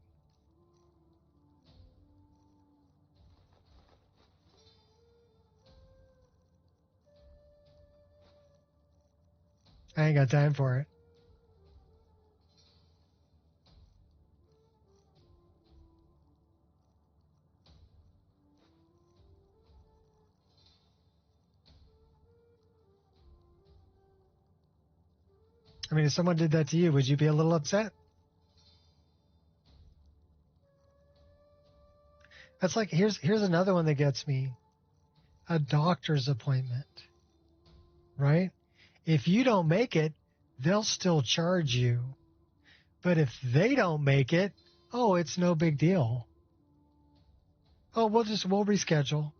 I ain't got time for it. I mean, if someone did that to you, would you be a little upset? That's like, here's another one that gets me. A doctor's appointment, right? If you don't make it, they'll still charge you. But if they don't make it, oh, it's no big deal. Oh, we'll reschedule.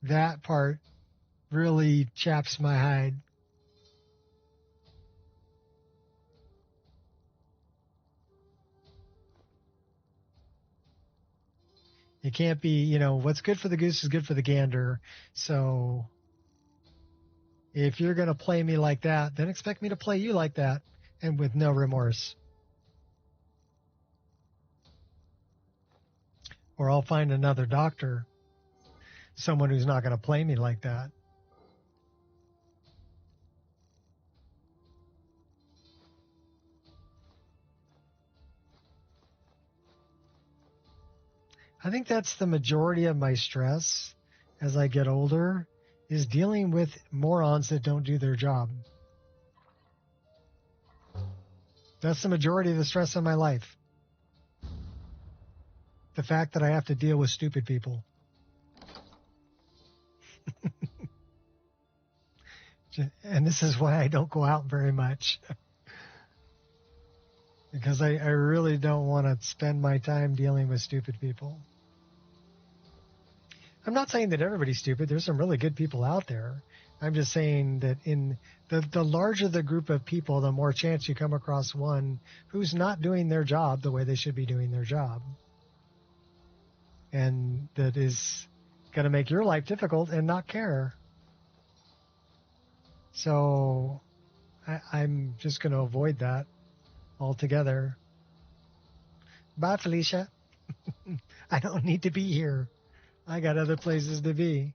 That part really chaps my hide. You can't be, what's good for the goose is good for the gander. So if you're going to play me like that, then expect me to play you like that and with no remorse. Or I'll find another doctor, someone who's not going to play me like that. I think that's the majority of my stress as I get older, is dealing with morons that don't do their job. That's the majority of the stress of my life. The fact that I have to deal with stupid people. And this is why I don't go out very much. Because I really don't want to spend my time dealing with stupid people. I'm not saying that everybody's stupid. There's some really good people out there. I'm just saying that in the larger the group of people, the more chance you come across one who's not doing their job the way they should be doing their job. And that is going to make your life difficult and not care. So I'm just going to avoid that altogether. Bye, Felicia. I don't need to be here. I got other places to be.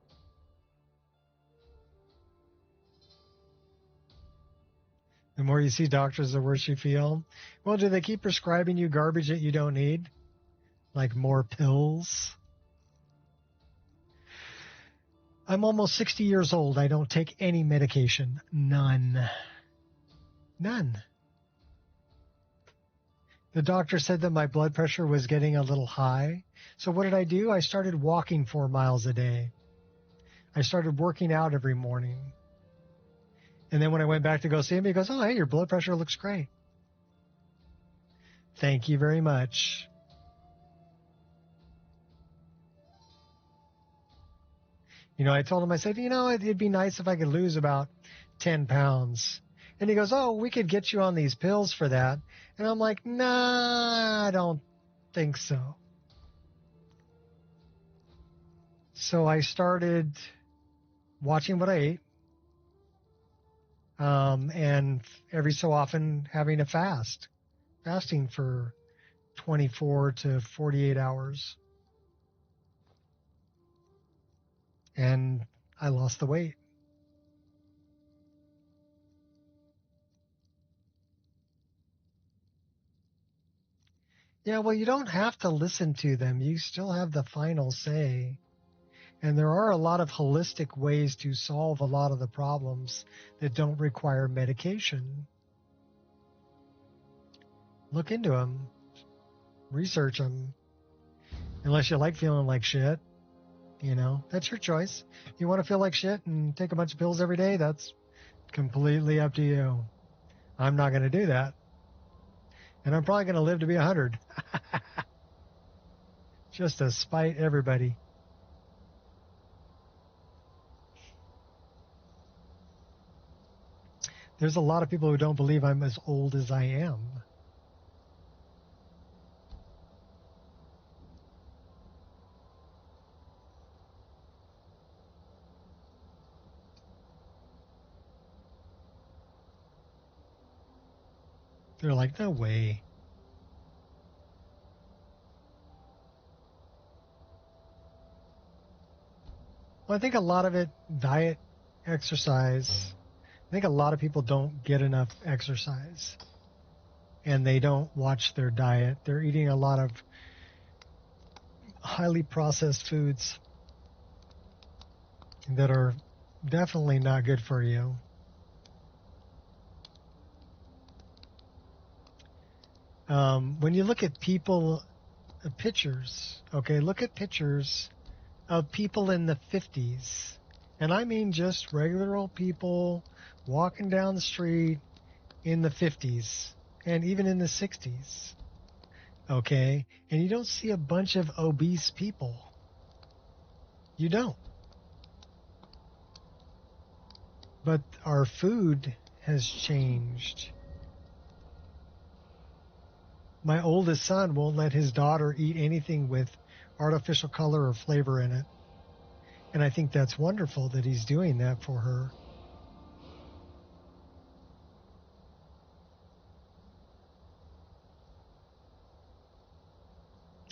The more you see doctors, the worse you feel. Well, do they keep prescribing you garbage that you don't need? Like more pills? I'm almost 60 years old. I don't take any medication. None. The doctor said that my blood pressure was getting a little high. So what did I do? I started walking 4 miles a day. I started working out every morning. And then when I went back to go see him, he goes, "Oh, hey, your blood pressure looks great." Thank you very much. I told him, I said, it'd be nice if I could lose about 10 pounds. And he goes, "Oh, we could get you on these pills for that." And I'm like, "Nah, I don't think so." So I started watching what I ate. And every so often having a fasting for 24 to 48 hours. And I lost the weight. Yeah, well, you don't have to listen to them. You still have the final say. And there are a lot of holistic ways to solve a lot of the problems that don't require medication. Look into them. Research them. Unless you like feeling like shit. That's your choice. You want to feel like shit and take a bunch of pills every day? That's completely up to you. I'm not going to do that. And I'm probably going to live to be 100. Just to spite everybody. There's a lot of people who don't believe I'm as old as I am. They're like, "No way." Well, I think a lot of it, diet, exercise. I think a lot of people don't get enough exercise. And they don't watch their diet. They're eating a lot of highly processed foods that are definitely not good for you. When you look at pictures, okay, look at pictures of people in the 50s. And I mean just regular old people walking down the street in the 50s and even in the 60s. Okay? And you don't see a bunch of obese people. You don't. But our food has changed. My oldest son won't let his daughter eat anything with artificial color or flavor in it. And I think that's wonderful that he's doing that for her.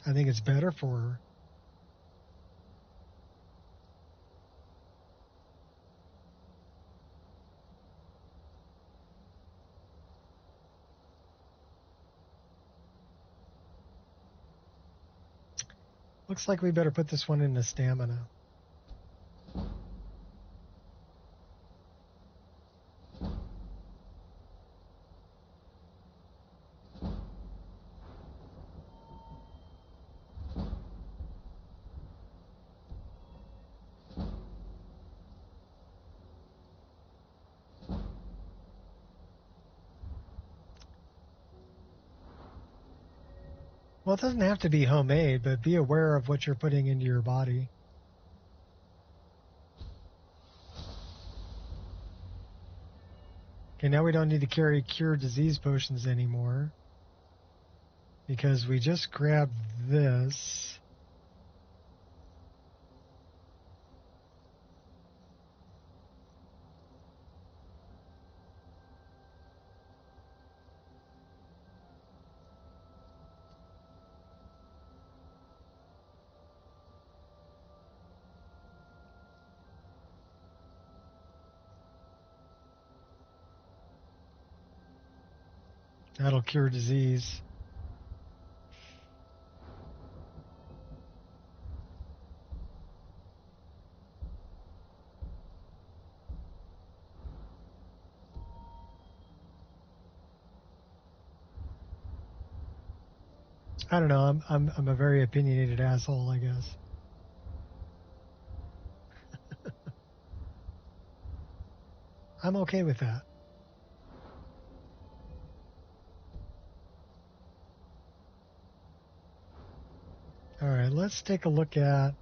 I think it's better for her. Looks like we better put this one into stamina. Well, it doesn't have to be homemade, but be aware of what you're putting into your body. Okay, now we don't need to carry cure disease potions anymore because we just grabbed this. That'll cure disease. I don't know. I'm a very opinionated asshole, I guess. I'm okay with that. All right, let's take a look at.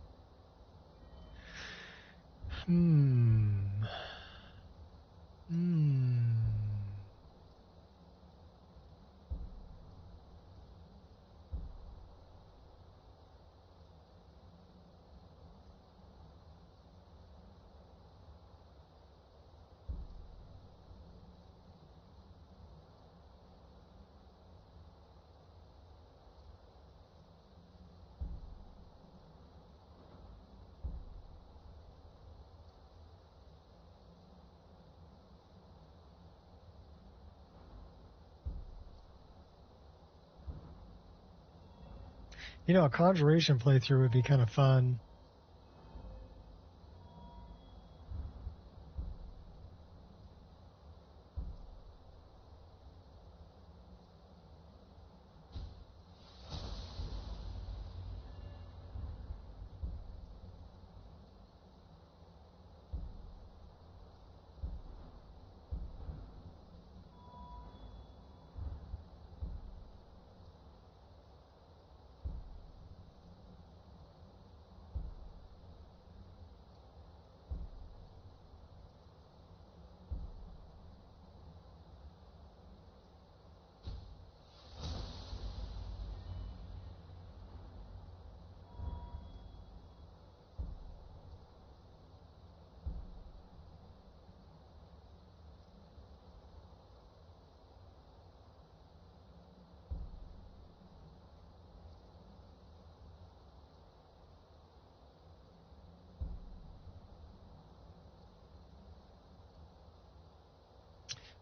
You know, a conjuration playthrough would be kind of fun.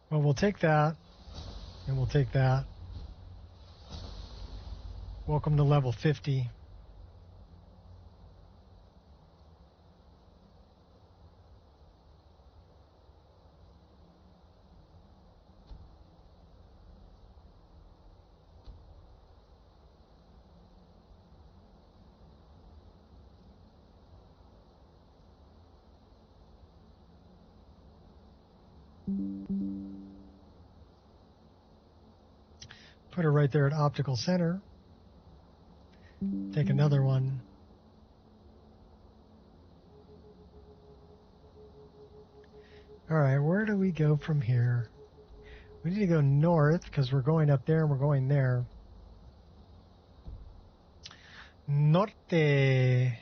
Well, we'll take that, and we'll take that. Welcome to level 50. Put her right there at optical center. Take another one. All right, where do we go from here? We need to go north because we're going up there and we're going there. Norte.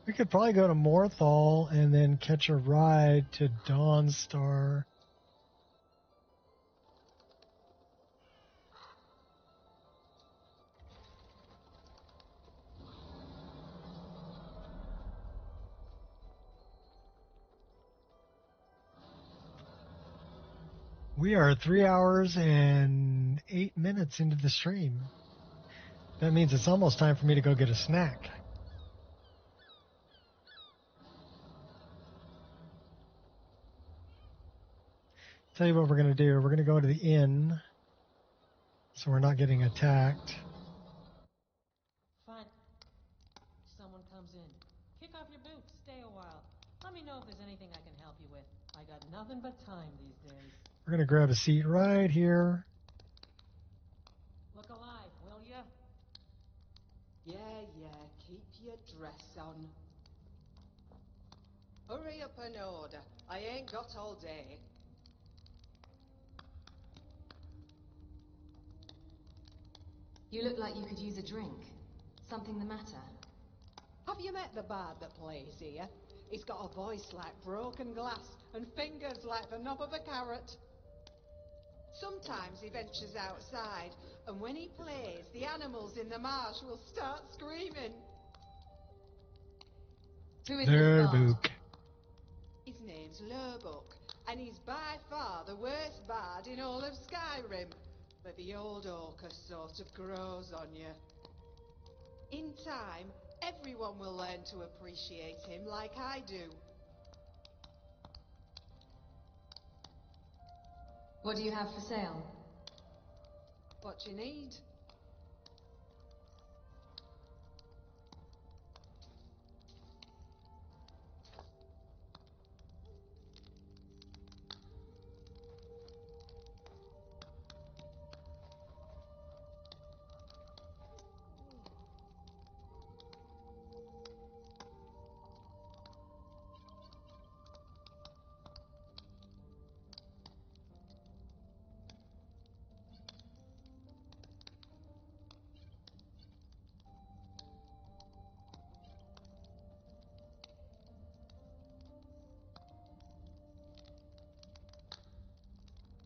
We could probably go to Morthal and then catch a ride to Dawnstar. We are 3 hours and 8 minutes into the stream. That means it's almost time for me to go get a snack. Tell you what we're going to do. We're going to go to the inn so we're not getting attacked. Fine. Someone comes in. Kick off your boots. Stay a while. Let me know if there's anything I can help you with. I got nothing but time these days. We're going to grab a seat right here. Look alive, will ya? Yeah, keep your dress on. Hurry up and order. I ain't got all day. You look like you could use a drink. Something the matter? Have you met the bard that plays here? He's got a voice like broken glass and fingers like the knob of a carrot. Sometimes he ventures outside, and when he plays, the animals in the marsh will start screaming. Who is this bard? His name's Lurbuck, and he's by far the worst bard in all of Skyrim. But the old ochre sort of grows on you. In time, everyone will learn to appreciate him like I do. What do you have for sale? What you need?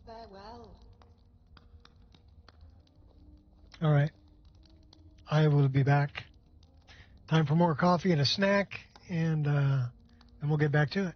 Farewell. All right. I will be back. Time for more coffee and a snack, and we'll get back to it.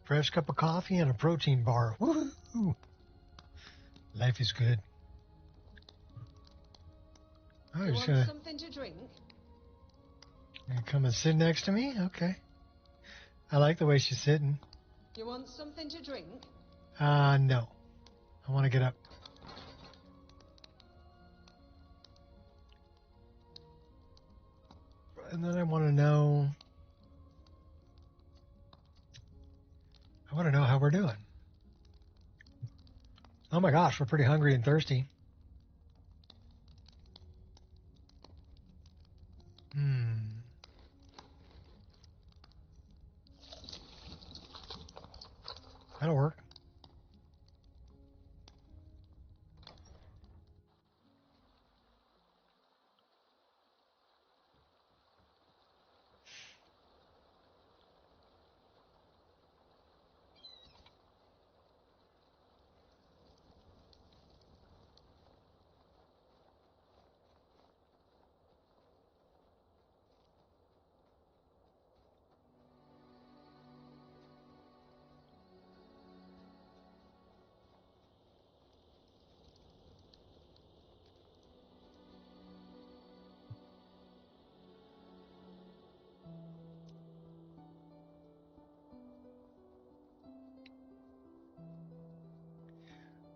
Fresh cup of coffee and a protein bar. Woohoo! Life is good. Oh, You just want something to drink? gonna come and sit next to me? Okay. I like the way she's sitting. You want something to drink? No. I want to get up. And then I want to know how we're doing. Oh my gosh, we're pretty hungry and thirsty. That'll work.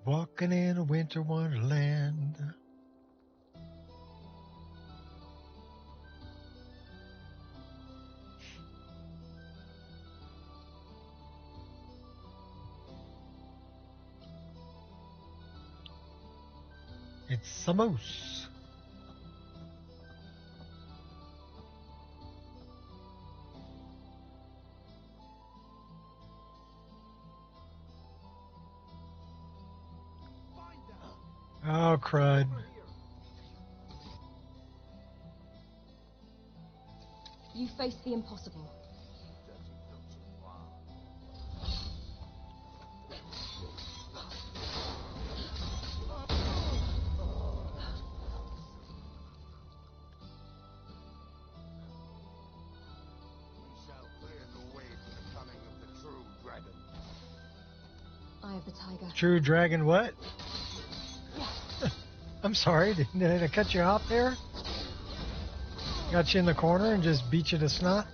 Walking in a winter wonderland. It's Samos. Oh, crud. You face the impossible. Eye of the tiger. True dragon what? I'm sorry, did I cut you off there? Got you in the corner and just beat you to snot?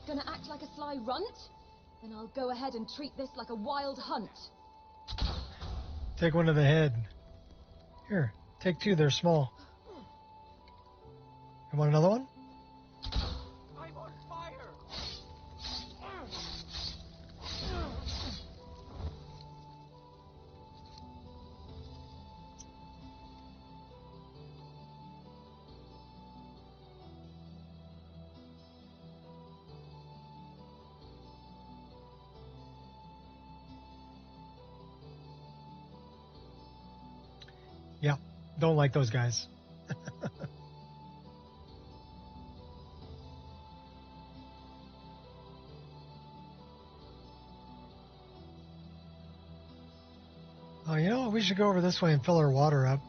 Gonna act like a sly runt? Then I'll go ahead and treat this like a wild hunt. Take one to the head. Here, take two, they're small. You want another one? I'm on fire! Yeah, don't like those guys. Oh, you know what? We should go over this way and fill our water up.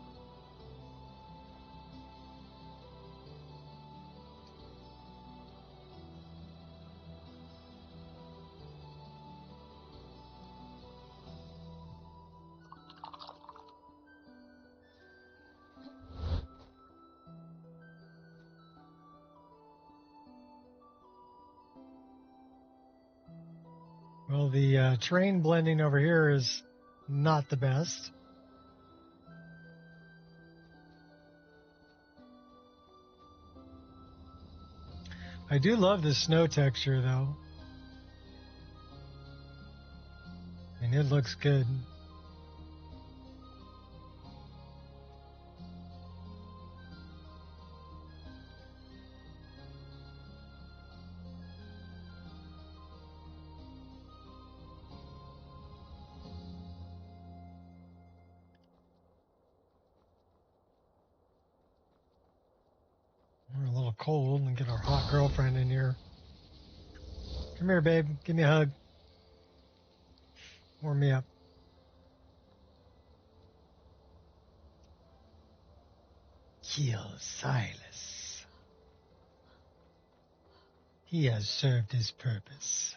Well, the terrain blending over here is not the best. I do love the snow texture, though. I mean, it looks good. We're a little cold and get our hot girlfriend in here. Come here, babe. Give me a hug. Warm me up. Kill Silas. He has served his purpose.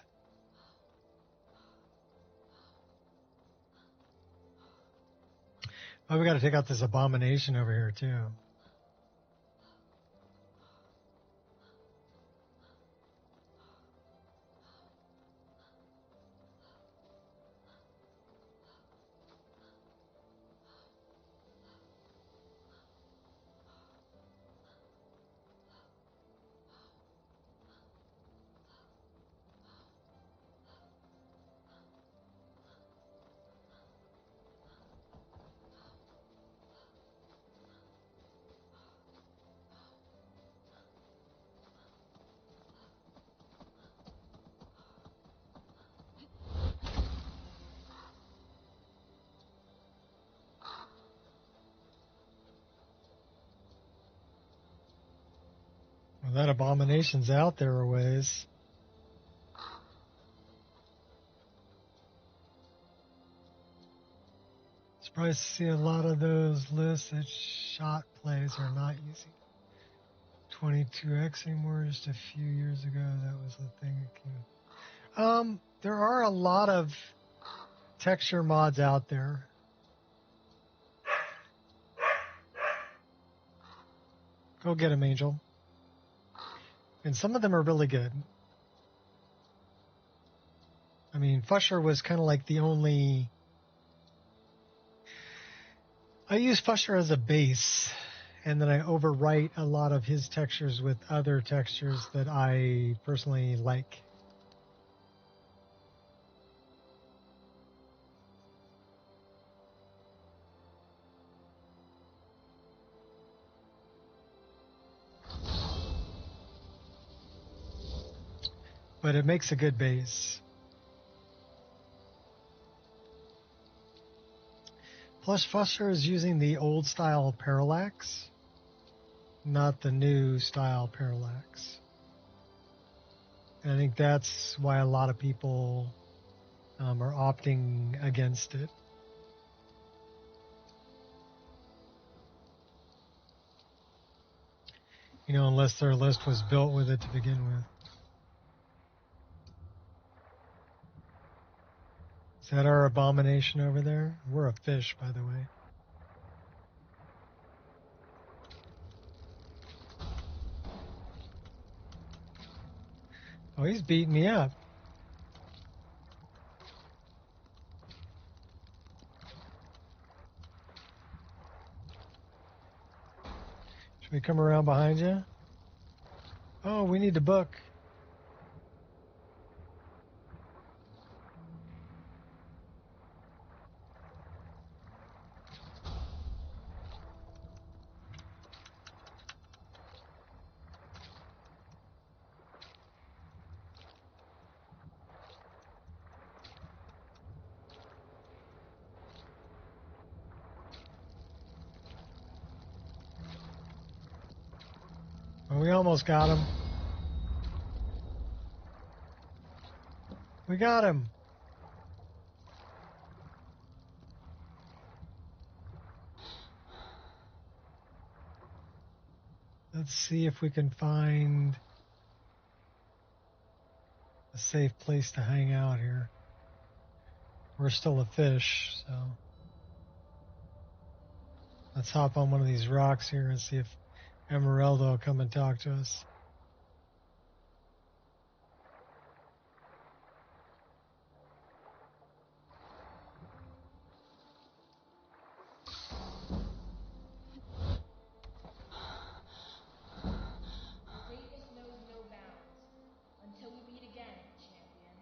Oh, we got to take out this abomination over here, too. Well, that abomination's out there a ways. Surprised to see a lot of those lists that shot plays are not using 22x anymore. Just a few years ago, that was the thing that came. There are a lot of texture mods out there. Go get them, Angel. And some of them are really good. I mean, Fusher was kind of like the only... I use Fusher as a base, and then I overwrite a lot of his textures with other textures that I personally like. But it makes a good base. Plus, Fusser is using the old style parallax, not the new style parallax. And I think that's why a lot of people are opting against it. You know, unless their list was built with it to begin with. Is that our abomination over there? We're a fish, by the way. Oh, he's beating me up. Should we come around behind you? Oh, we need to book. Well, we almost got him. We got him. Let's see if we can find a safe place to hang out here. We're still a fish, so let's hop on one of these rocks here and see if Emeraldo will come and talk to us. Greatness knows no bounds. Until we meet again, champion.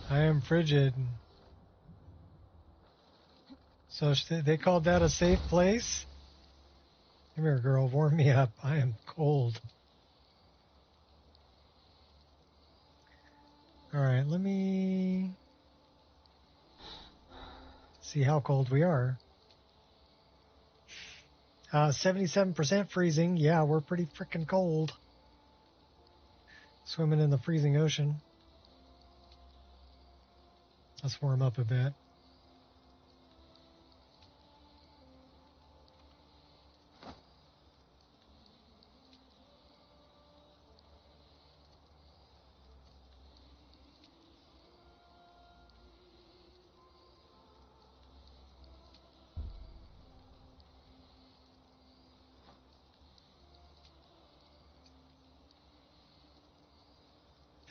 I am frigid. So they called that a safe place? Come here, girl. Warm me up. I am cold. All right, let me see how cold we are. 77% freezing. Yeah, we're pretty freaking cold. Swimming in the freezing ocean. Let's warm up a bit.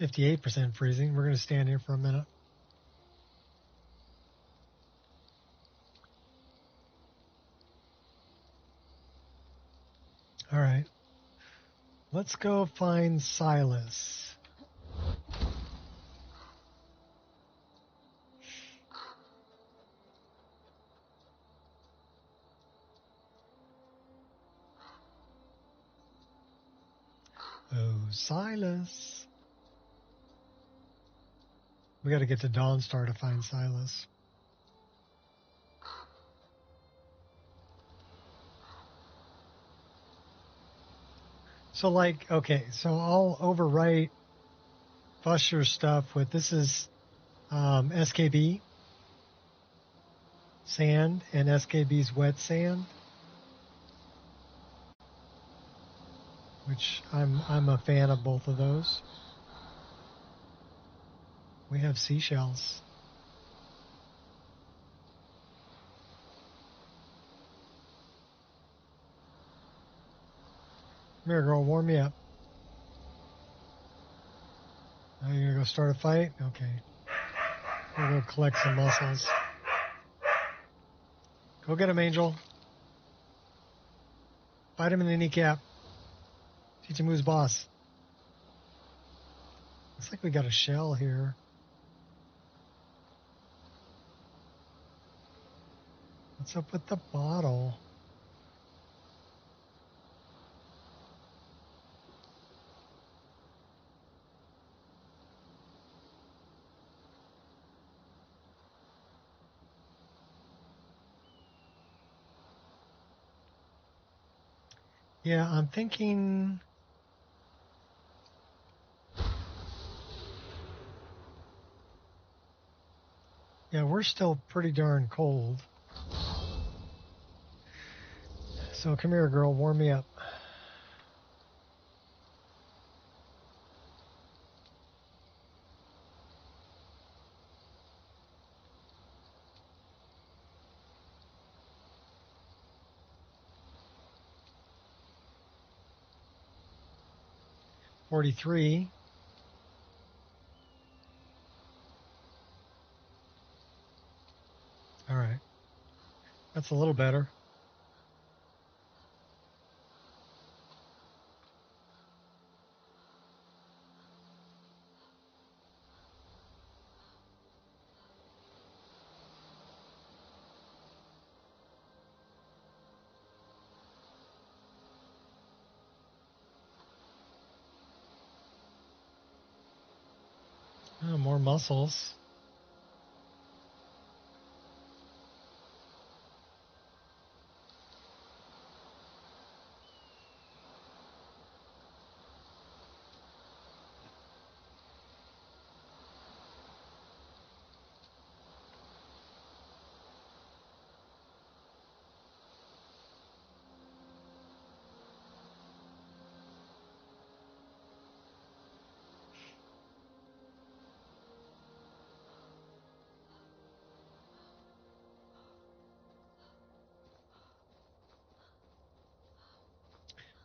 58% freezing. We're going to stand here for a minute. All right. Let's go find Silas. Oh, Silas. We got to get to Dawnstar to find Silas. So, like, okay, so I'll overwrite Fusher's stuff with this is SKB sand and SKB's wet sand, which I'm a fan of both of those. We have seashells. Come here, girl, warm me up. Now you're gonna go start a fight? Okay. We'll go collect some mussels. Go get him, Angel. Bite him in the kneecap. Teach him who's boss. Looks like we got a shell here. What's up with the bottle? Yeah, I'm thinking... Yeah, we're still pretty darn cold. So come here, girl, warm me up. $43. All right. That's a little better. Oh, more mussels.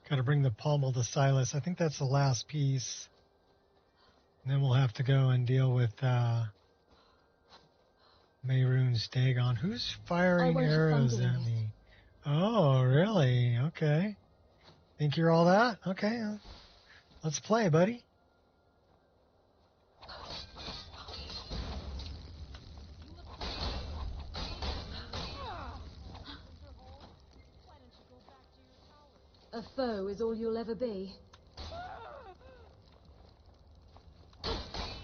Got to bring the pommel to Silas. I think that's the last piece. And then we'll have to go and deal with Mayroon's Dagon. Who's firing arrows at me? Oh, really? Okay. Think you're all that? Okay. Let's play, buddy. A foe is all you'll ever be.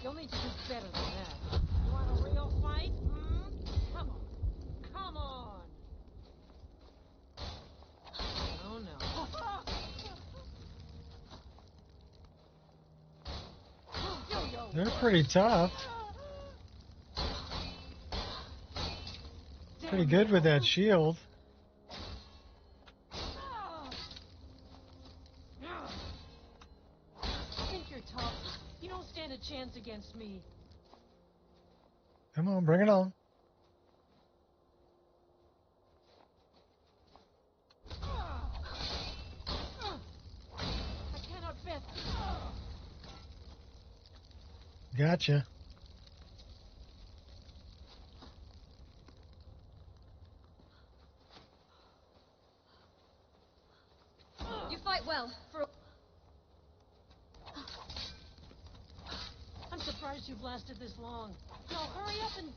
You'll need to do better than that. You want a real fight? Come on. Come on. Oh, no. They're pretty tough. Pretty good with that shield. Think you're tough. You don't stand a chance against me. Come on, bring it on. I cannot bet. Gotcha. You fight well. I'm surprised you've lasted this long. No, hurry up and...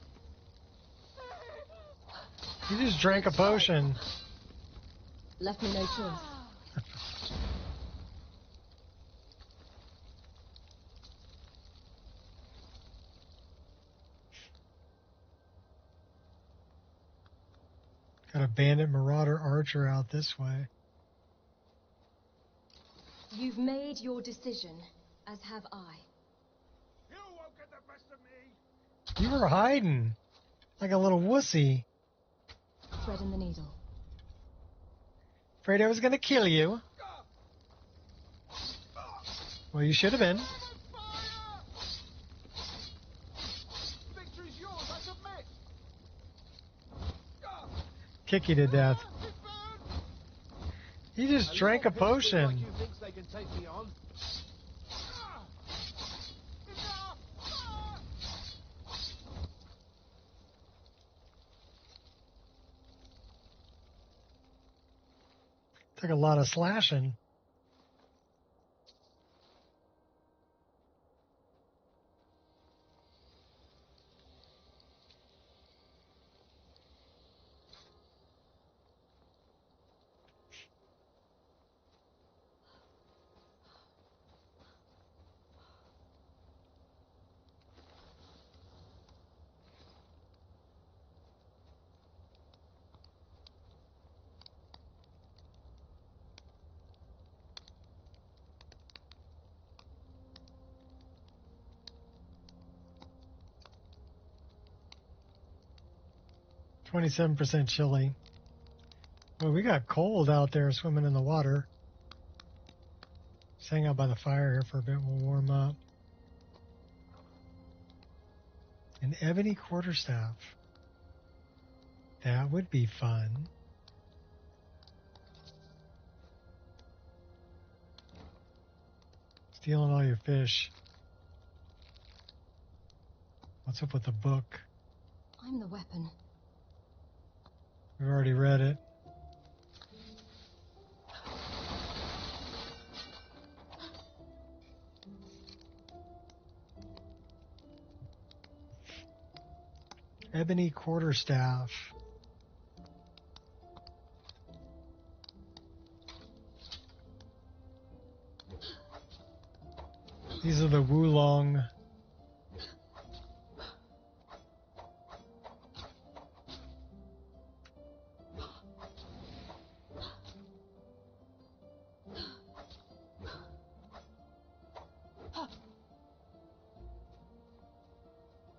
You just drank a potion. Left me no choice. Got a bandit marauder archer out this way. You've made your decision, as have I. You won't get the best of me. You were hiding like a little wussy. Thread in the needle. Afraid I was going to kill you. Well, you should have been. Victory's yours, I submit. Kick you to death. He just drank a potion. You think they can take me on? Took a lot of slashing. %, chilly. Well, we got cold out there swimming in the water. Just hang out by the fire here for a bit. We'll warm up. An ebony quarterstaff. That would be fun. Stealing all your fish. What's up with the book? I'm the weapon. We've already read it. Ebony quarterstaff. These are the Wulong.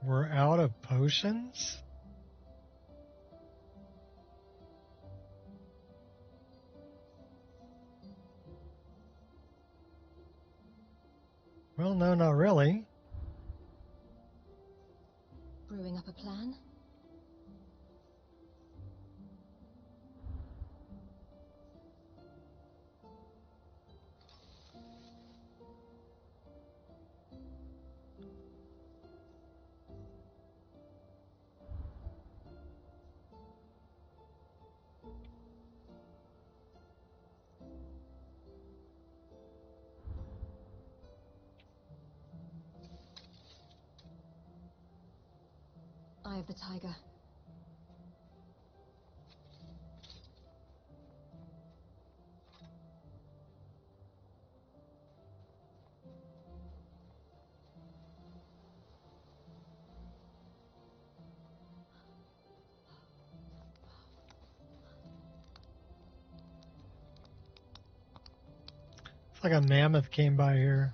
We're out of potions? Well, no, not really. Brewing up a plan? Eye of the tiger. It's like a mammoth came by here.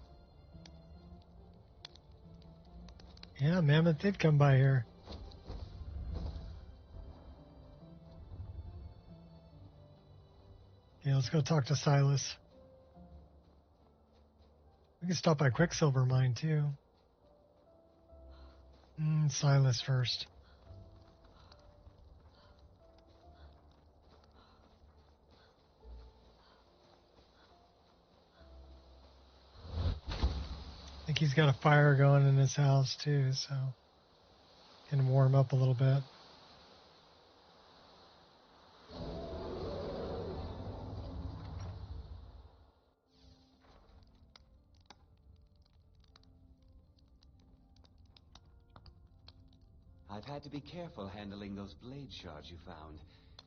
Yeah, a mammoth did come by here. Okay, let's go talk to Silas. We can stop by Quicksilver Mine, too. Silas first. I think he's got a fire going in his house too, so can warm up a little bit. I've had to be careful handling those blade shards you found.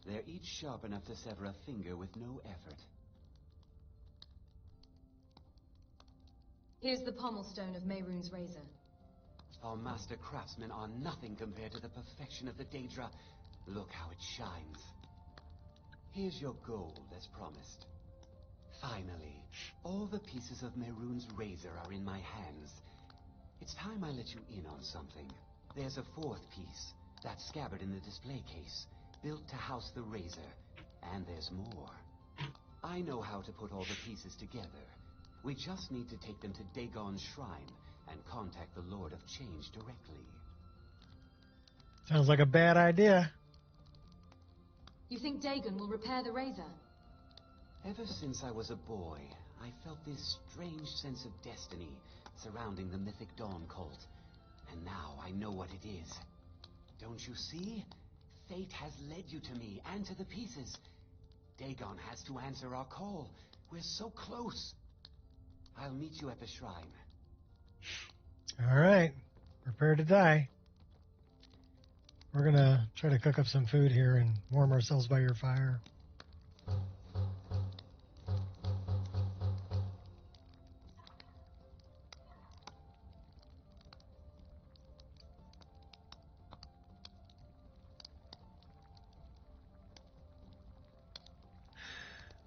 They're each sharp enough to sever a finger with no effort. Here's the pommel stone of Mehrunes' razor. Our master craftsmen are nothing compared to the perfection of the Daedra. Look how it shines. Here's your gold, as promised. Finally, all the pieces of Mehrunes' razor are in my hands. It's time I let you in on something. There's a fourth piece, that scabbard in the display case, built to house the razor. And there's more. I know how to put all the pieces together. We just need to take them to Dagon's shrine and contact the Lord of Change directly. Sounds like a bad idea. You think Dagon will repair the razor? Ever since I was a boy, I felt this strange sense of destiny surrounding the mythic Dawn cult. And now I know what it is. Don't you see? Fate has led you to me and to the pieces. Dagon has to answer our call. We're so close. I'll meet you at the shrine. All right. Prepare to die. We're going to try to cook up some food here and warm ourselves by your fire.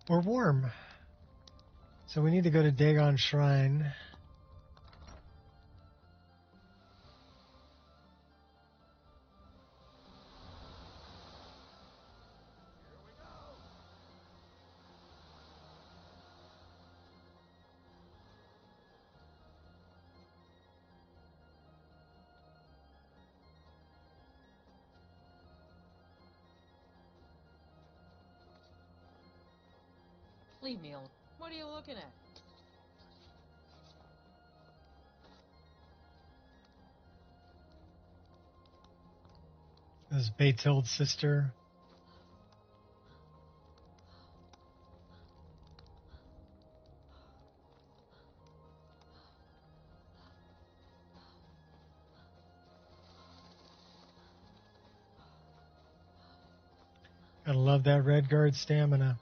We're warm. So we need to go to Dagon's shrine. Leave me alone. What are you looking at? This is Batild's sister. Gotta love that Red Guard stamina.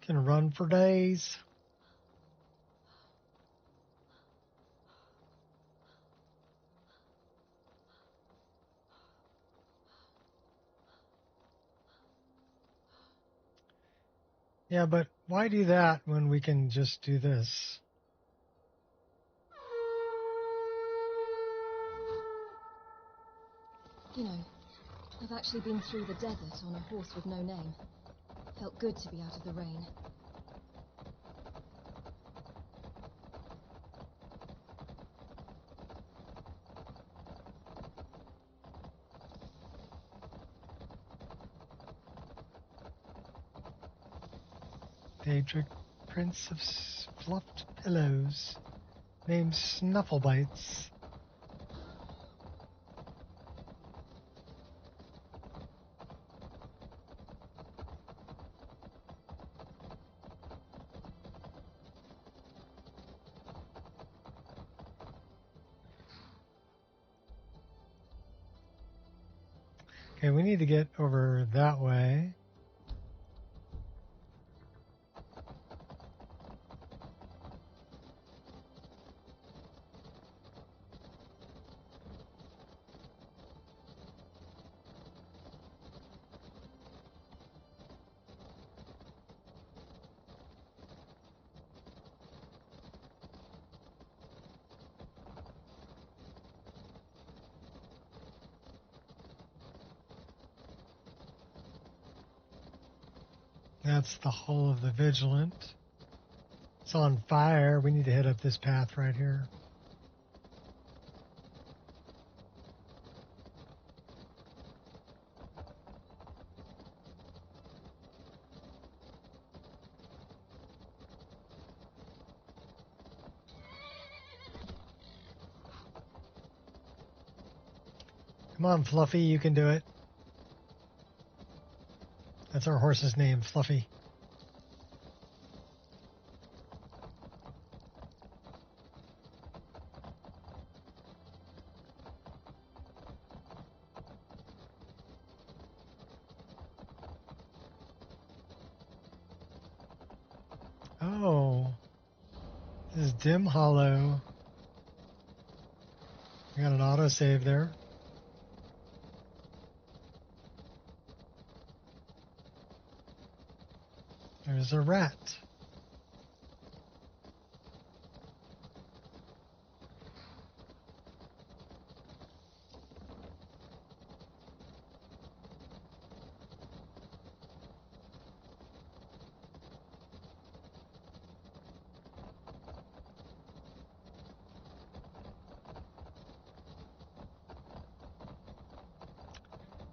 Can run for days. Yeah, but why do that when we can just do this? You know, I've actually been through the desert on a horse with no name. Felt good to be out of the rain. Daedric Prince of Fluffed Pillows, named Snufflebites. Okay, we need to get over that way. That's the hull of the Vigilant. It's on fire. We need to head up this path right here. Come on, Fluffy, you can do it. That's our horse's name, Fluffy. Oh, this is Dim Hollow. We got an autosave there. There's a rat.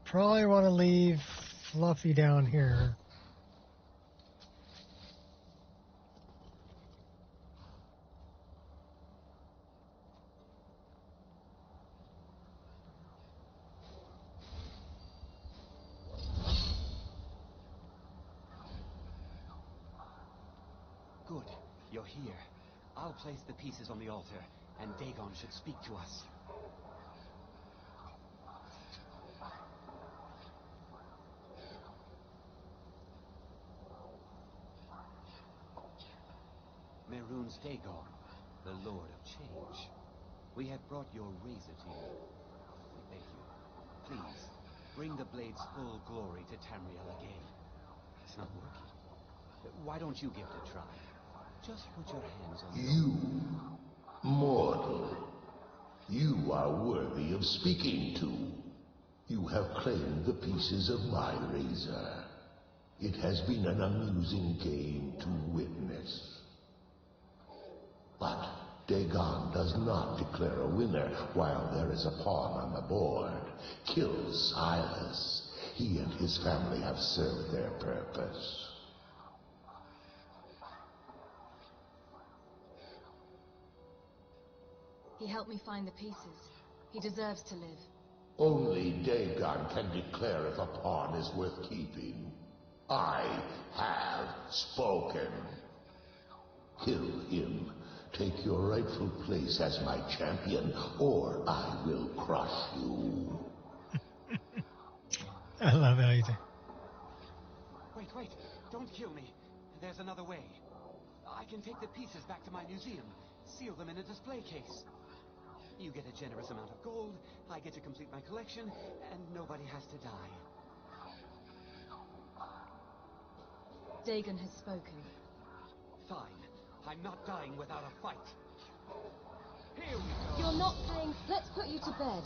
Probably want to leave Fluffy down here. Good. You're here. I'll place the pieces on the altar, and Dagon should speak to us. Mehrunes Dagon, the Lord of Change. We have brought your razor to you. We beg you, please, bring the blade's full glory to Tamriel again. It's not working. Why don't you give it a try? Just put your hands on You, mortal, you are worthy of speaking to. You have claimed the pieces of my razor. It has been an amusing game to witness. But Dagon does not declare a winner while there is a pawn on the board. Kill Silas. He and his family have served their purpose. He helped me find the pieces. He deserves to live. Only Dagon can declare if a pawn is worth keeping. I have spoken. Kill him. Take your rightful place as my champion, or I will crush you. I love how you do. Wait. Don't kill me. There's another way. I can take the pieces back to my museum, seal them in a display case. You get a generous amount of gold, I get to complete my collection, and nobody has to die. Dagon has spoken. Fine. I'm not dying without a fight. Here we go. You're not playing. Let's put you to bed.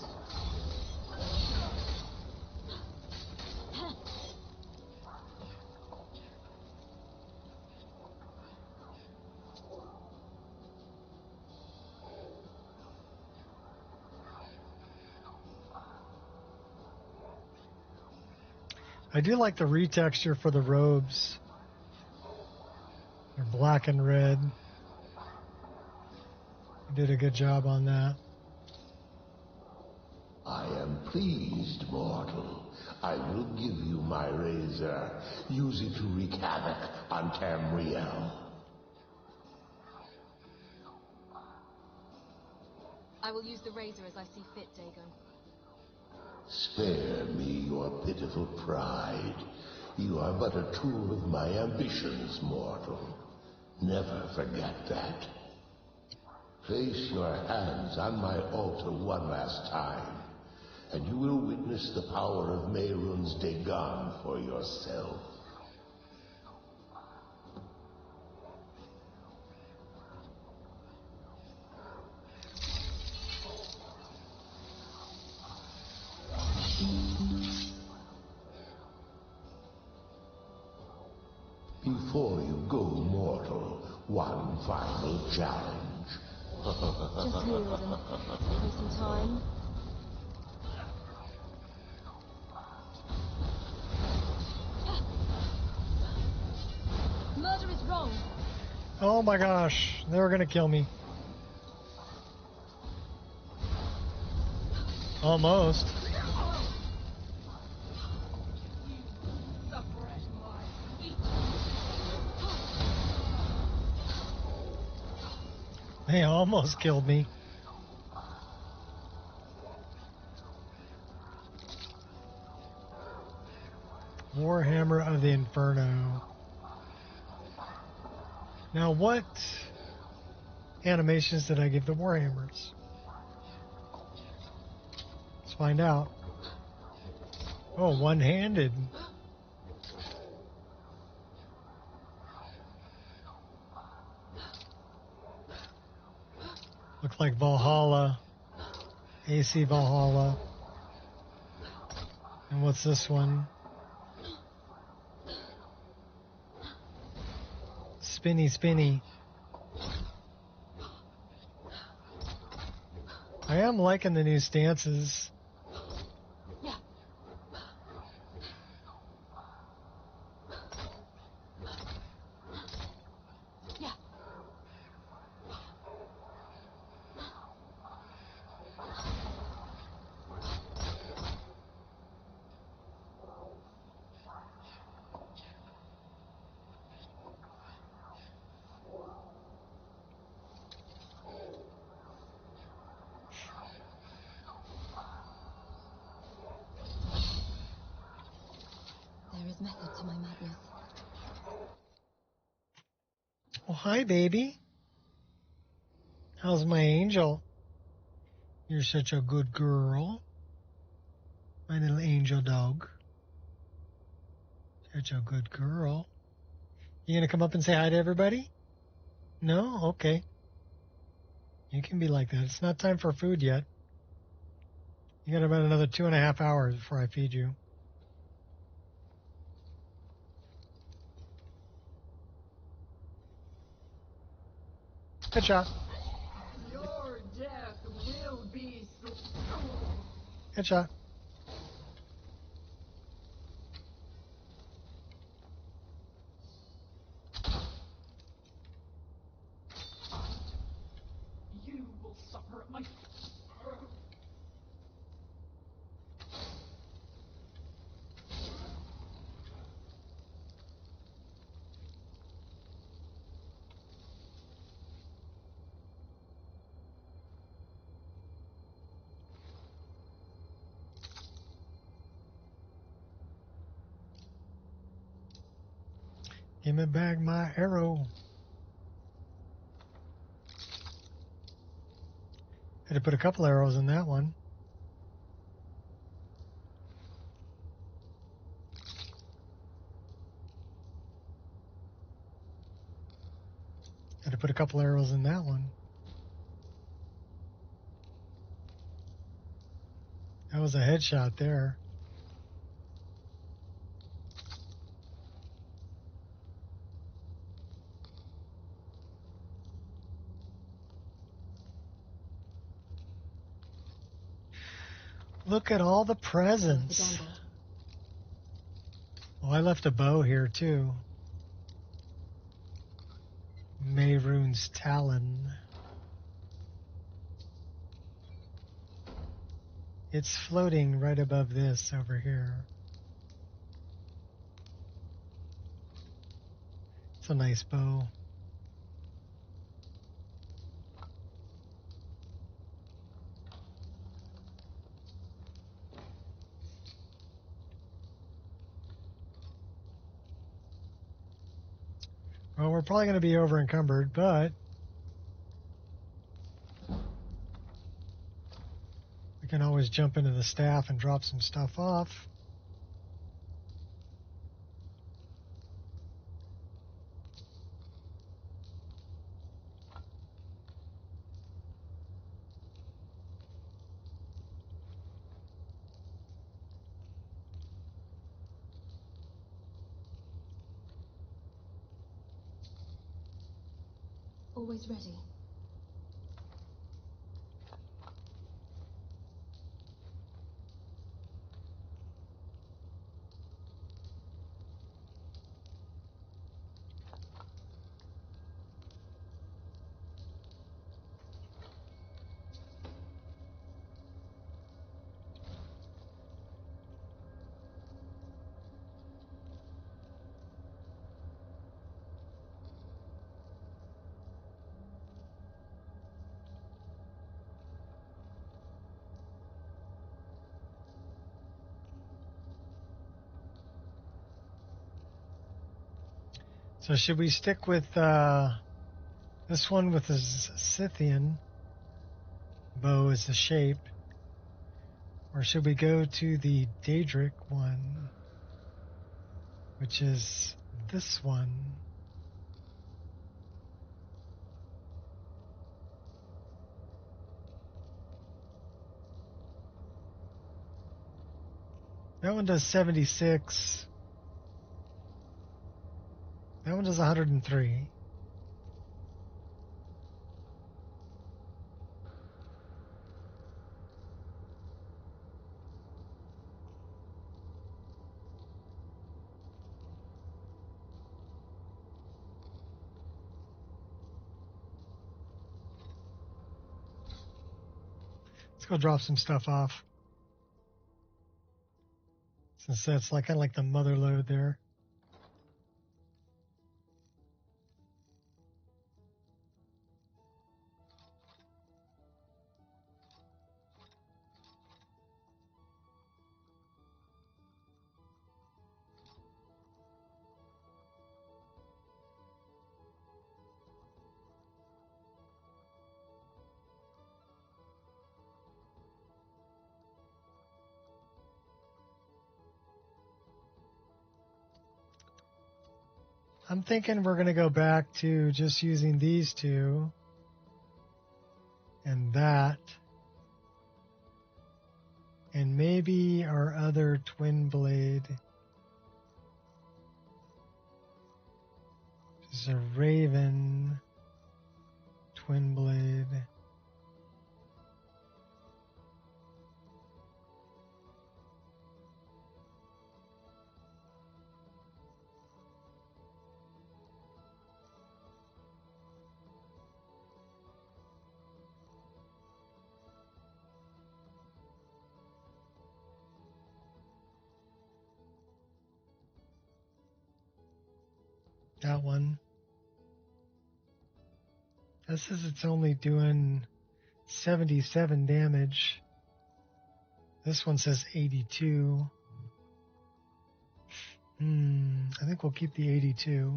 I do like the retexture for the robes. They're black and red. You did a good job on that. I am pleased, mortal. I will give you my razor. Use it to wreak havoc on Tamriel. I will use the razor as I see fit, Dagon. Spare me your pitiful pride. You are but a tool of my ambitions, mortal. Never forget that. Place your hands on my altar one last time, and you will witness the power of Mehrunes Dagon for yourself. Before you go, mortal, one final challenge. Just yield and take some time. Murder is wrong. Oh my gosh, they were gonna kill me. Almost. They almost killed me. Warhammer of the Inferno. Now, what animations did I give the Warhammers? Let's find out. Oh, one-handed. Look like Valhalla. AC Valhalla. And what's this one? Spinny, spinny. I am liking the new stances. There is method to my madness. Oh, hi, baby. How's my angel? You're such a good girl. My little angel dog. Such a good girl. You gonna come up and say hi to everybody? No? Okay. You can be like that. It's not time for food yet. You got about another 2.5 hours before I feed you. Good shot. Your death will be so... Good shot. You will suffer my... Give me back my arrow. Had to put a couple arrows in that one. Had to put a couple arrows in that one. That was a headshot there. Look at all the presents. Oh, I left a bow here too. Mehrunes Talon. It's floating right above this over here. It's a nice bow. Well, we're probably going to be over encumbered, but we can always jump into the staff and drop some stuff off. Always ready. So should we stick with this one with the Scythian bow as the shape? Or should we go to the Daedric one, which is this one? That one does 76. That one does 103. Let's go drop some stuff off. Since that's like kind of like the mother load there. I'm thinking we're going to go back to just using these two and that. And maybe our other twin blade is a Raven twin blade. That one. This says it's only doing 77 damage. This one says 82. I think we'll keep the 82.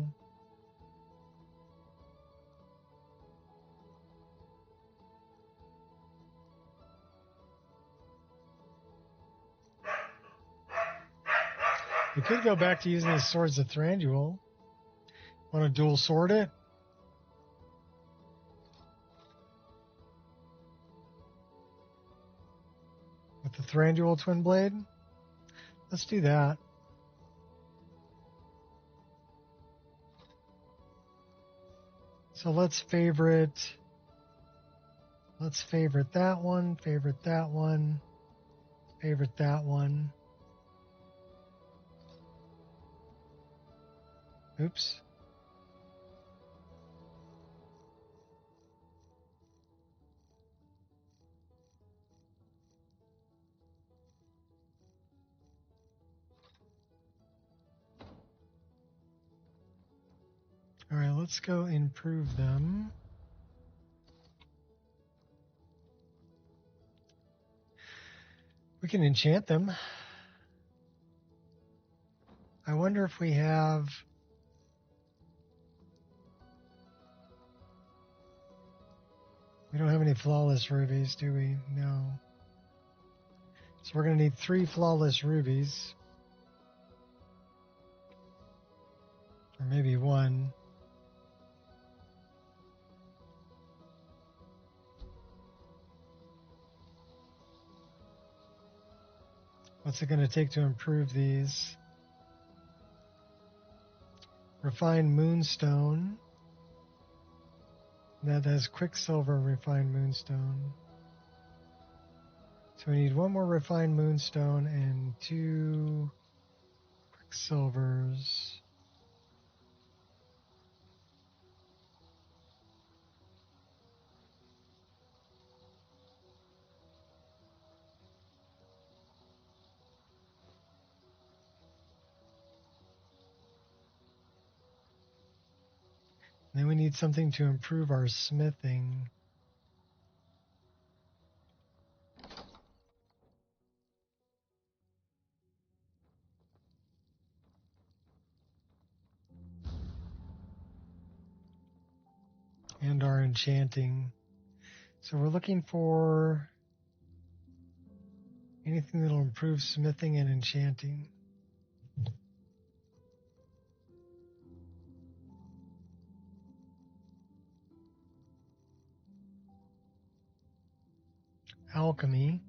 We could go back to using the Swords of Thranduil. Want to dual sword it? With the Thranduil twin blade? Let's do that. So let's favorite that one, favorite that one, favorite that one. Oops. All right, let's go improve them. We can enchant them. I wonder if we have... We don't have any flawless rubies, do we? No. So we're going to need 3 flawless rubies. Or maybe 1. What's it going to take to improve these? Refined Moonstone. That has Quicksilver Refined Moonstone. So we need 1 more Refined Moonstone and 2 Quicksilvers. Then we need something to improve our smithing. and our enchanting. So we're looking for anything that'll improve smithing and enchanting. Alchemy.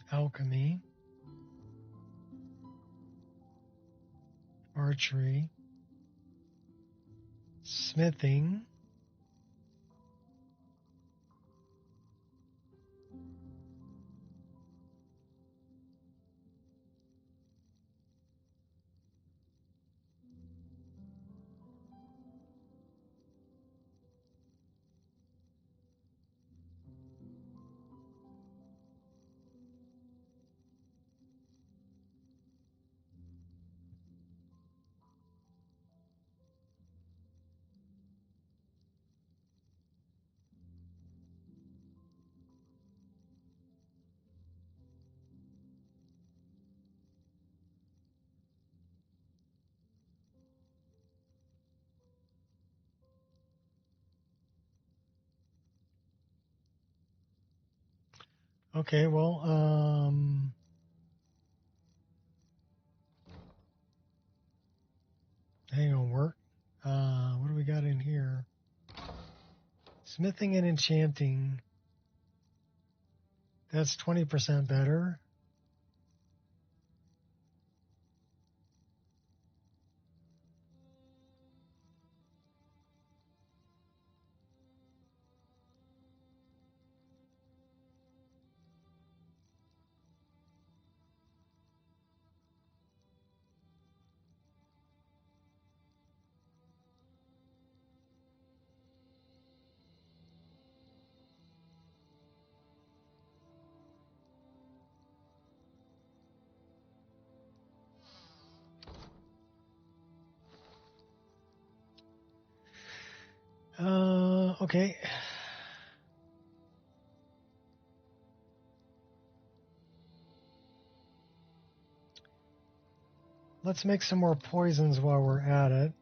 Alchemy, archery, smithing, okay, well, hang on, work. What do we got in here? Smithing and enchanting. That's 20% better. Okay. Let's make some more poisons while we're at it.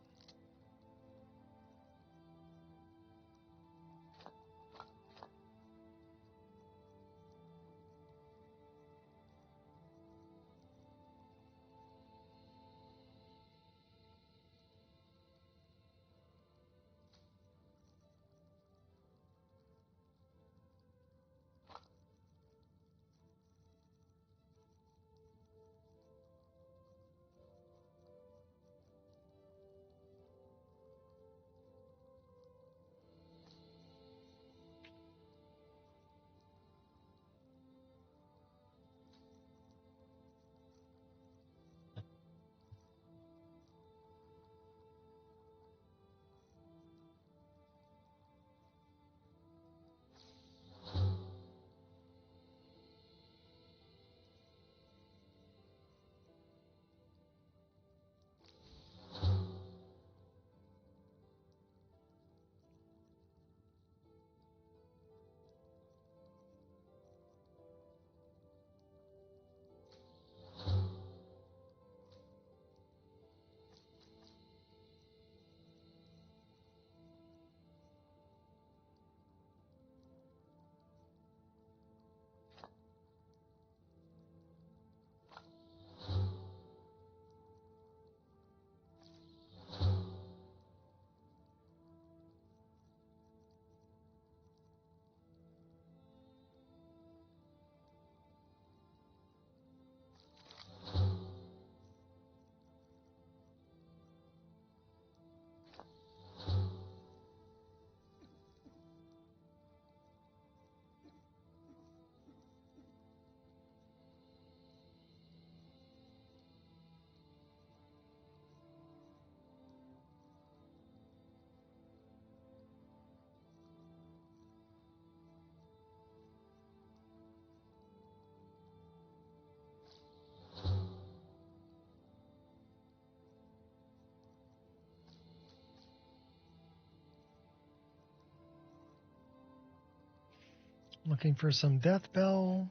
Looking for some Death Bell.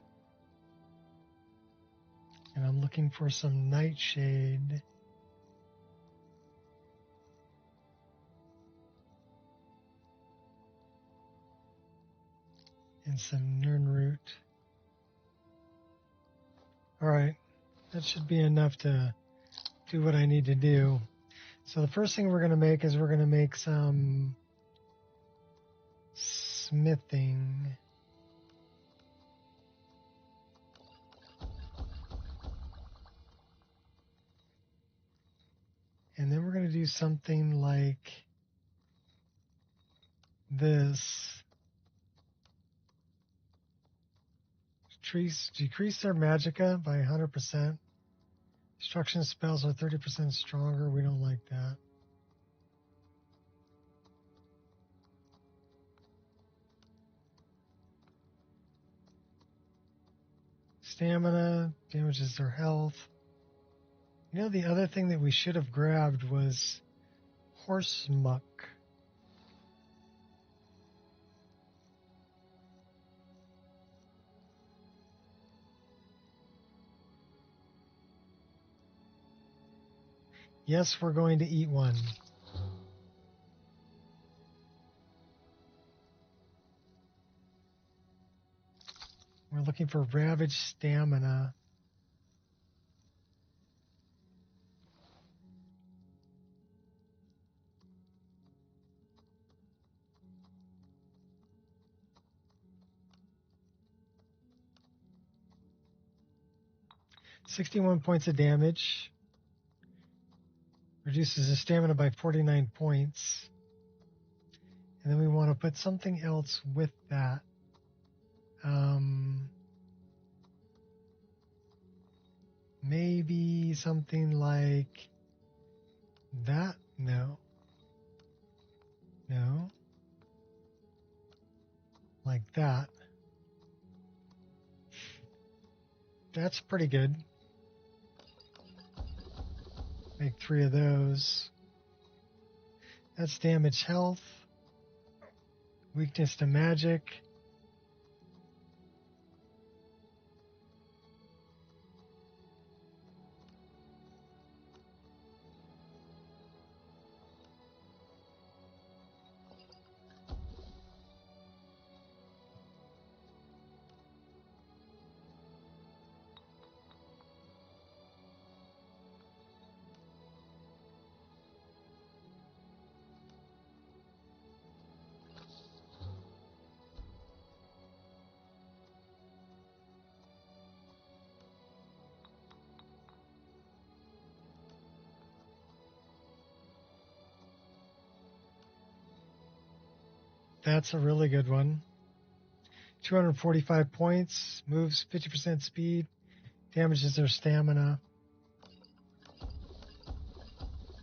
And I'm looking for some Nightshade. And some Nirnroot. Alright, that should be enough to do what I need to do. So the first thing we're going to make is we're going to make some smithing. And then we're going to do something like this. Decrease their magicka by 100%. Destruction spells are 30% stronger. We don't like that. Stamina damages their health. You know, the other thing that we should have grabbed was horse muck. Yes, we're going to eat one. We're looking for ravaged stamina. $61 points of damage. Reduces the stamina by 49 points. And then we want to put something else with that. Maybe something like that? No. No. Like that. That's pretty good. Make 3 of those. That's damage health. Weakness to magic. That's a really good one. 245 points, moves 50% speed, damages their stamina.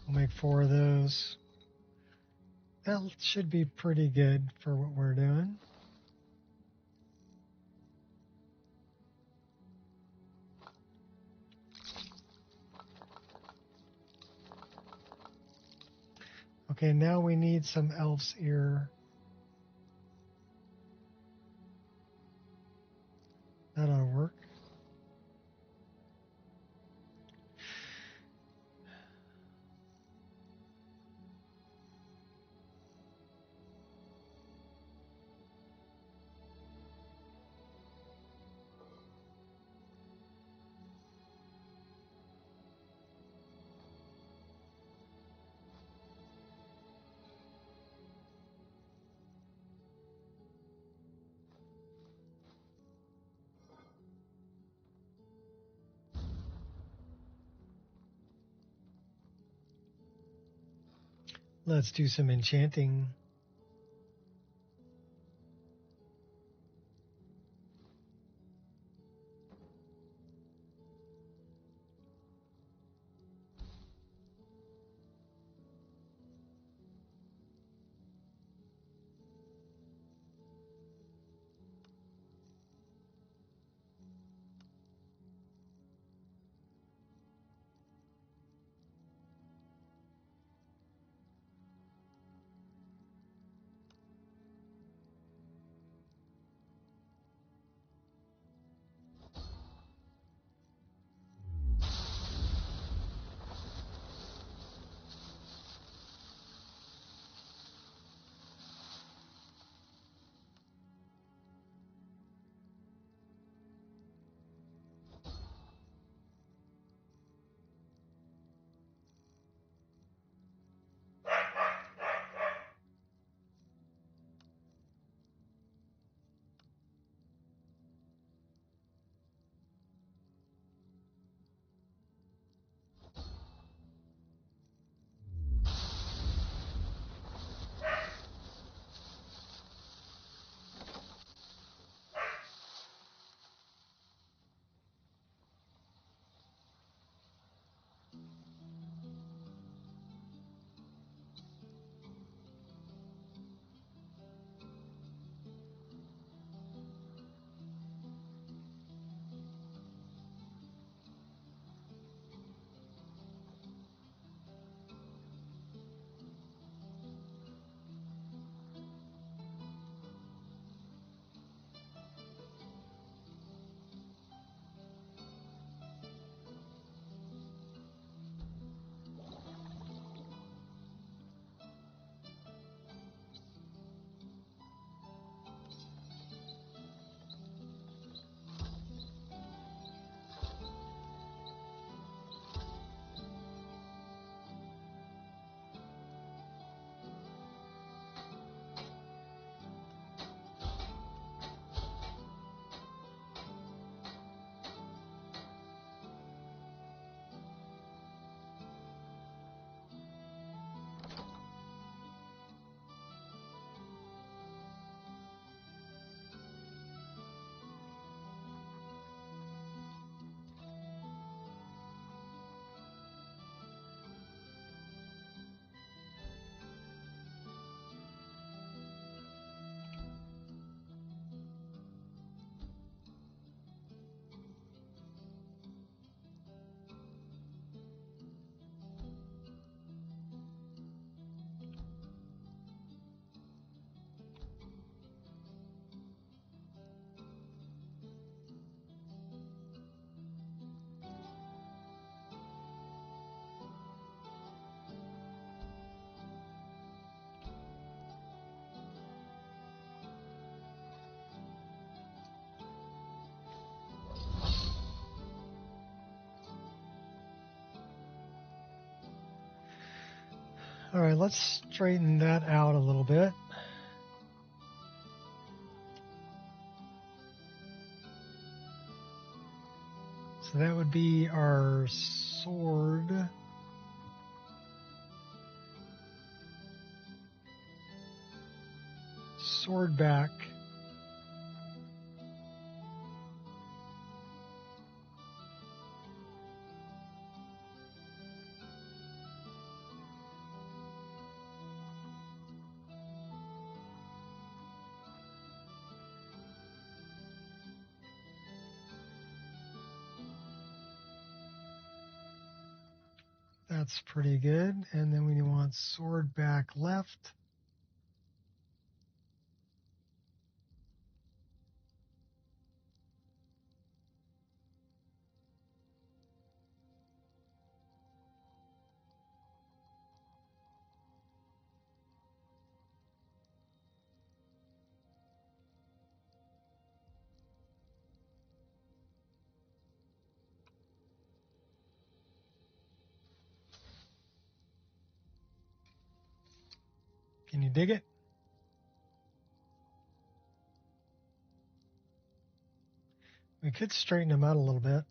We'll make 4 of those. That should be pretty good for what we're doing. Okay, now we need some elf's ear. That ought to work. Let's do some enchanting. All right, let's straighten that out a little bit. So that would be our sword. Sword back. That's pretty good. And then we want sword back left. Can you dig it? We could straighten them out a little bit.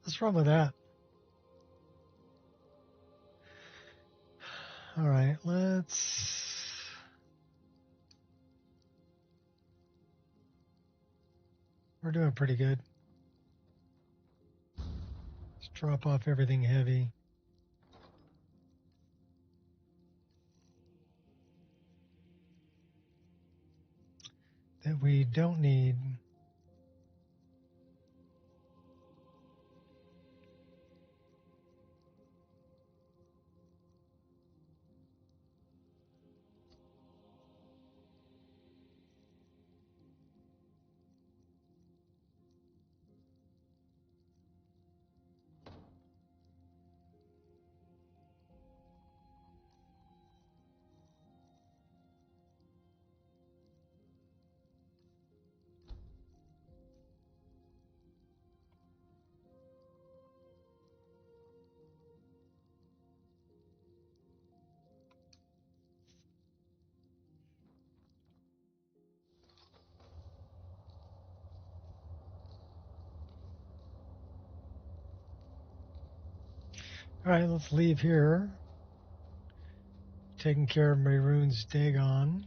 Let's run with that. All right, we're doing pretty good. Let's drop off everything heavy. That we don't need. All right, let's leave here. Taking care of Maroon's Dagon.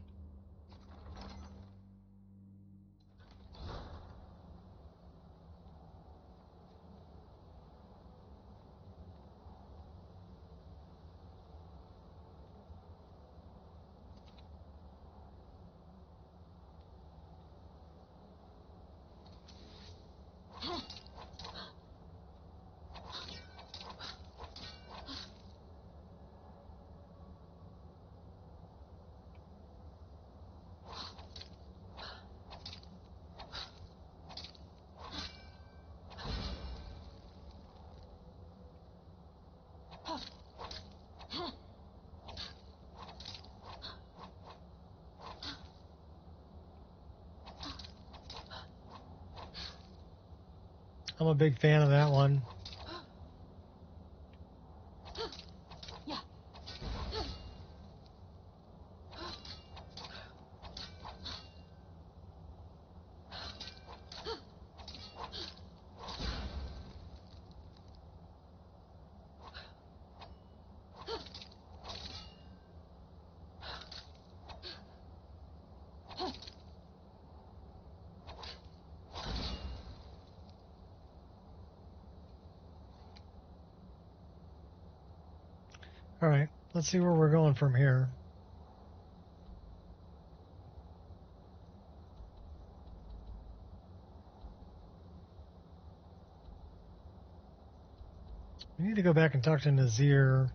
I'm a big fan of that one. All right, let's see where we're going from here. We need to go back and talk to Nazir.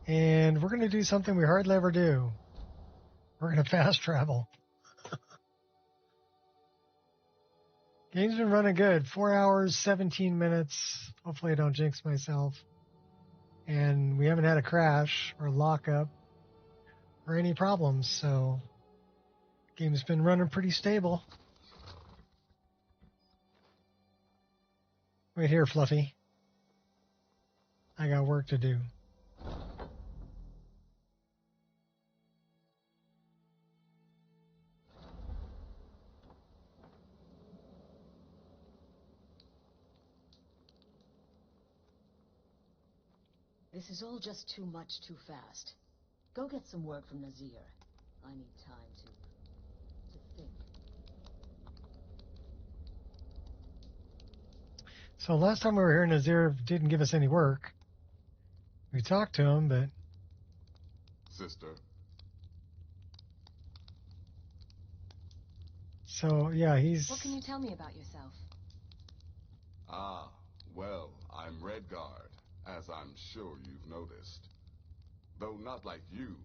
And we're going to do something we hardly ever do. We're going to fast travel. Game's been running good. 4 hours, 17 minutes. Hopefully I don't jinx myself. And we haven't had a crash or lockup or any problems, so game's been running pretty stable. Wait here, Fluffy. I got work to do. This is all just too much too fast. Go get some word from Nazir. I need time to think. So last time we were here, Nazir didn't give us any work. We talked to him, but... Sister. So, yeah, he's... What can you tell me about yourself? Ah, well, I'm Redguard, as I'm sure you've noticed. Though not like you.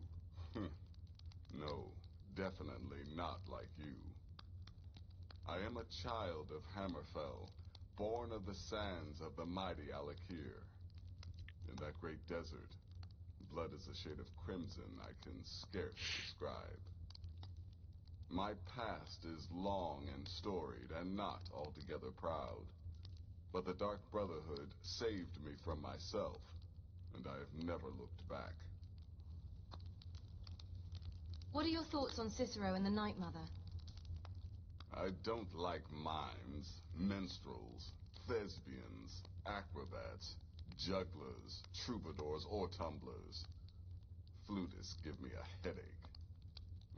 No, definitely not like you. I am a child of Hammerfell, born of the sands of the mighty Alakir. In that great desert, blood is a shade of crimson I can scarce describe. My past is long and storied and not altogether proud. But the Dark Brotherhood saved me from myself, and I have never looked back. What are your thoughts on Cicero and the Night Mother? I don't like mimes, minstrels, thespians, acrobats, jugglers, troubadours, or tumblers. Flutists give me a headache.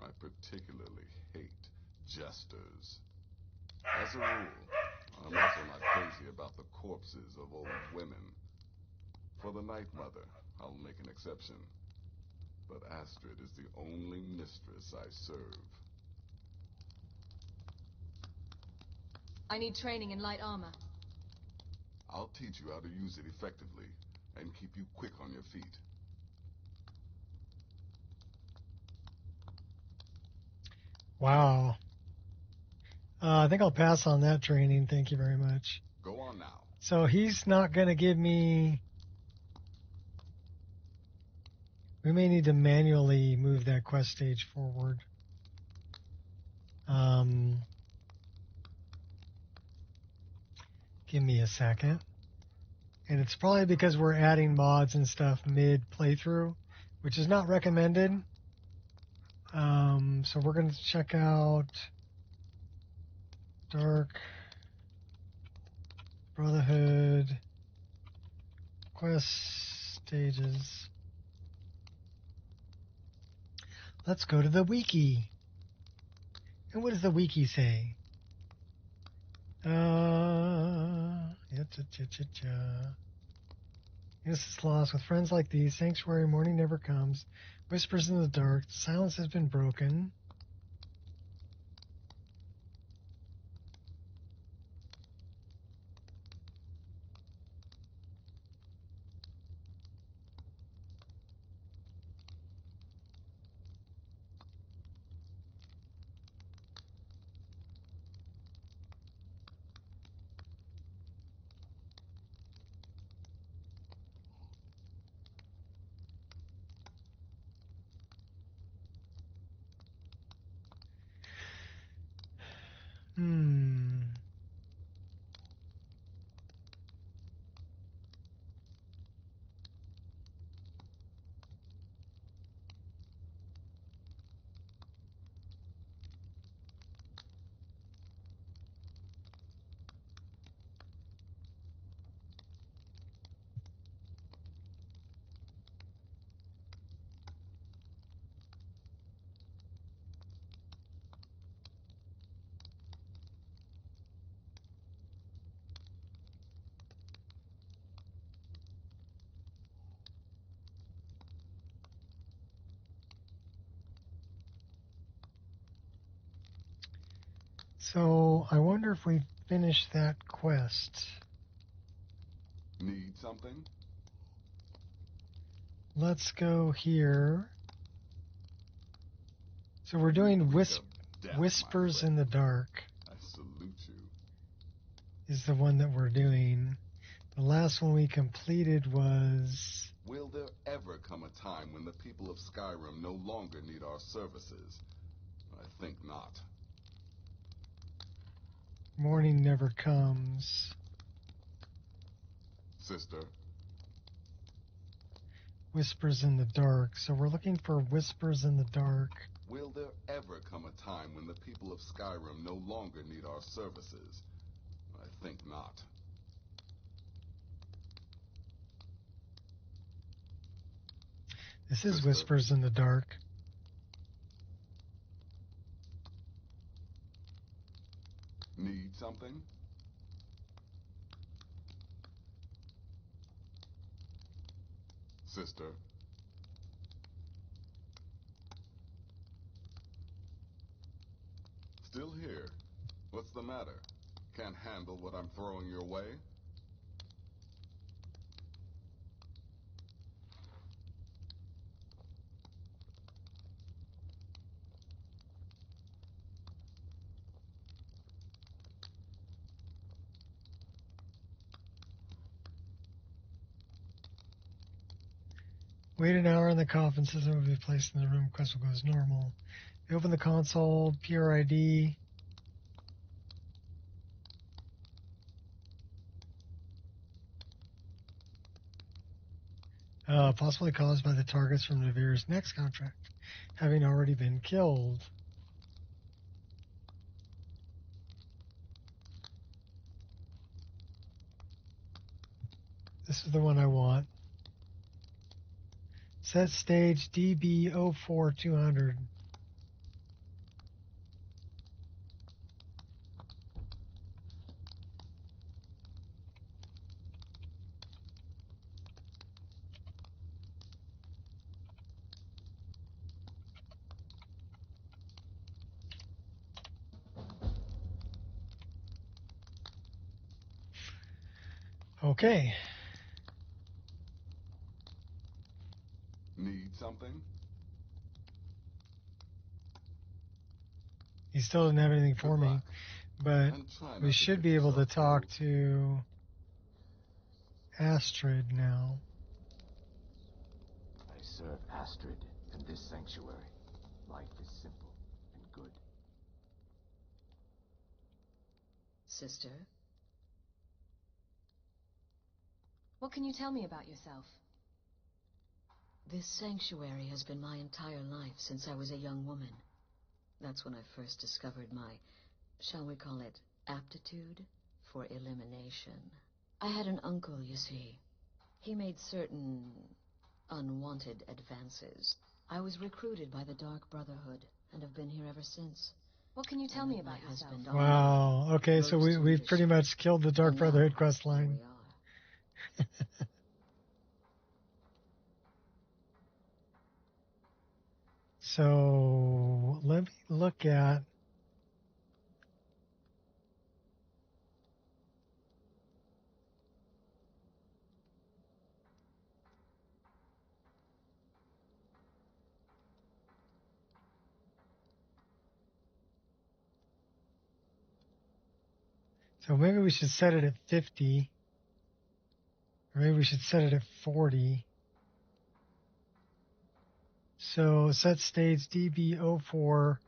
I particularly hate jesters. As a rule, I'm also not crazy about the corpses of old women. For the Night Mother, I'll make an exception. But Astrid is the only mistress I serve. I need training in light armor. I'll teach you how to use it effectively, and keep you quick on your feet. Wow. I think I'll pass on that training. Thank you very much. Go on now. So he's not going to give me... We may need to manually move that quest stage forward. Give me a second. And it's probably because we're adding mods and stuff mid-playthrough, which is not recommended. So we're going to check out Dark Brotherhood quest stages. Let's go to the wiki. And what does the wiki say? Innocence lost. With friends like these, sanctuary morning never comes. Whispers in the dark. Silence has been broken. So I wonder if we finish that quest. Need something? Let's go here. So we're doing Whispers in the Dark. I salute you. Is the one that we're doing. The last one we completed was... Will there ever come a time when the people of Skyrim no longer need our services? I think not. Morning Never Comes. Sister? Whispers in the Dark. So we're looking for Whispers in the Dark. Will there ever come a time when the people of Skyrim no longer need our services? I think not. This is Whispers in the Dark. Need something? Sister? Still here. What's the matter? Can't handle what I'm throwing your way? Wait an hour and the coffin system will be placed in the room. Quest will go as normal. You open the console, PRID. Possibly caused by the targets from Navir's next contract having already been killed. This is the one I want. Set stage DB04200. Okay. Need something? He still doesn't have anything for me, but we should be able to talk to Astrid now. I serve Astrid in this sanctuary. Life is simple and good. Sister? What can you tell me about yourself? This sanctuary has been my entire life since I was a young woman. That's when I first discovered my, shall we call it, aptitude for elimination. I had an uncle, you see. He made certain unwanted advances. I was recruited by the Dark Brotherhood and have been here ever since. What can you tell me about yourself? Wow. Okay, so we've pretty much killed the Dark Brotherhood quest line. So let me look at... So maybe we should set it at 50. Or maybe we should set it at 40. So set stage DB0440.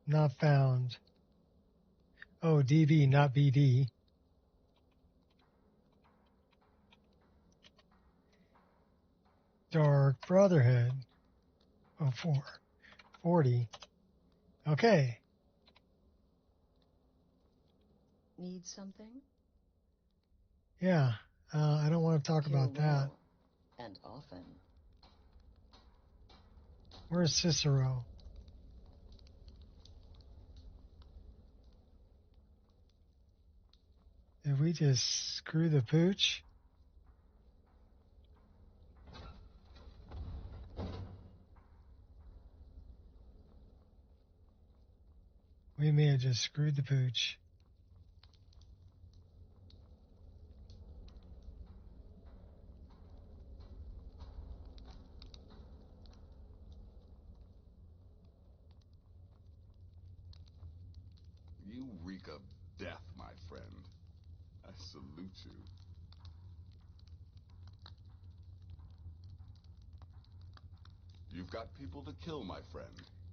Not found. Oh, DB, not BD. Dark Brotherhood. Oh, 40. Okay. Need something? Yeah. I don't want to talk about that. And often. Where's Cicero? Did we just screw the pooch? We may have just screwed the pooch. You reek of death, my friend. I salute you. You've got people to kill, my friend.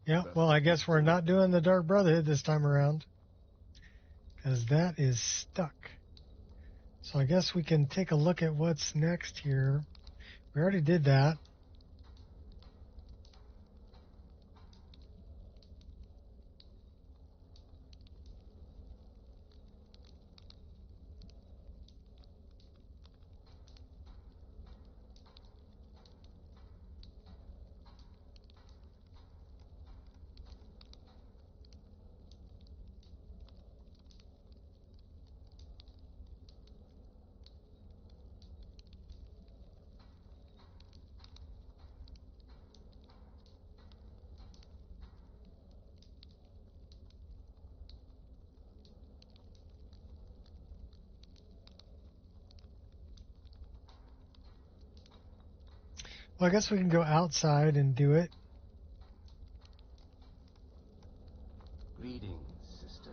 Yeah, well, I guess we're not doing the Dark Brotherhood this time around, because that is stuck. So I guess we can take a look at what's next here. We already did that. Well, I guess we can go outside and do it. Greetings, sister.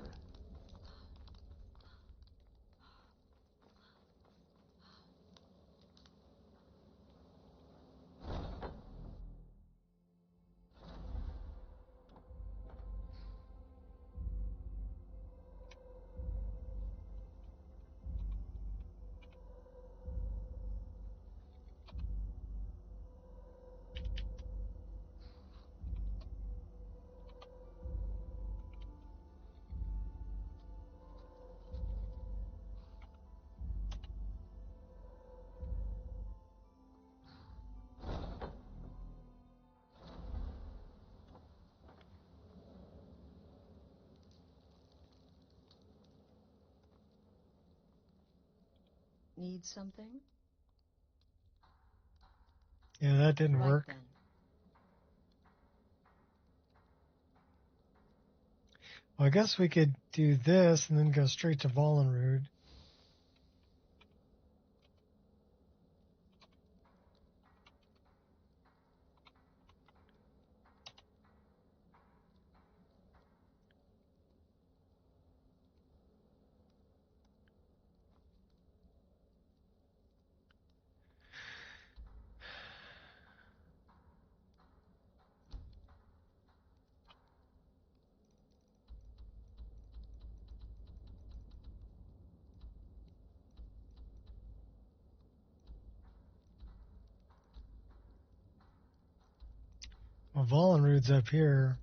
Need something? Yeah, that didn't work. Then. Well, I guess we could do this and then go straight to Vollenrood. Well, Vollenrood's up here.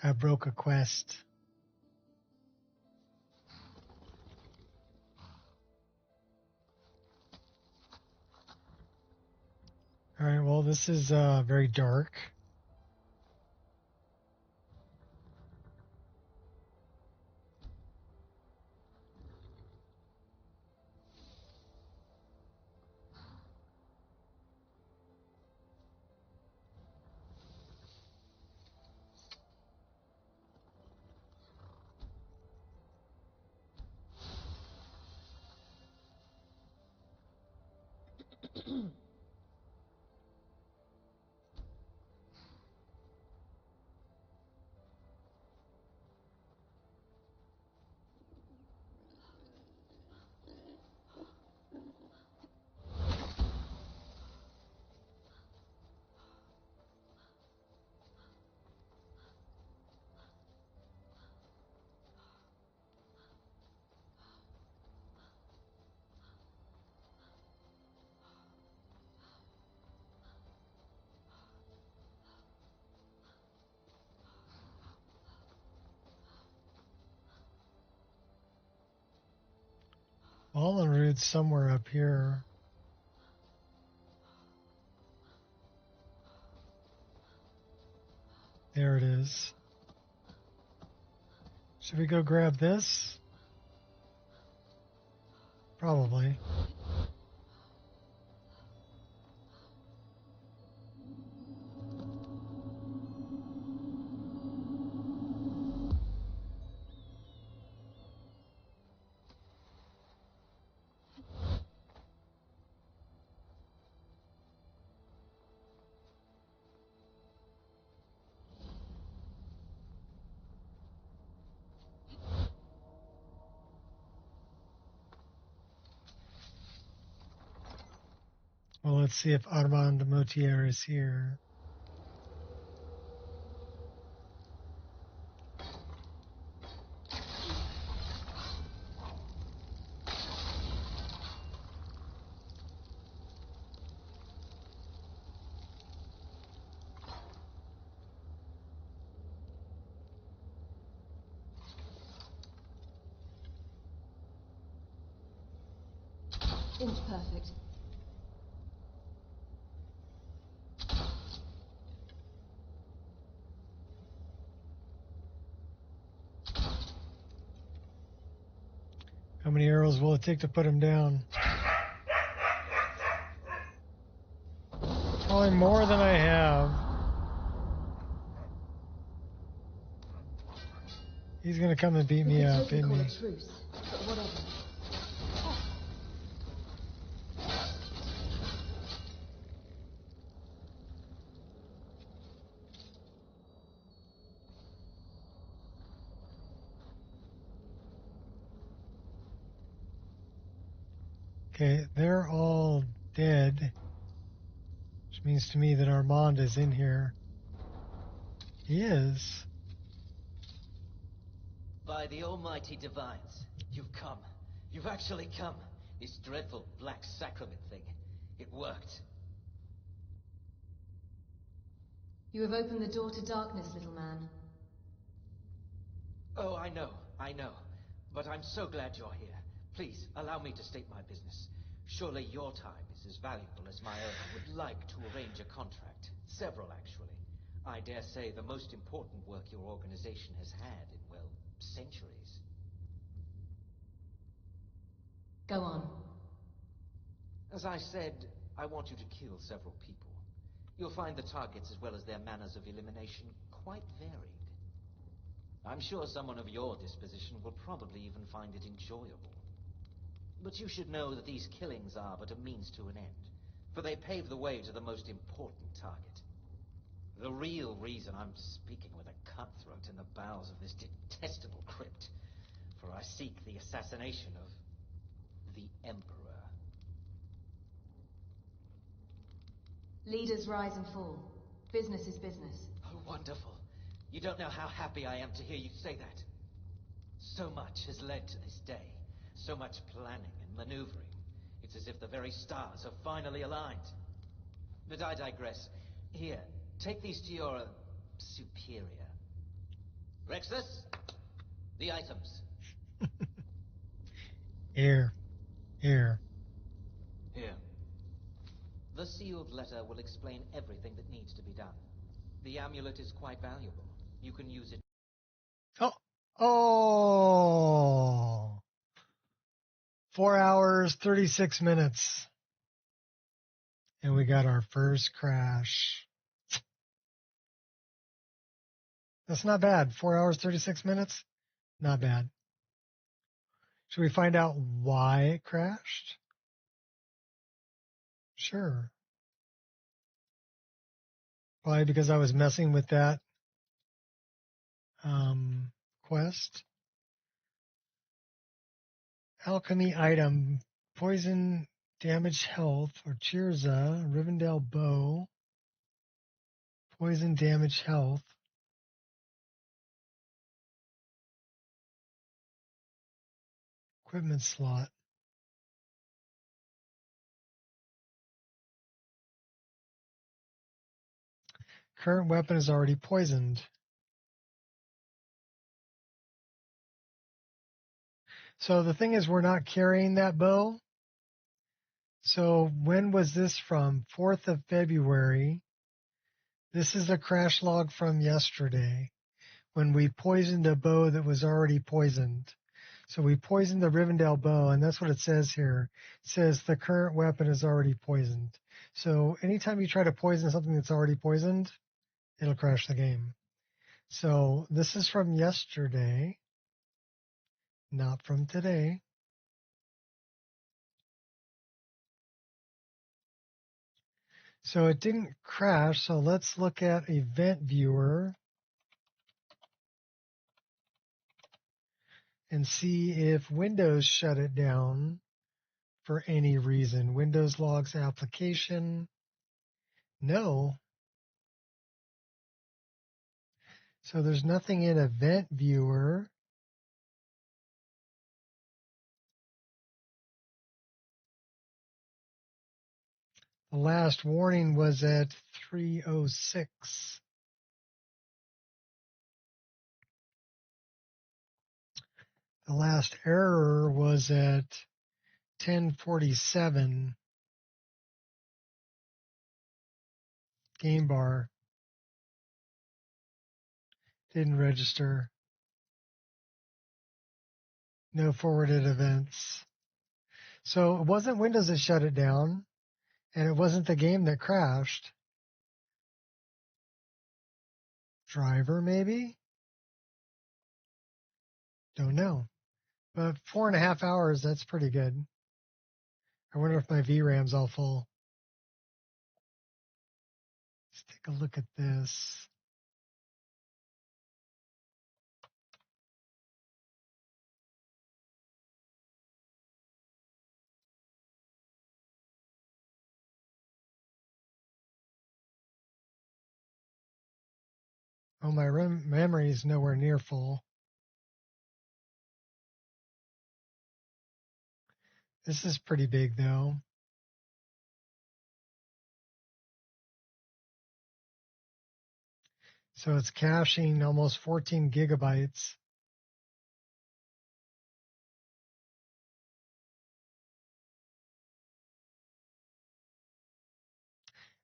I broke a quest. All right, well, this is very dark. Fallen Root's somewhere up here. There it is. Should we go grab this? Probably. Well, let's see if Armand de Motier is here. Inch perfect. How many arrows will it take to put him down? Probably more than I have. He's gonna come and beat me up, isn't he? Truce, but whatever. Okay, they're all dead, which means to me that Armand is in here. He is. By the almighty divines, you've come. You've actually come. This dreadful black sacrament thing. It worked. You have opened the door to darkness, little man. Oh, I know. But I'm so glad you're here. Please, allow me to state my business. Surely your time is as valuable as my own. I would like to arrange a contract. Several, actually. I dare say the most important work your organization has had in, well, centuries. Go on. As I said, I want you to kill several people. You'll find the targets as well as their manners of elimination quite varied. I'm sure someone of your disposition will probably even find it enjoyable. But you should know that these killings are but a means to an end, for they pave the way to the most important target. The real reason I'm speaking with a cutthroat in the bowels of this detestable crypt, for I seek the assassination of the Emperor. Leaders rise and fall. Business is business. Oh, wonderful. You don't know how happy I am to hear you say that. So much has led to this day. So much planning and maneuvering. It's as if the very stars have finally aligned. But I digress. Here, take these to your superior. Rexus, the items. Here. Here. The sealed letter will explain everything that needs to be done. The amulet is quite valuable. You can use it. Oh! 4 hours, 36 minutes. And we got our first crash. That's not bad. 4 hours, 36 minutes? Not bad. Should we find out why it crashed? Sure. Probably because I was messing with that quest. Alchemy item. Poison, damage, health, or Chirza, Rivendell bow. Poison, damage, health. Equipment slot. Current weapon is already poisoned. So the thing is, we're not carrying that bow. So when was this from? 4th of February. This is a crash log from yesterday when we poisoned a bow that was already poisoned. So we poisoned the Rivendell bow, and that's what it says here. It says the current weapon is already poisoned. So anytime you try to poison something that's already poisoned, it'll crash the game. So this is from yesterday, not from today. So it didn't crash. So let's look at Event Viewer and see if Windows shut it down for any reason. Windows logs application. No. So there's nothing in Event Viewer. The last warning was at 3:06. The last error was at 10:47. Game bar didn't register. No forwarded events. So it wasn't Windows that shut it down, and it wasn't the game that crashed. Driver, maybe? Don't know. But 4.5 hours, that's pretty good. I wonder if my VRAM's all full. Let's take a look at this. Oh, my memory is nowhere near full. This is pretty big, though. So it's caching almost 14 gigabytes.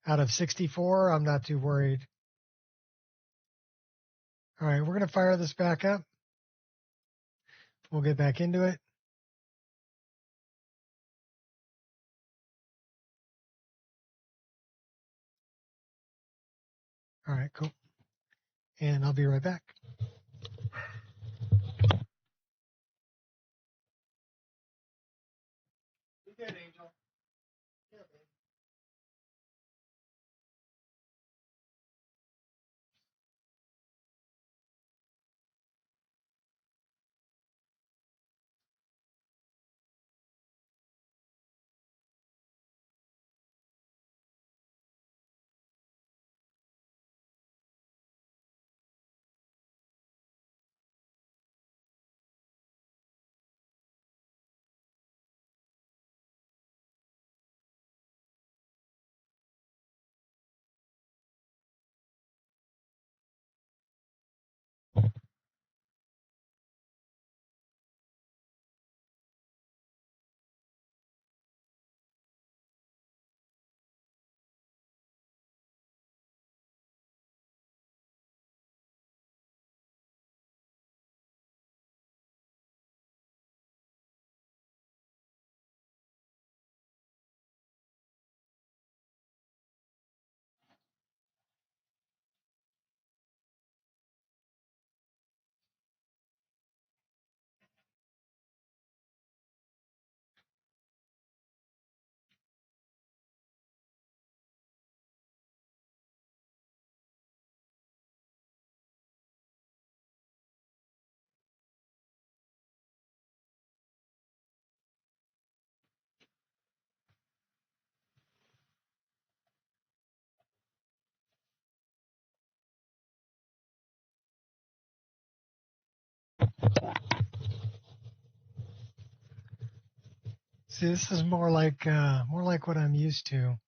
Out of 64, I'm not too worried. All right, we're going to fire this back up. We'll get back into it. All right, cool. And I'll be right back. You good, Angel? Yeah, babe. See, this is more like what I'm used to.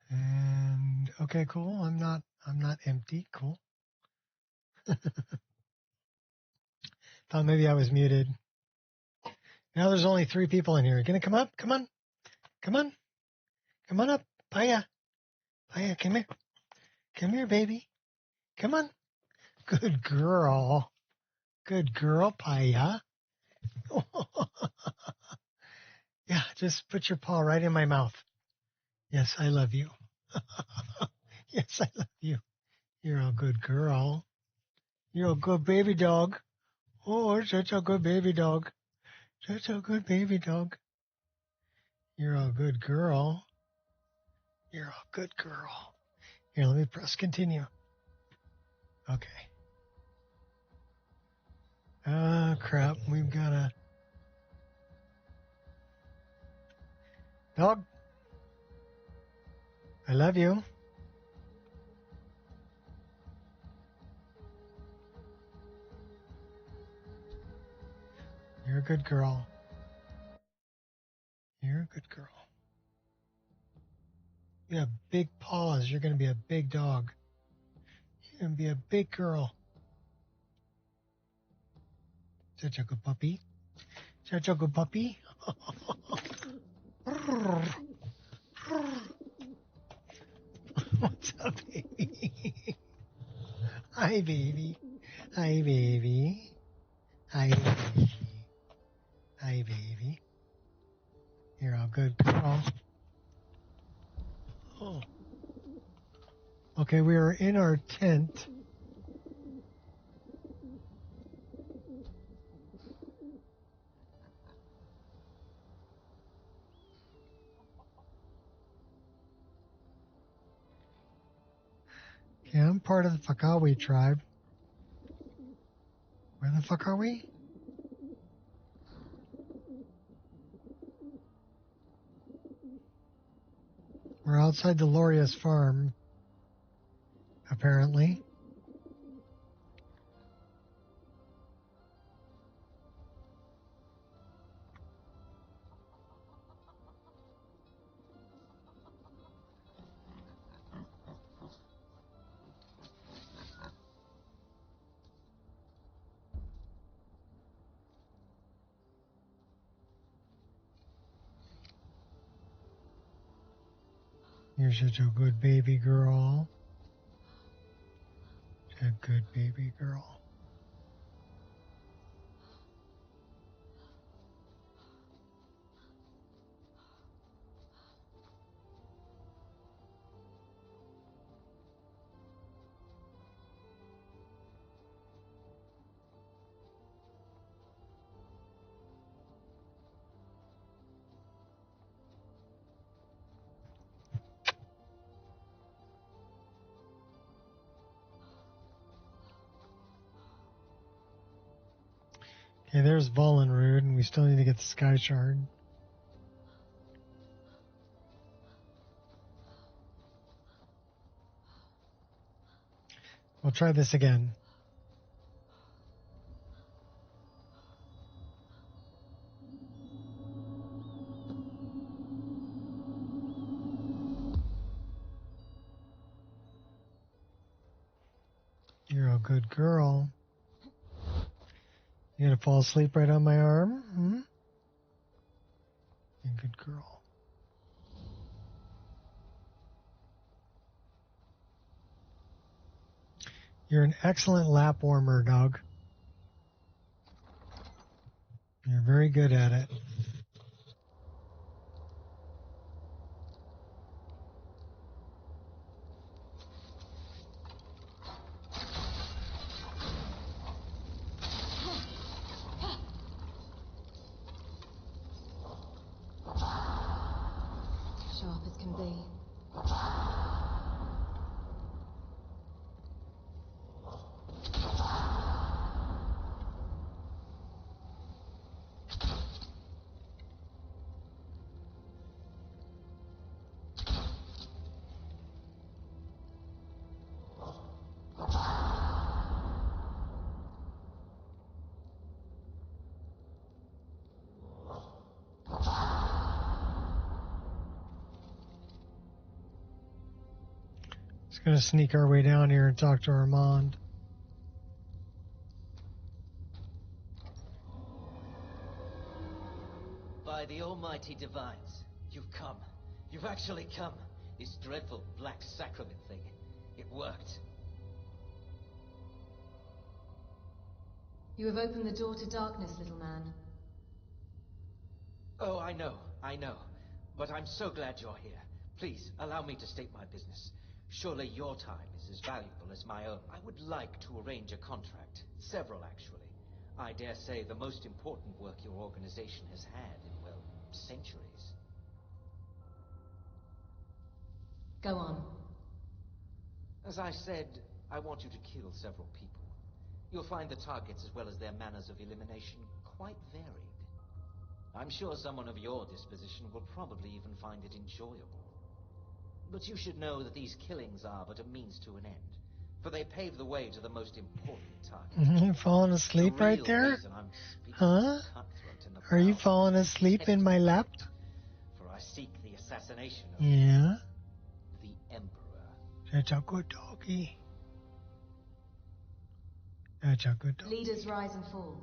And okay, cool. I'm I'm not empty. Cool. Thought maybe I was muted. Now there's only 3 people in here. Gonna come up? Come on. Come on. Come on up. Paya. Paya, come here. Come here, baby. Come on. Good girl. Good girl, Paya. Yeah, just put your paw right in my mouth. Yes, I love you. Yes, I love you. You're a good girl. You're a good baby dog. Oh, such a good baby dog. Such a good baby dog. You're a good girl. You're a good girl. Here, let me press continue. Okay. Ah, crap. We've got a dog. I love you. You're a good girl. You're a good girl. You have big paws. You're going to be a big dog. You're going to be a big girl. Such a good puppy. Such a good puppy. What's up, baby? Hi, baby. Hi, baby. Hi, baby. Hi, baby. You're a good girl. Oh. Okay, we are in our tent. Okay, I'm part of the Fakawi tribe. Where the fuck are we? We're outside the Loria's farm, apparently. You're such a good baby girl. Such a good baby girl. Okay, there's Volenrud, and we still need to get the Sky Shard. We'll try this again. You're a good girl. You gonna fall asleep right on my arm? Hmm? You're a good girl. You're an excellent lap warmer, dog. You're very good at it. Sharp as can be. Gonna sneak our way down here and talk to Armand. By the almighty divines, you've come. You've actually come. This dreadful black sacrament thing. It worked. You have opened the door to darkness, little man. Oh, I know. But I'm so glad you're here. Please, allow me to state my business. Surely your time is as valuable as my own. I would like to arrange a contract. Several, actually. I dare say the most important work your organization has had in, well, centuries. Go on. As I said, I want you to kill several people. You'll find the targets as well as their manners of elimination quite varied. I'm sure someone of your disposition will probably even find it enjoyable. But you should know that these killings are but a means to an end, for they pave the way to the most important target. You falling asleep right there? Huh? Are you falling asleep in my lap? For I seek the assassination of Yeah. the Emperor. That's a good doggy. That's a good dog. Leaders rise and fall.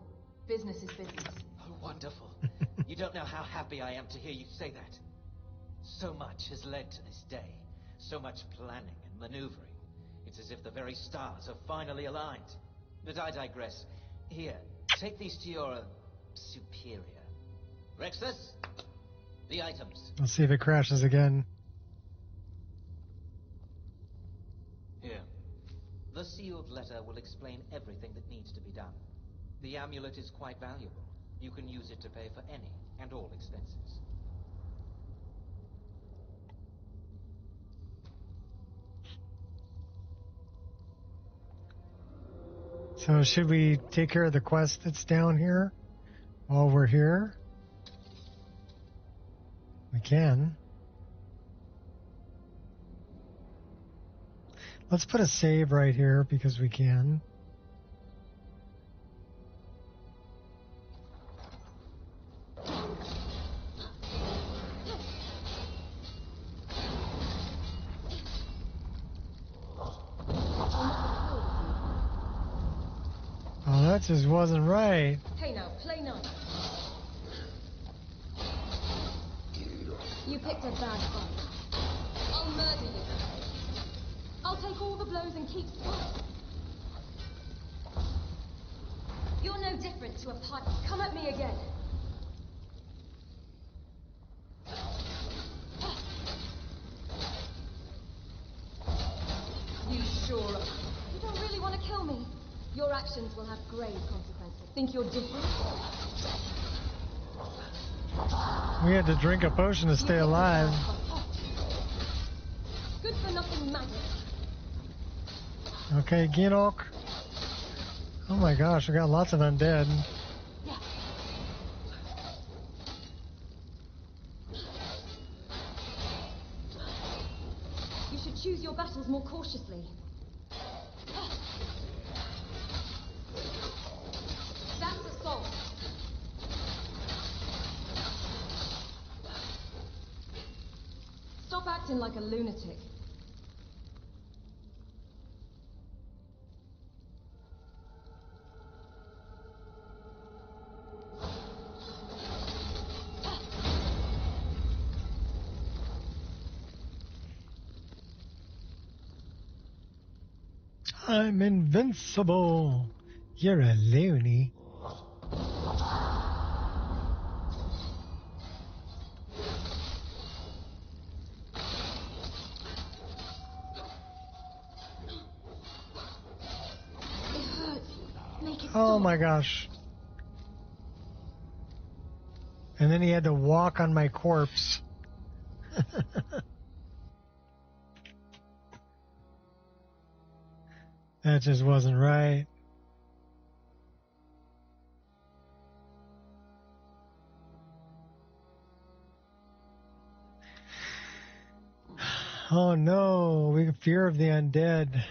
Business is business. Oh, wonderful. You don't know how happy I am to hear you say that. So much has led to this day. So much planning and maneuvering. It's as if the very stars have finally aligned. But I digress. Here, take these to your superior. Rexus, the items. Let's see if it crashes again. Here. The sealed letter will explain everything that needs to be done. The amulet is quite valuable. You can use it to pay for any and all expenses. So should we take care of the quest that's down here while we're here? We can. Let's put a save right here because we can. Oh, that just wasn't right. Hey now, play nice. You picked a bad fight. I'll murder you. I'll take all the blows and keep quiet. You're no different to a pipe. Come at me again. You sure are. You don't really want to kill me. Your actions will have grave consequences. Think you're different? We had to drink a potion to stay alive. Good for nothing magic. Okay, Ginok. Oh my gosh, we got lots of undead. You should choose your battles more cautiously. That's assault. Stop acting like a lunatic. I'm invincible. You're a loony. It hurts. Make it Oh stop. my gosh. And then he had to walk on my corpse. That just wasn't right. Oh no, we have fear of the undead.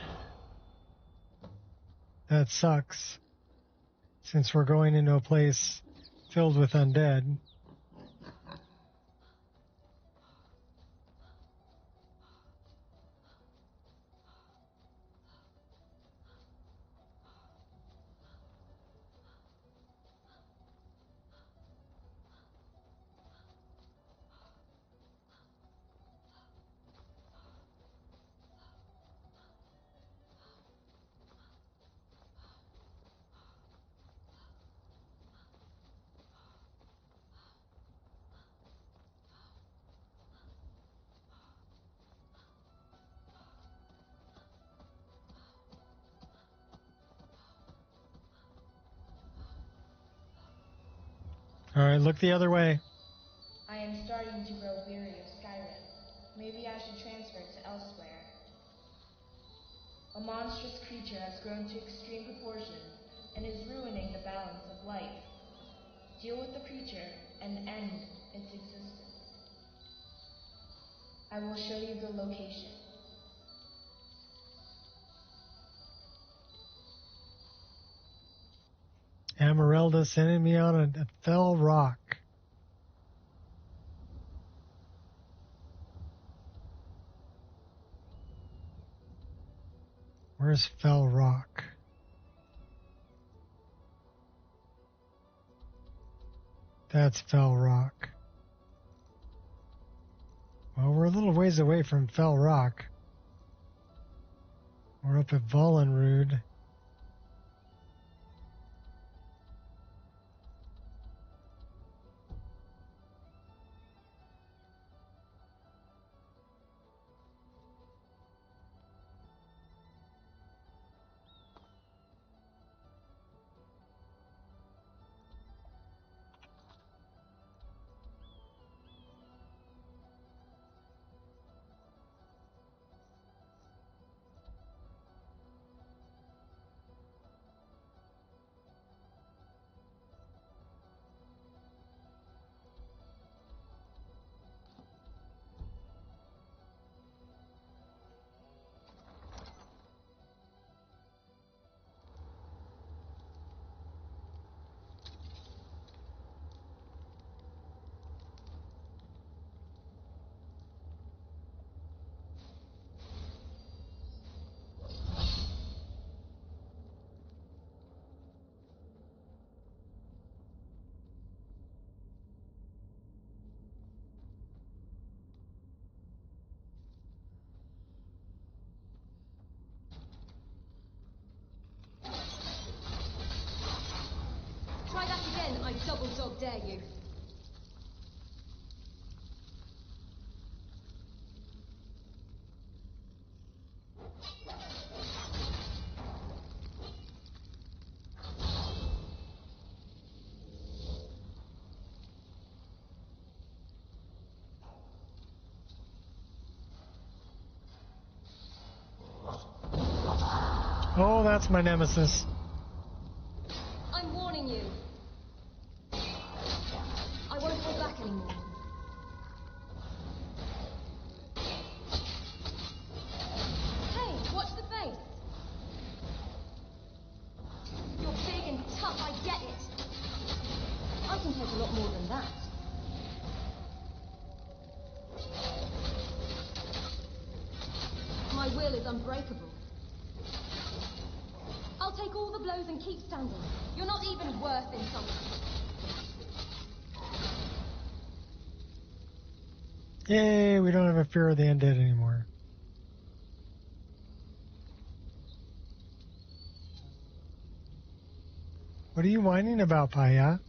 That sucks. Since we're going into a place filled with undead. Alright, look the other way. I am starting to grow weary of Skyrim. Maybe I should transfer to elsewhere. A monstrous creature has grown to extreme proportions and is ruining the balance of life. Deal with the creature and end its existence. I will show you the location. Amarelda sending me on a fell rock. Where's Fell Rock? That's Fell Rock. Well, we're a little ways away from Fell Rock. We're up at Vollenrood. Try that again, I double dog dare you. Oh, that's my nemesis. I'm warning you. I won't hold back anymore. Hey, watch the face. You're big and tough, I get it. I can take a lot more than that. My will is unbreakable. I'll take all the blows and keep standing. You're not even worth insulting. Yay, we don't have a fear of the undead anymore. What are you whining about, Paya?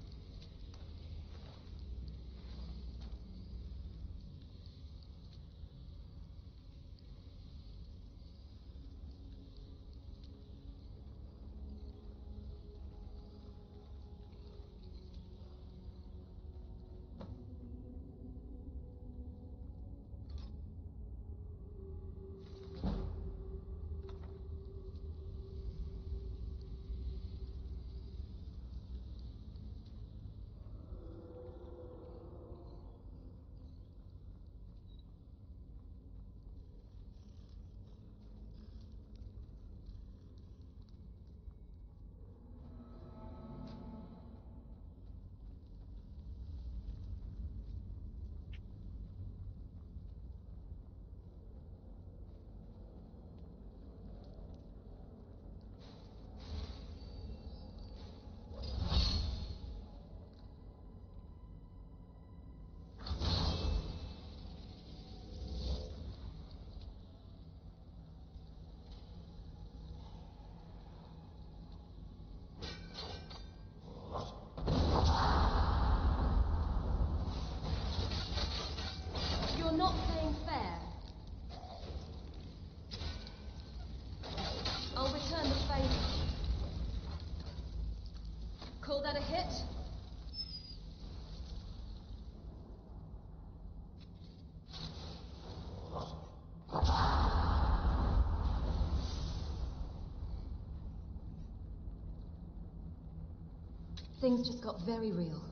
Things just got very real.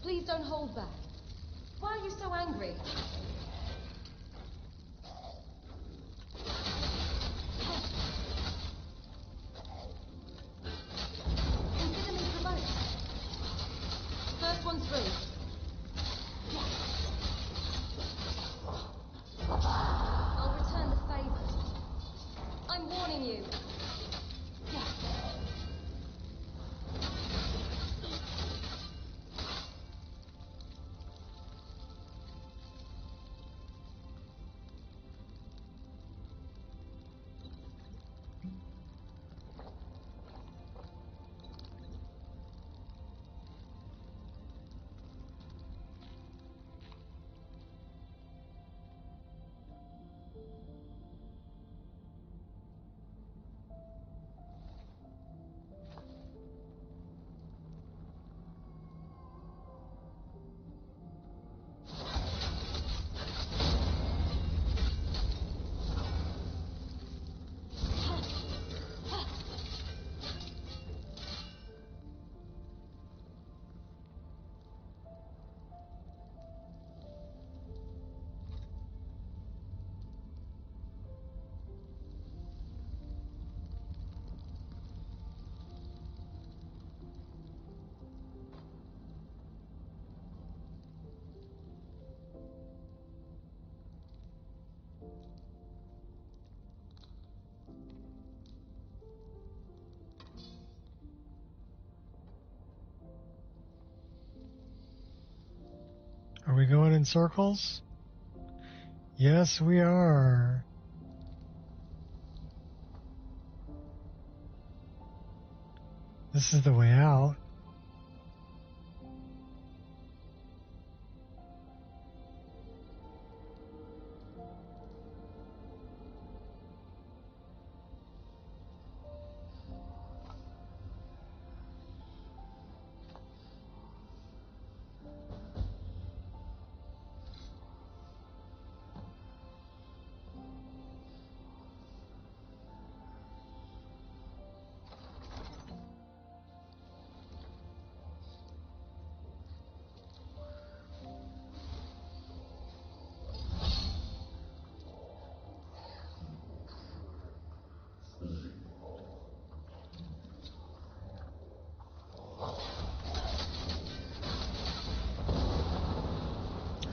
Please don't hold back. Why are you so angry? Consider me provoked. First one through. I'll return the favor. I'm warning you. Are we going in circles? Yes, we are. This is the way out.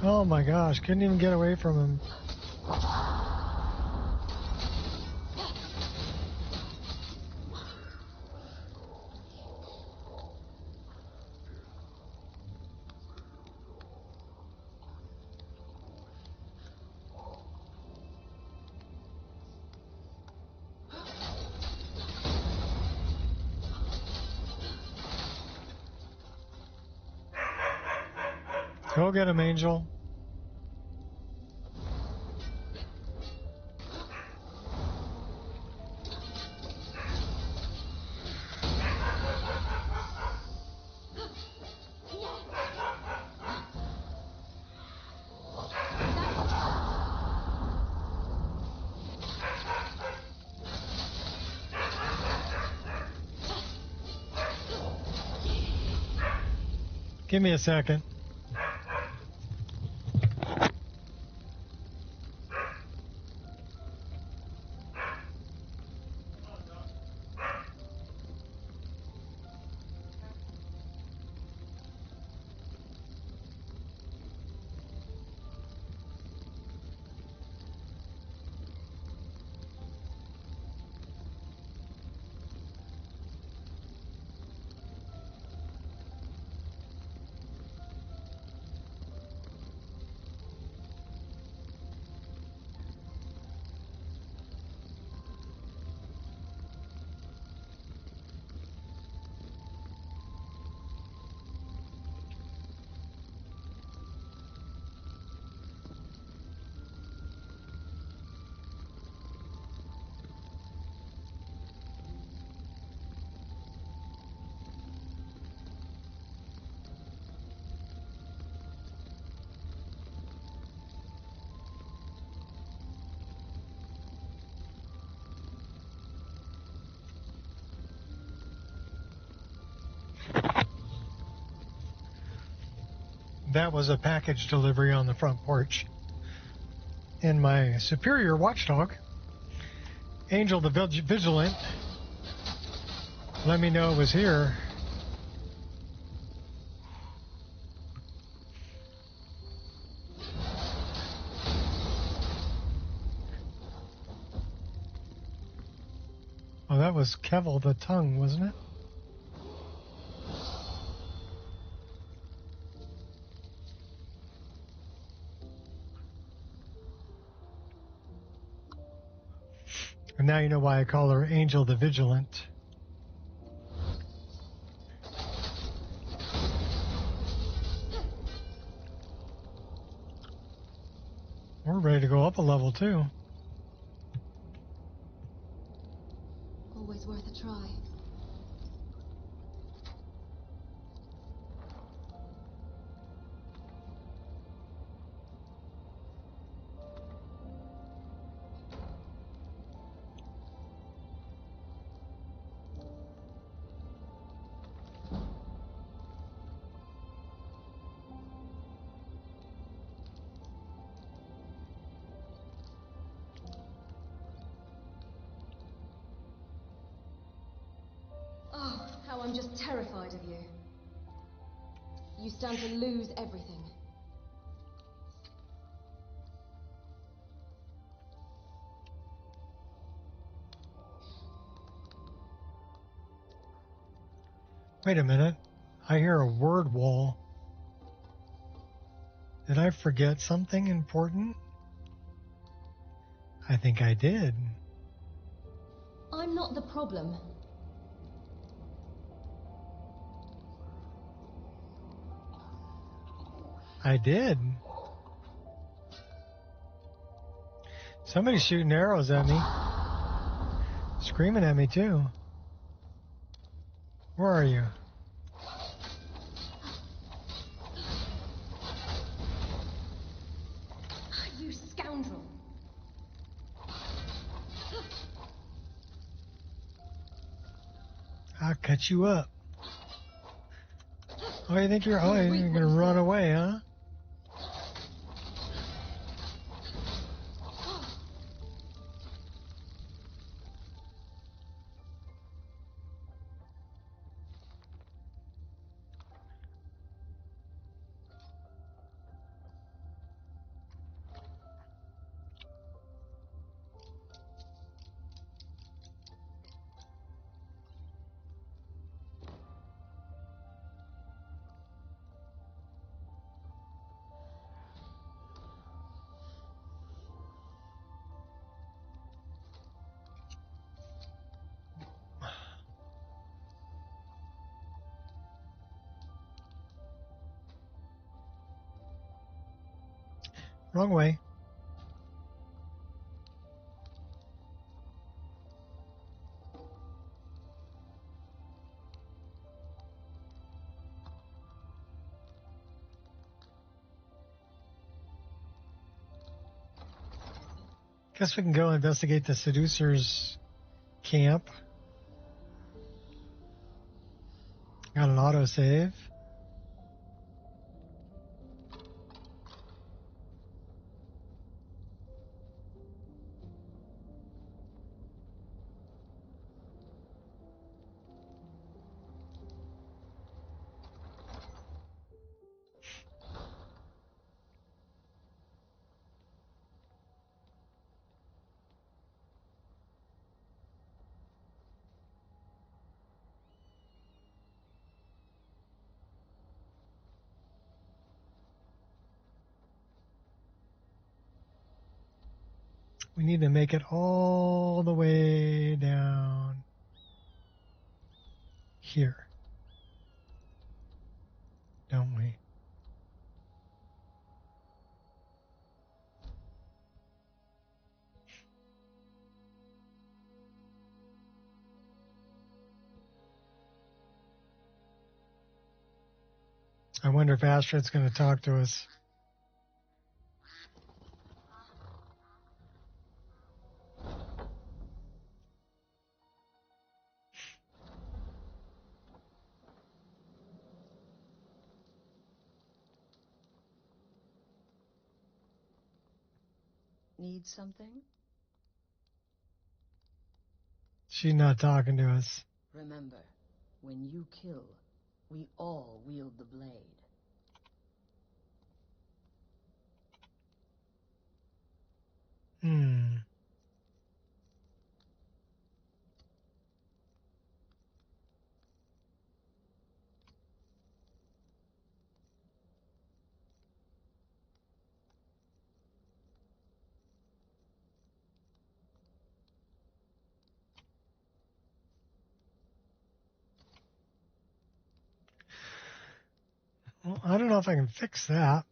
Oh my gosh, couldn't even get away from him. Go get him, Angel. Give me a second. That was a package delivery on the front porch. And my superior watchdog, Angel the Vigilant, let me know it was here. Oh, that was Kevel the Tongue, wasn't it? And now you know why I call her Angel the Vigilant. We're ready to go up a level, too. Always worth a try. Oh, how I'm just terrified of you. You stand to lose everything. Wait a minute. I hear a word wall. Did I forget something important? I think I did. I'm not the problem. I did. Somebody's shooting arrows at me. Screaming at me, too. Where are you? You scoundrel. I'll cut you up. Oh, you think you're gonna run away, huh? Wrong way. Guess we can go investigate the seducer's camp. Got an autosave. We need to make it all the way down here, don't we? I wonder if Astrid's going to talk to us. Need something? She's not talking to us. Remember, when you kill, we all wield the blade. Well, I don't know if I can fix that.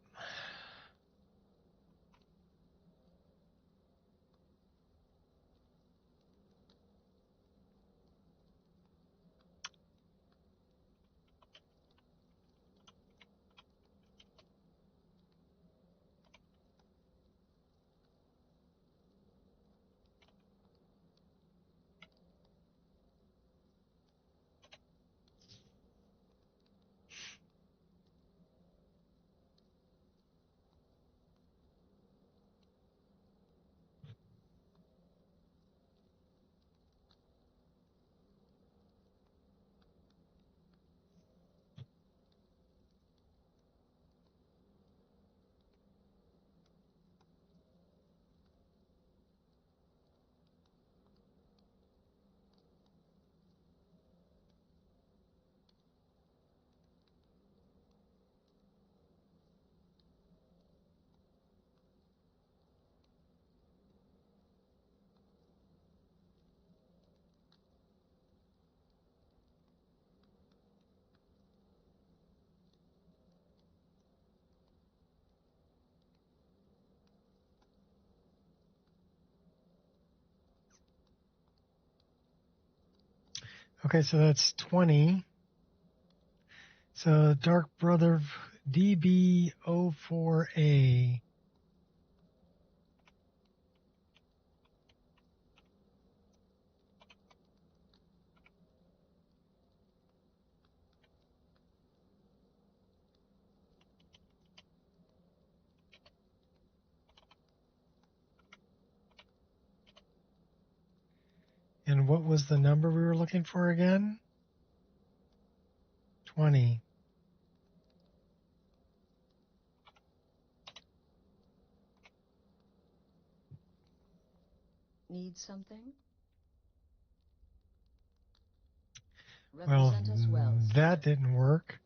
Okay, so that's 20. So Dark Brother DB04A. And what was the number we were looking for again? 20. Need something? Well, Represent us well, that didn't work.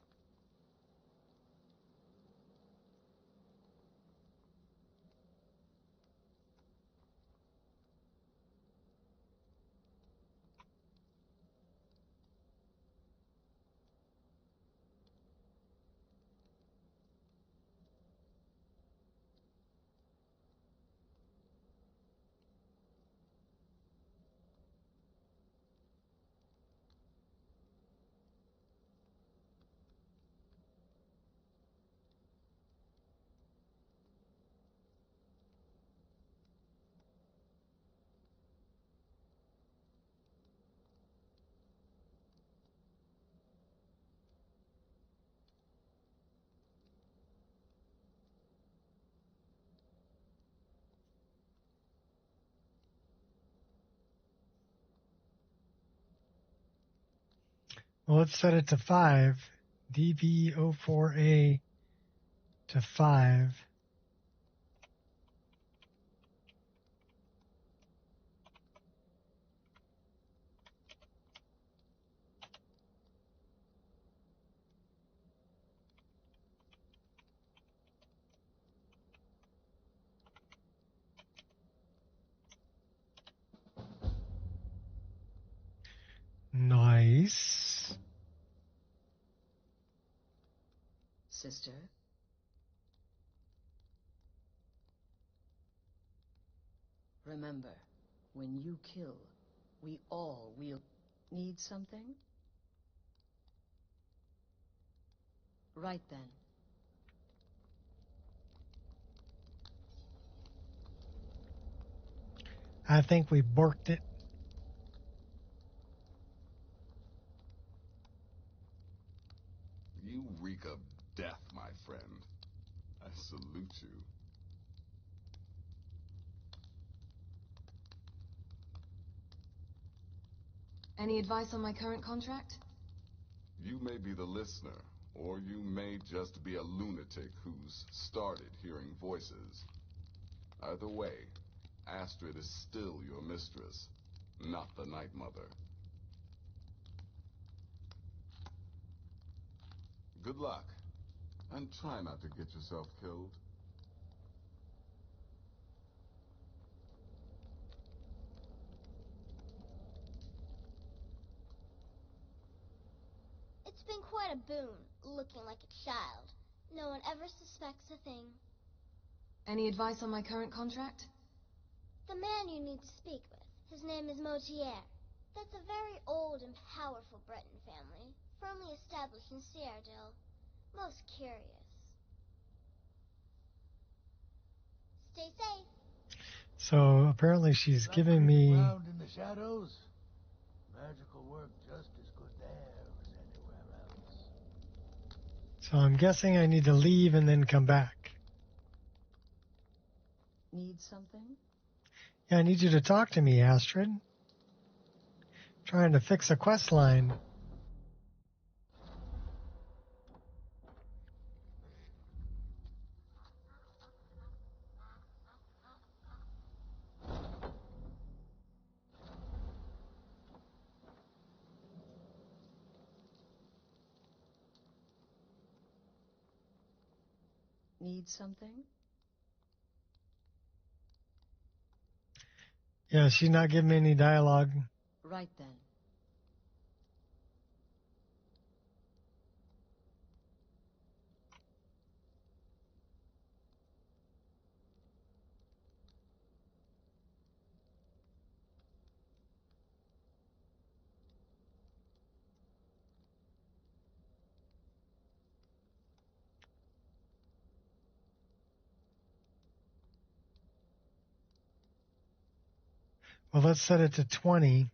Well, let's set it to 5. DB04A to 5. Nice. Sister? Remember, when you kill, we all wield... Need something? Right then. I think we borked it. You reek of death, my friend. I salute you. Any advice on my current contract? You may be the listener, or you may just be a lunatic who's started hearing voices. Either way, Astrid is still your mistress, not the Night Mother. Good luck, and try not to get yourself killed. It's been quite a boon, looking like a child. No one ever suspects a thing. Any advice on my current contract? The man you need to speak with, his name is Motier. That's a very old and powerful Breton family, firmly established in Cyrodiil. Most curious. Stay safe. So apparently she's giving me... Around in the shadows, magical work just as good there as anywhere else. So I'm guessing I need to leave and then come back. Need something? Yeah, I need you to talk to me, Astrid. Trying to fix a quest line. Need something? Yeah, she's not giving me any dialogue. Right then. Well, let's set it to 20.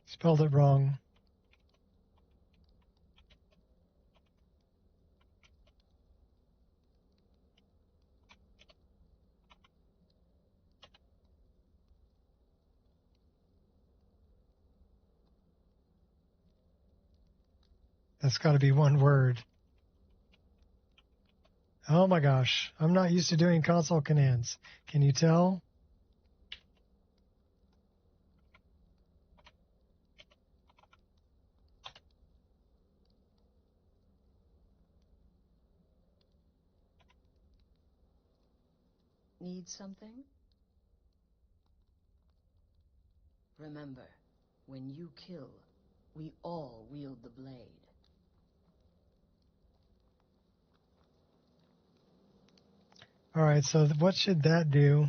Spelled it wrong. That's got to be one word. Oh my gosh, I'm not used to doing console commands. Can you tell? Need something? Remember, when you kill, we all wield the blade. All right, so what should that do?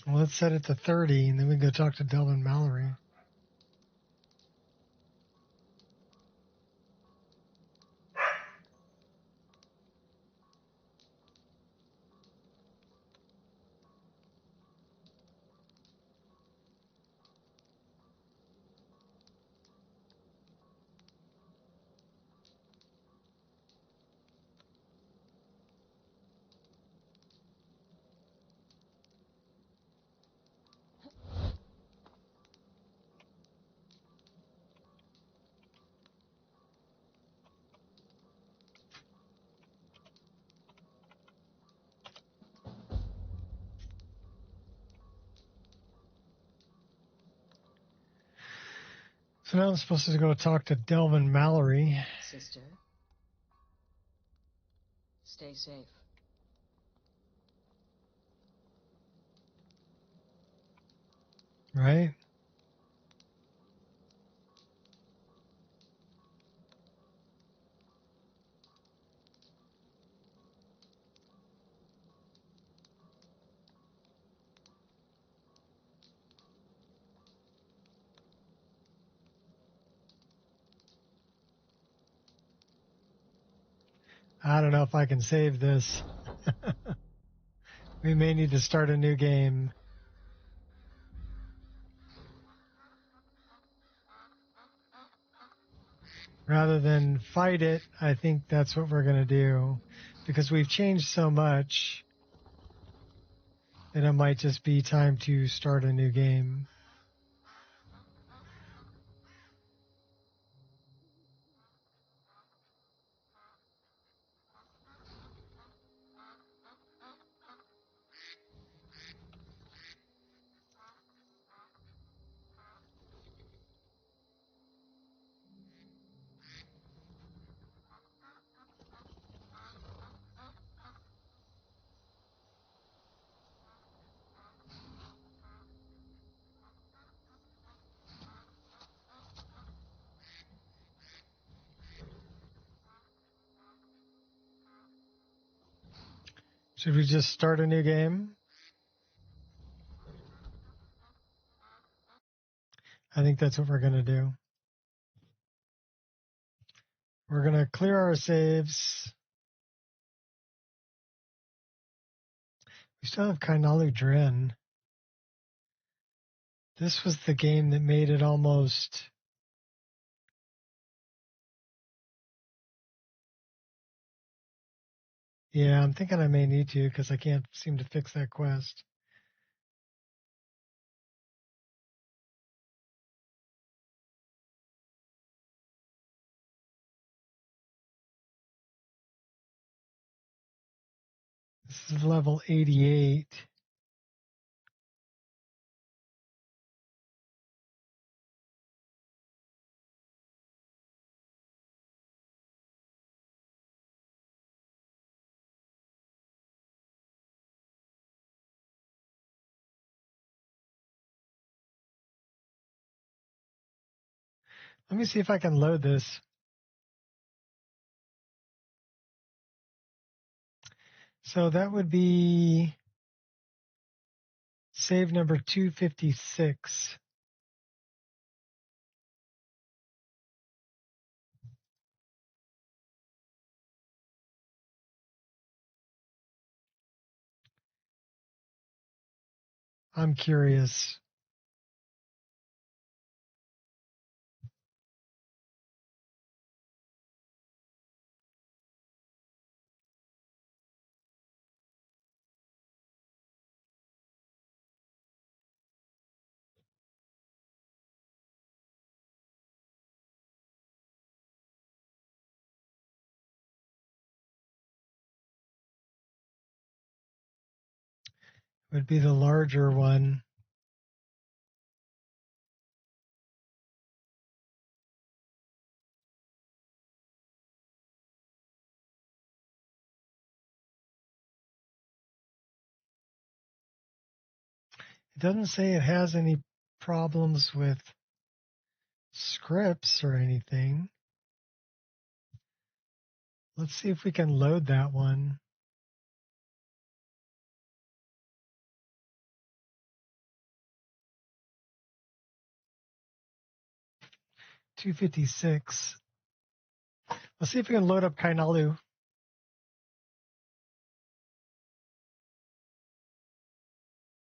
Well, let's set it to 30, and then we can go talk to Delvin Mallory. So now I'm supposed to go talk to Delvin Mallory. Sister, stay safe. Right? I don't know if I can save this. We may need to start a new game. Rather than fight it, I think that's what we're going to do. Because we've changed so much that it might just be time to start a new game. Should we just start a new game? I think that's what we're going to do. We're going to clear our saves. We still have Kainalu Dren. This was the game that made it almost... Yeah, I'm thinking I may need to because I can't seem to fix that quest. This is level 88. Let me see if I can load this. So that would be save number 256. I'm curious. Would be the larger one. It doesn't say it has any problems with scripts or anything. Let's see if we can load that one. $256. Let's see if we can load up Kainalu.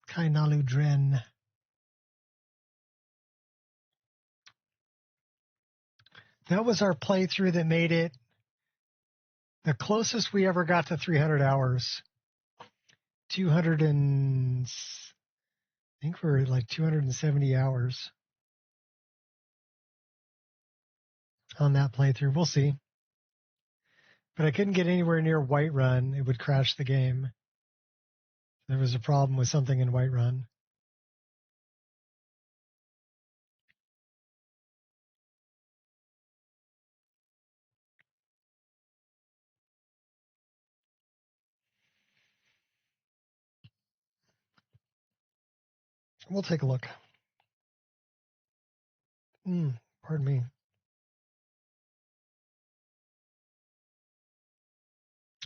Kainalu Dren. That was our playthrough that made it the closest we ever got to 300 hours. 200 and... I think we're at like 270 hours on that playthrough. We'll see. But I couldn't get anywhere near Whiterun. It would crash the game. There was a problem with something in Whiterun. We'll take a look. Pardon me.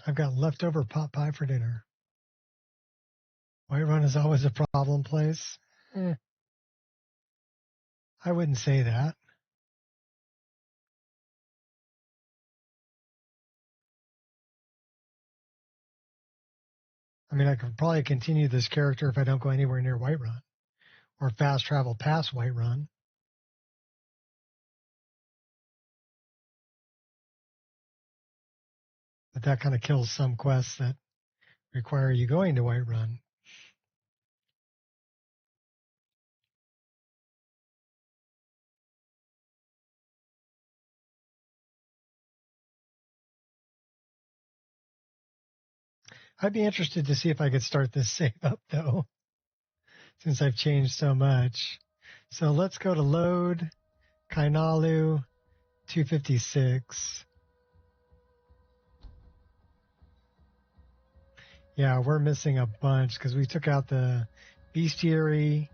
I've got leftover pot pie for dinner. Whiterun is always a problem place. I wouldn't say that. mean, I could probably continue this character if I don't go anywhere near Whiterun or fast travel past Whiterun. But that kind of kills some quests that require you going to Whiterun. I'd be interested to see if I could start this save up, though, since I've changed so much. So let's go to load, Kainalu, 256. Yeah, we're missing a bunch because we took out the bestiary.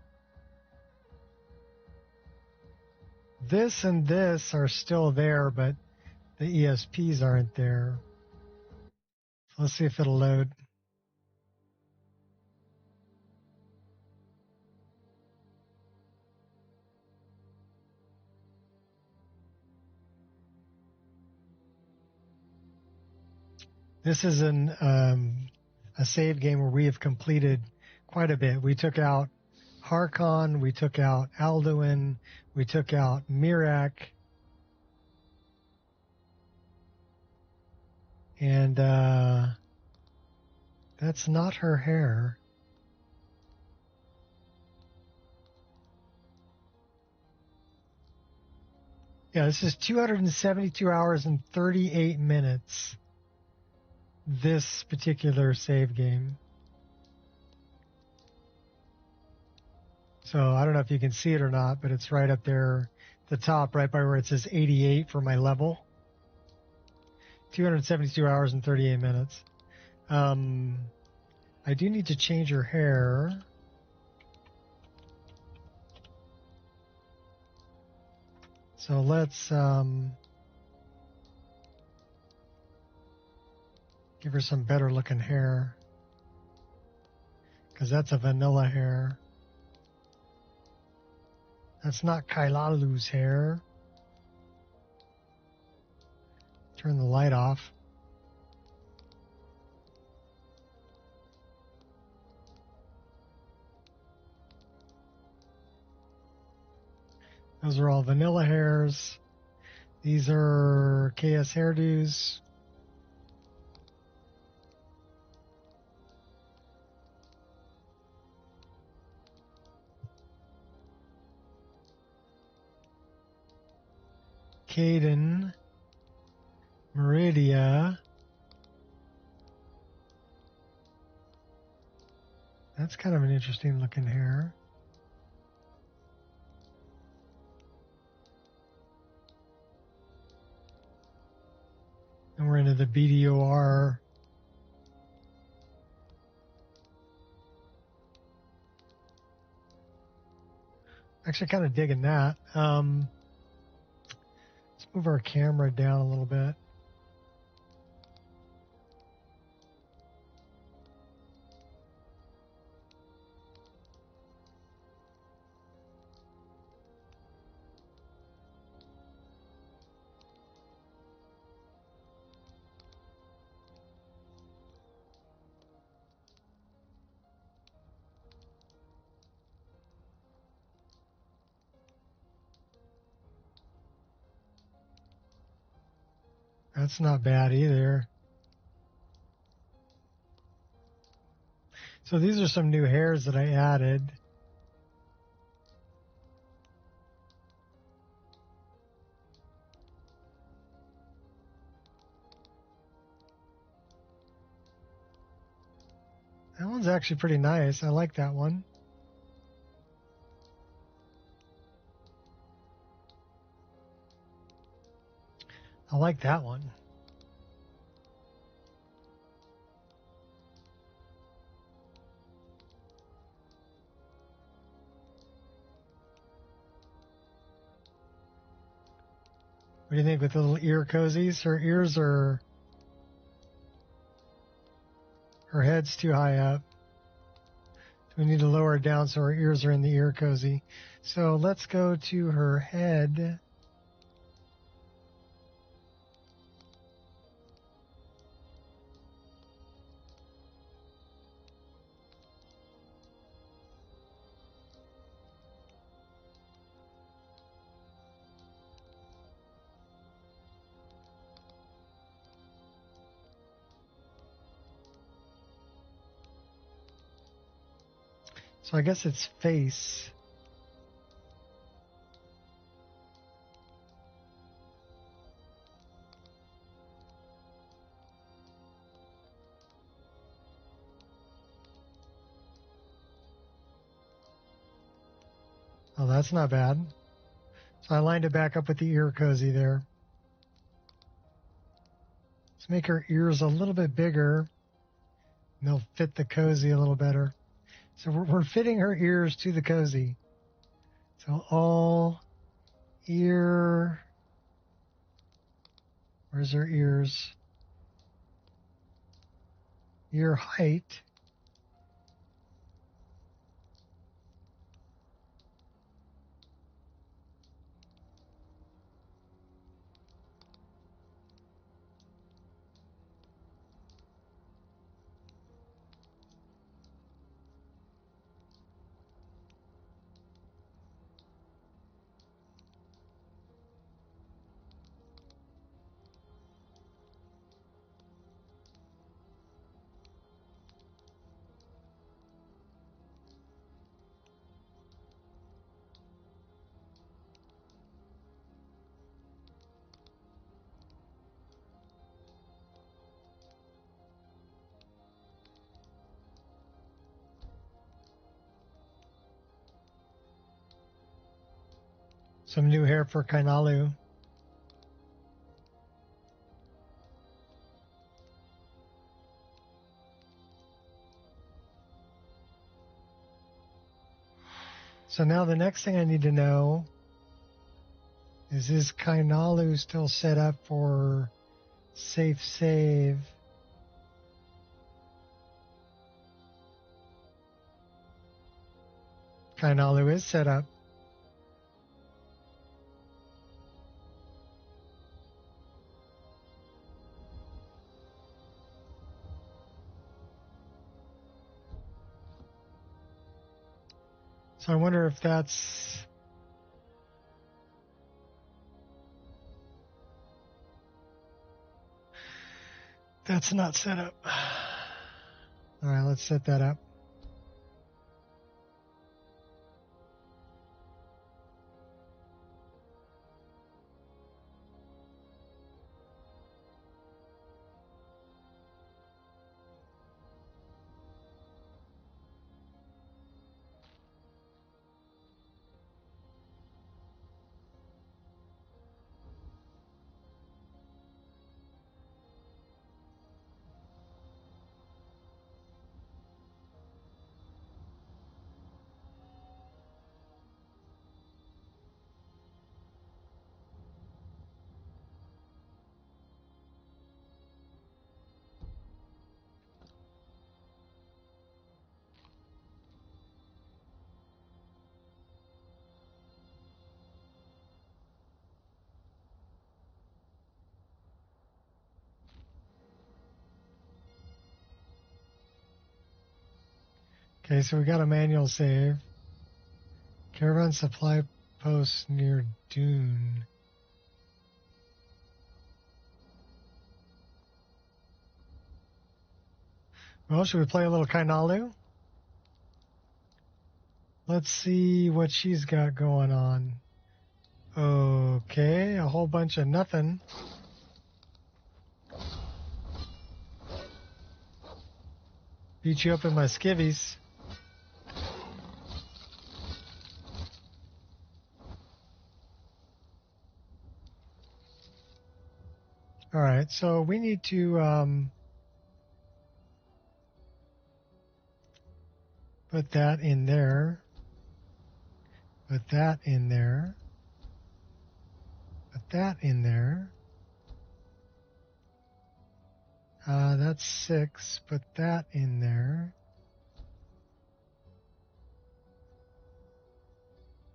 This and this are still there, but the ESPs aren't there. So let's see if it'll load. This is a save game where we have completed quite a bit. We took out Harkon, we took out Alduin, we took out Mirak, and that's not her hair. Yeah, this is 272 hours and 38 minutes. This particular save game. So I don't know if you can see it or not, but it's right up there at the top, right by where it says 88 for my level. 272 hours and 38 minutes. I do need to change her hair. So let's give her some better looking hair, because that's a vanilla hair. That's not Kailalu's hair. Turn the light off. Those are all vanilla hairs. These are KS hairdos. Caden, Meridia. That's kind of an interesting looking hair. And we're into the BDOR. Actually kind of digging that. Let's move our camera down a little bit. That's not bad either. So these are some new hairs that I added. That one's actually pretty nice. I like that one. I like that one. What do you think with the little ear cozies? Her ears are... Her head's too high up. So we need to lower it down so her ears are in the ear cozy. So let's go to her head. So I guess it's face. Oh, that's not bad. So I lined it back up with the ear cozy there. Let's make her ears a little bit bigger. And they'll fit the cozy a little better. So we're fitting her ears to the cozy. So all ear. Where's her ears? Ear height. Some new hair for Kainalu. So now the next thing I need to know is Kainalu still set up for safe save? Kainalu is set up. So I wonder if that's... That's not set up. All right, let's set that up. Okay, so we got a manual save. Caravan supply post near Dune. Well, should we play a little Kainalu? Let's see what she's got going on. Okay, a whole bunch of nothing. Beat you up in my skivvies. All right, so we need to put that in there. Put that in there. Put that in there. That's 6. Put that in there.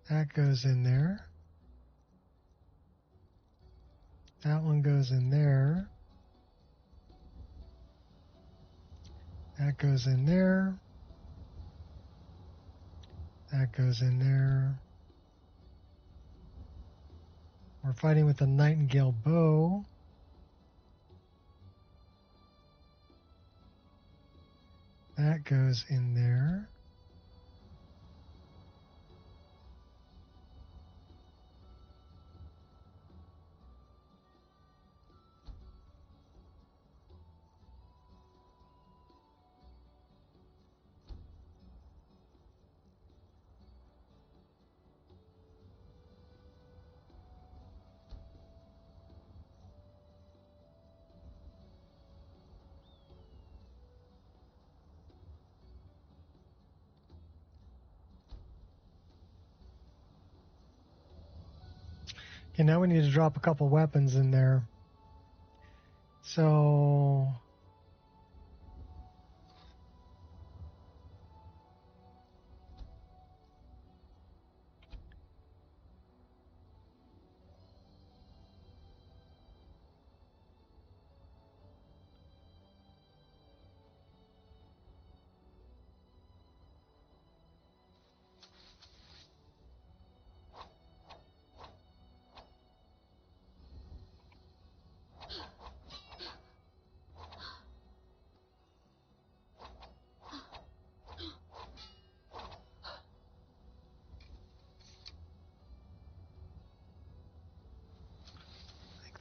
That goes in there. That one goes in there. That goes in there. That goes in there. We're fighting with a Nightingale bow. That goes in there. Okay, now we need to drop a couple weapons in there. So...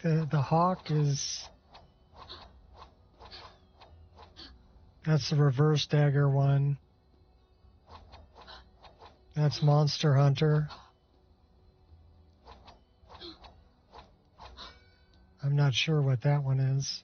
The hawk is... That's the reverse dagger one. That's Monster Hunter. I'm not sure what that one is.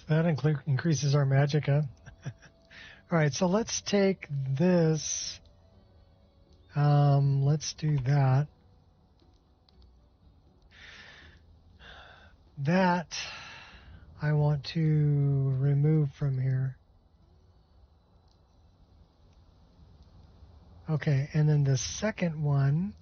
That increases our magic, huh? All right, so let's take this. Let's do that. That I want to remove from here. Okay, and then the second one.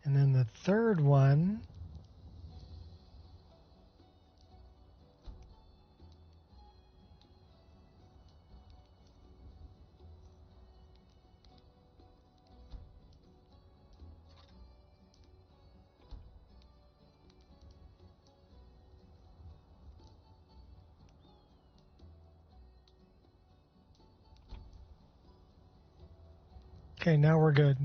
And then the third one. Okay, now we're good.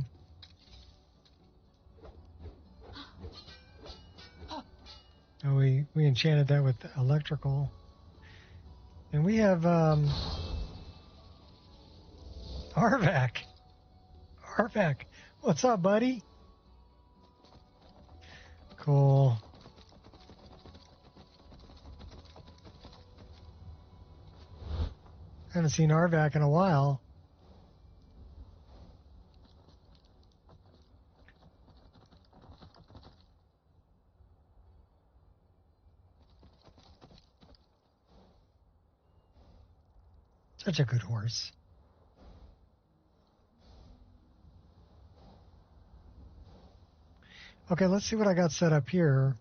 Oh, we enchanted that with electrical. And we have Arvac. Arvac, what's up, buddy? Cool. Haven't seen Arvac in a while. Such a good horse. Okay, let's see what I got set up here.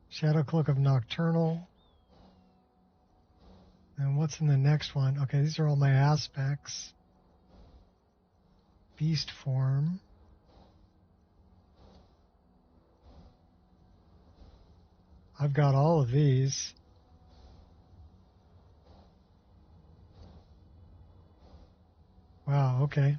Shadow Cloak of Nocturnal. And what's in the next one? Okay, these are all my aspects. Beast form. I've got all of these. Wow, okay.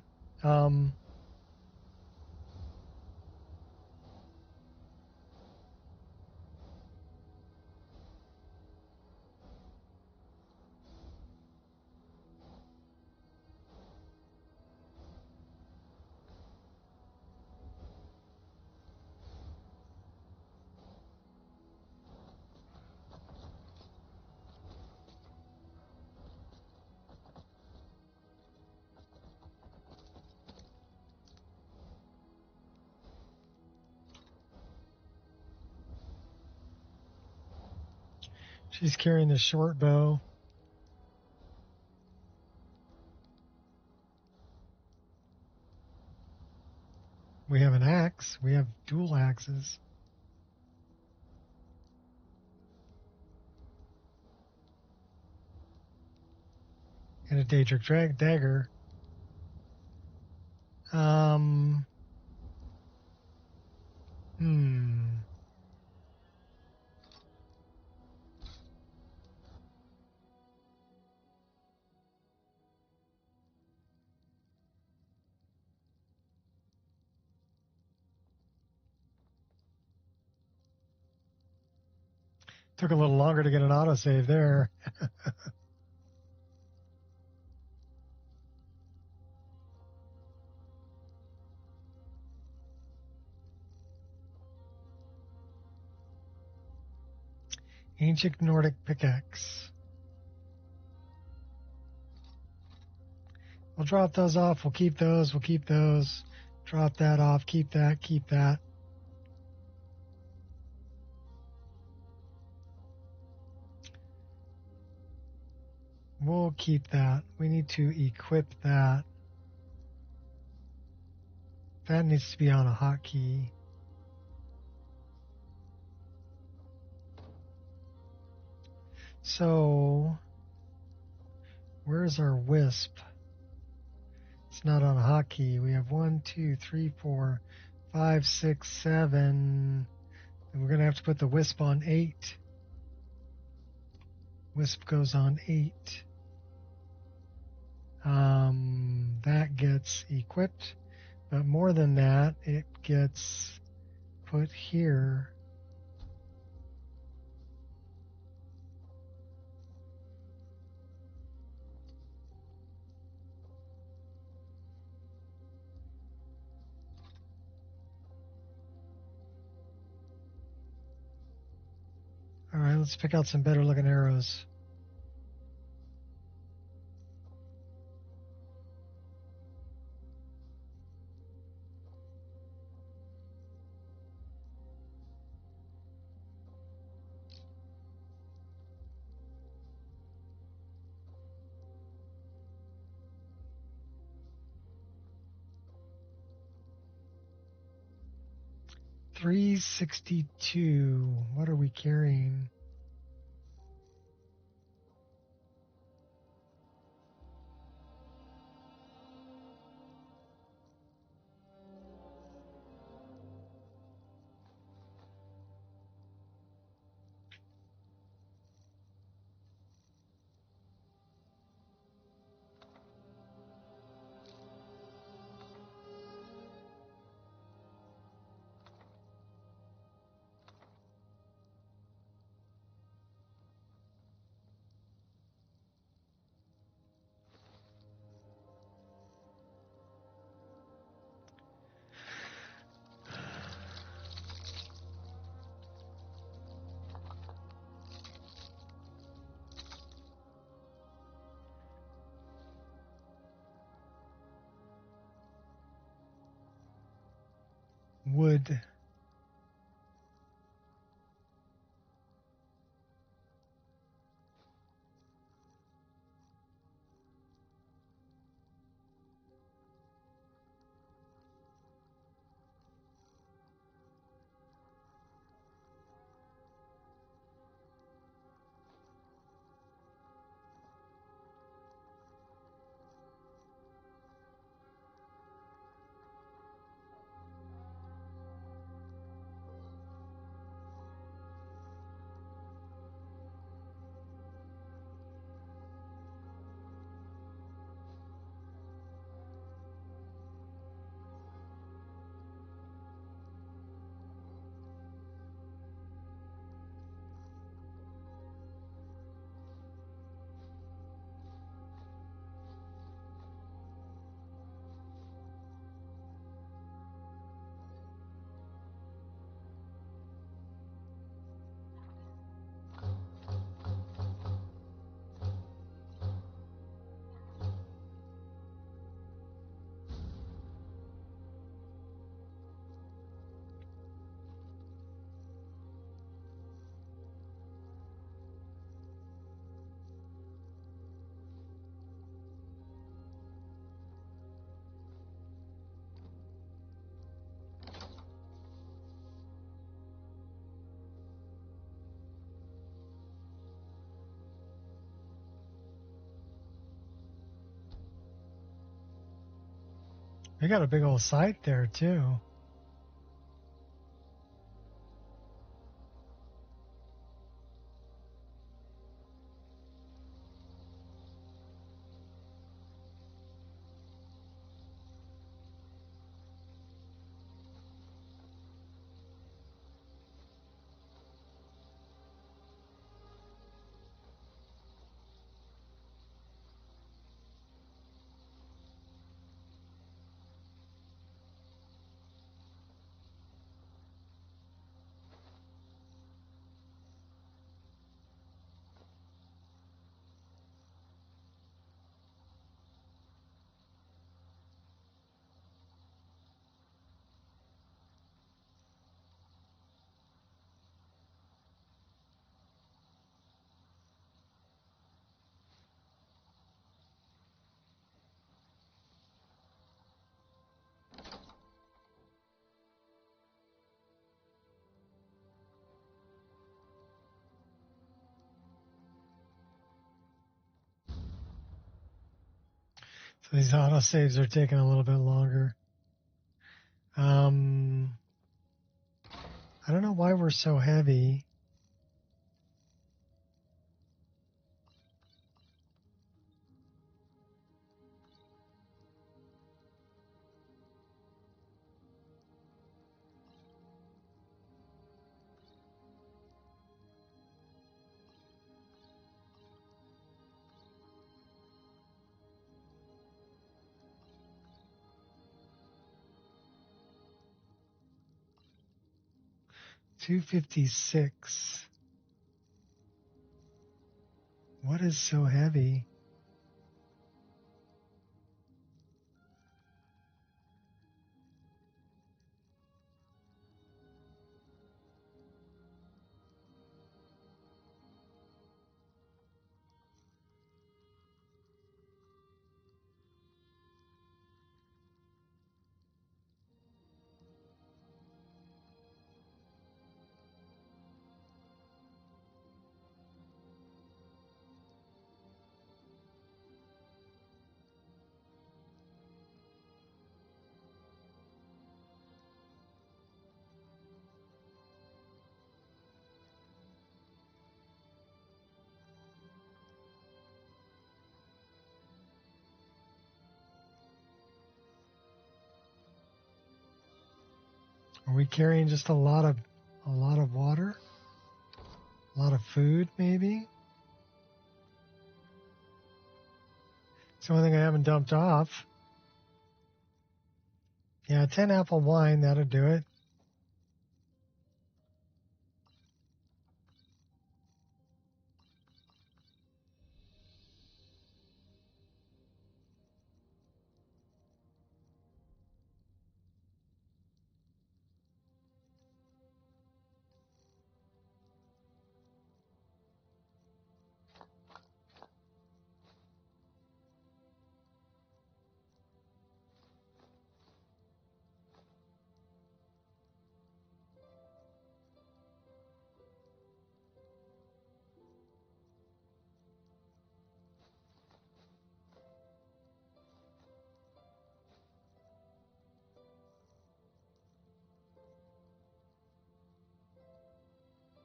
She's carrying the short bow. We have an axe. We have dual axes. And a Daedric dagger. Took a little longer to get an autosave there. Ancient Nordic pickaxe. We'll drop those off. We'll keep those. We'll keep those. Drop that off. Keep that. Keep that. We'll keep that. We need to equip that. That needs to be on a hotkey. So, where's our wisp? It's not on a hotkey. We have 1, 2, 3, 4, 5, 6, 7. And we're going to have to put the wisp on 8. Wisp goes on 8. That gets equipped. But more than that, it gets put here. All right, let's pick out some better looking arrows. $362. What are we carrying? Wood. They got a big old site there, too. So these autosaves are taking a little bit longer. I don't know why we're so heavy. $256. What is so heavy? Are we carrying just a lot of water? A lot of food, maybe? It's the only thing I haven't dumped off. Yeah, 10 apple wine, that'll do it.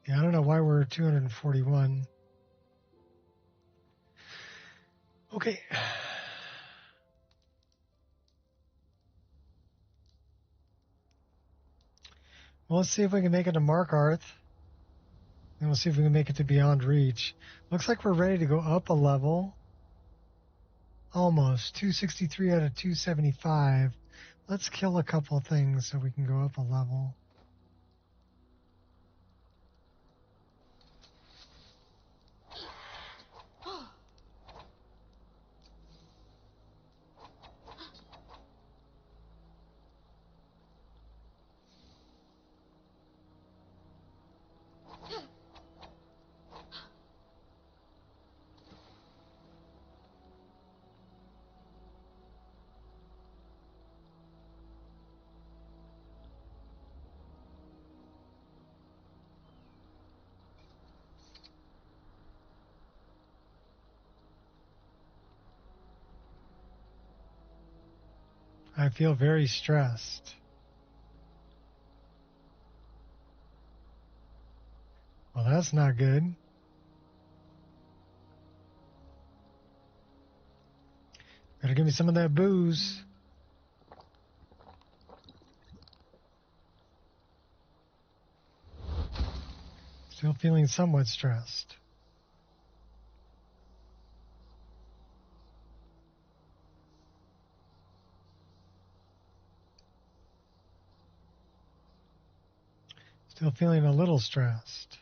Yeah, I don't know why we're 241. Okay. Well, let's see if we can make it to Markarth. And we'll see if we can make it to Beyond Reach. Looks like we're ready to go up a level. Almost. 263 out of 275. Let's kill a couple things so we can go up a level. I feel very stressed. Well, that's not good. Better give me some of that booze. Still feeling somewhat stressed. Still feeling a little stressed.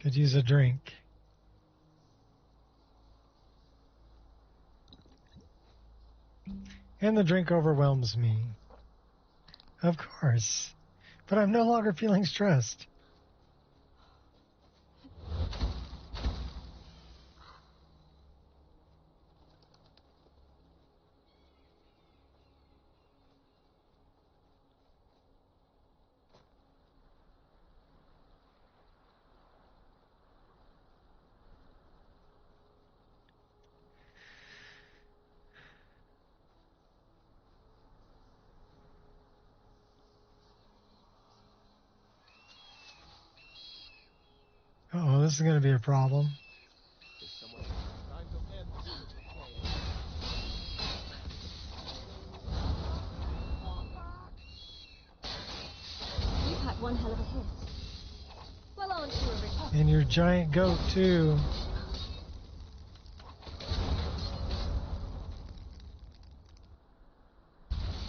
Could use a drink. And the drink overwhelms me. Of course. But I'm no longer feeling stressed. Uh-oh, this is going to be a problem. You've had one hell of a hiss. Well, aren't you a repectful? And your giant goat, too.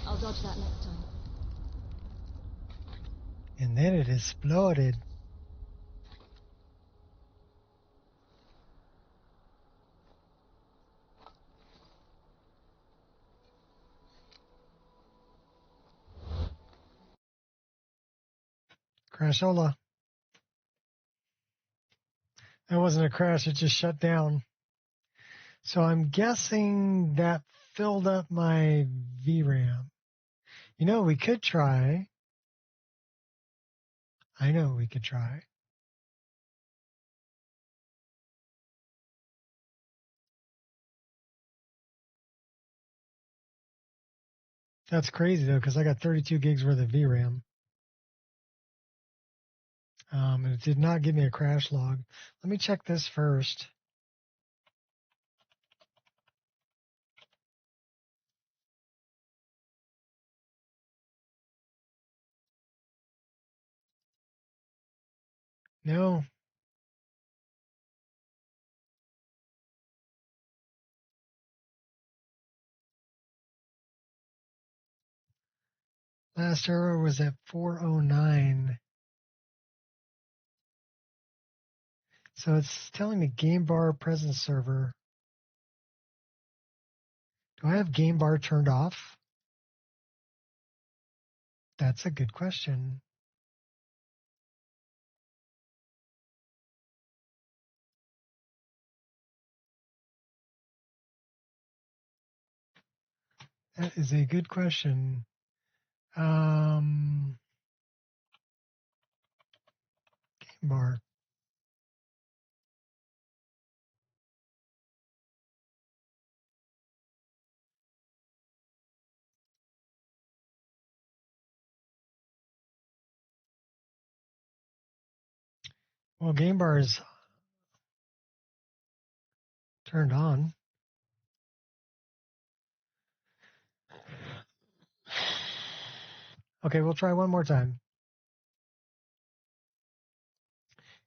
I'll dodge that next time. And then it exploded. Crashola. That wasn't a crash, it just shut down. So I'm guessing that filled up my VRAM. You know, we could try. I know we could try. That's crazy, though, because I got 32 gigs worth of VRAM. And it did not give me a crash log. Let me check this first. No. Last error was at 409. So it's telling me game bar presence server. Do I have game bar turned off? That's a good question. That is a good question. Game bar. Well, game bar is turned on. Okay, we'll try one more time.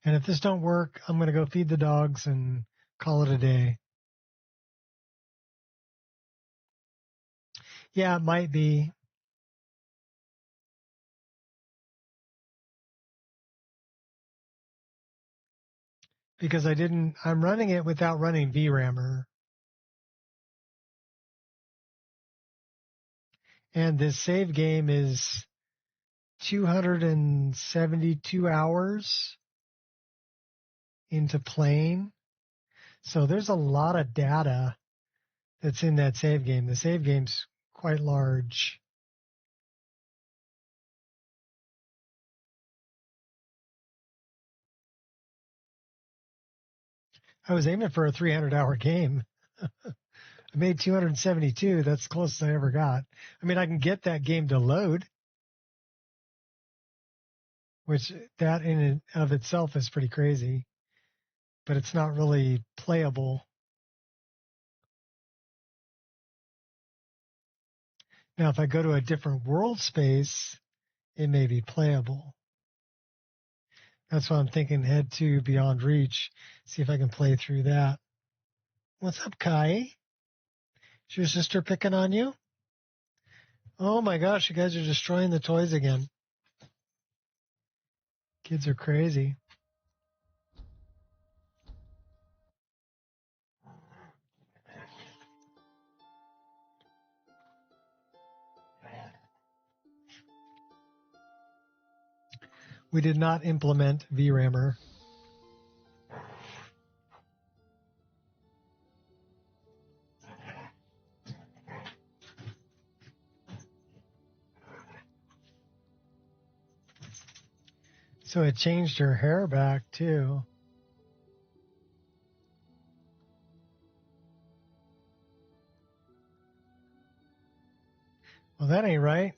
And if this don't work, I'm going to go feed the dogs and call it a day. Yeah, it might be. Because I'm running it without running VRAMer. And this save game is 272 hours into playing. So there's a lot of data that's in that save game. The save game's quite large. I was aiming for a 300-hour game. I made 272. That's the closest I ever got. I mean, I can get that game to load, which that in and of itself is pretty crazy, but it's not really playable. Now, if I go to a different world space, it may be playable. That's why I'm thinking head to Beyond Reach, see if I can play through that. What's up, Kai? Is your sister picking on you? Oh my gosh, you guys are destroying the toys again. Kids are crazy. We did not implement VRAMer. So it changed her hair back too. Well, that ain't right.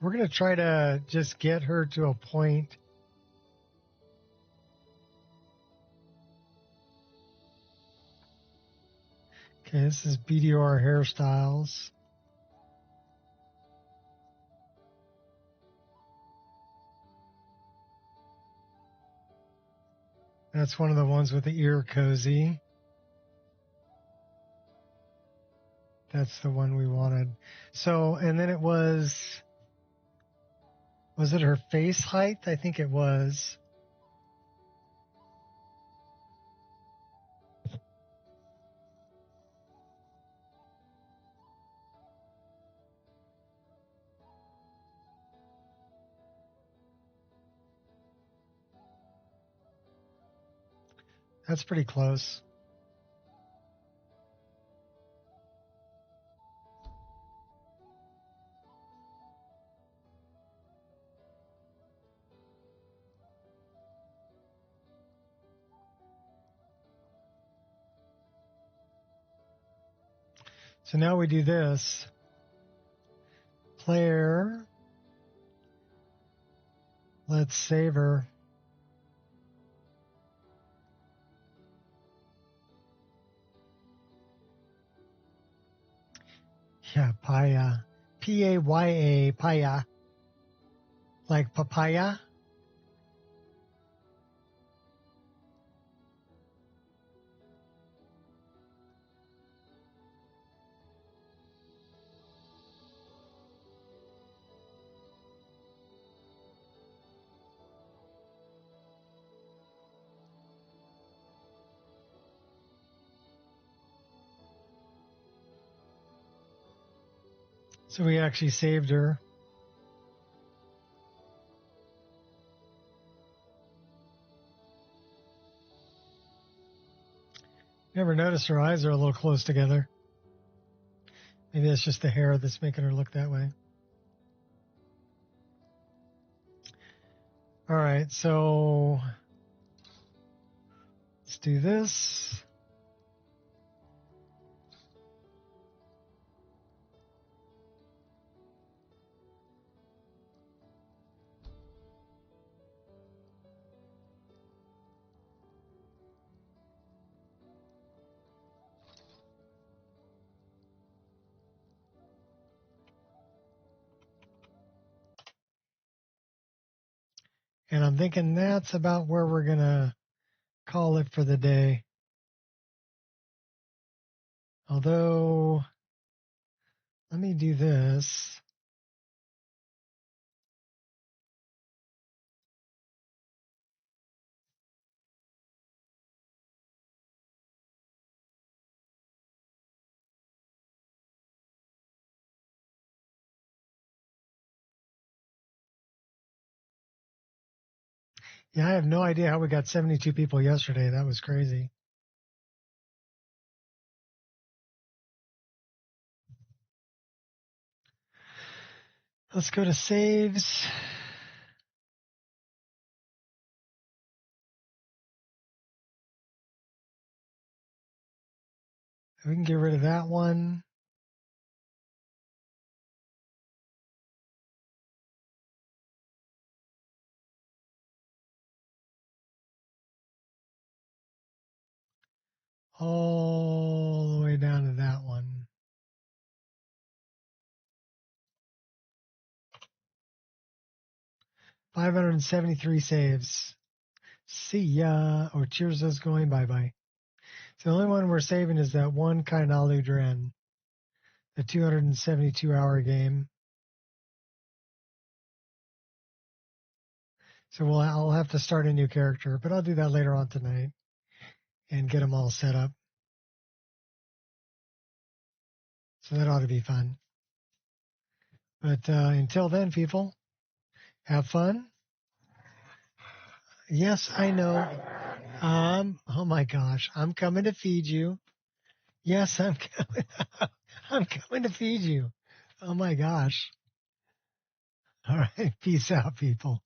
We're going to try to just get her to a point. Okay, this is BDR hairstyles. That's one of the ones with the ear cozy. That's the one we wanted. So, and then it was it her face height? I think it was. That's pretty close. So now we do this. Player. Let's save her. Yeah, Paya. Paya, Paya. Like papaya? So we actually saved her. Never noticed her eyes are a little close together. Maybe that's just the hair that's making her look that way. All right, so let's do this. And I'm thinking that's about where we're going to call it for the day. Although, let me do this. Yeah, I have no idea how we got 72 people yesterday. That was crazy. Let's go to saves. We can get rid of that one. All the way down to that one. $573 saves. See ya. Or cheers us going bye-bye. So the only one we're saving is that one Kainalu Dren. The 272-hour game. So I'll have to start a new character, but I'll do that later on tonight and get them all set up. So that ought to be fun. But until then, people, have fun. Yes, I know. Oh my gosh, I'm coming to feed you. Yes, I'm coming. I'm coming to feed you. Oh my gosh. All right. Peace out, people.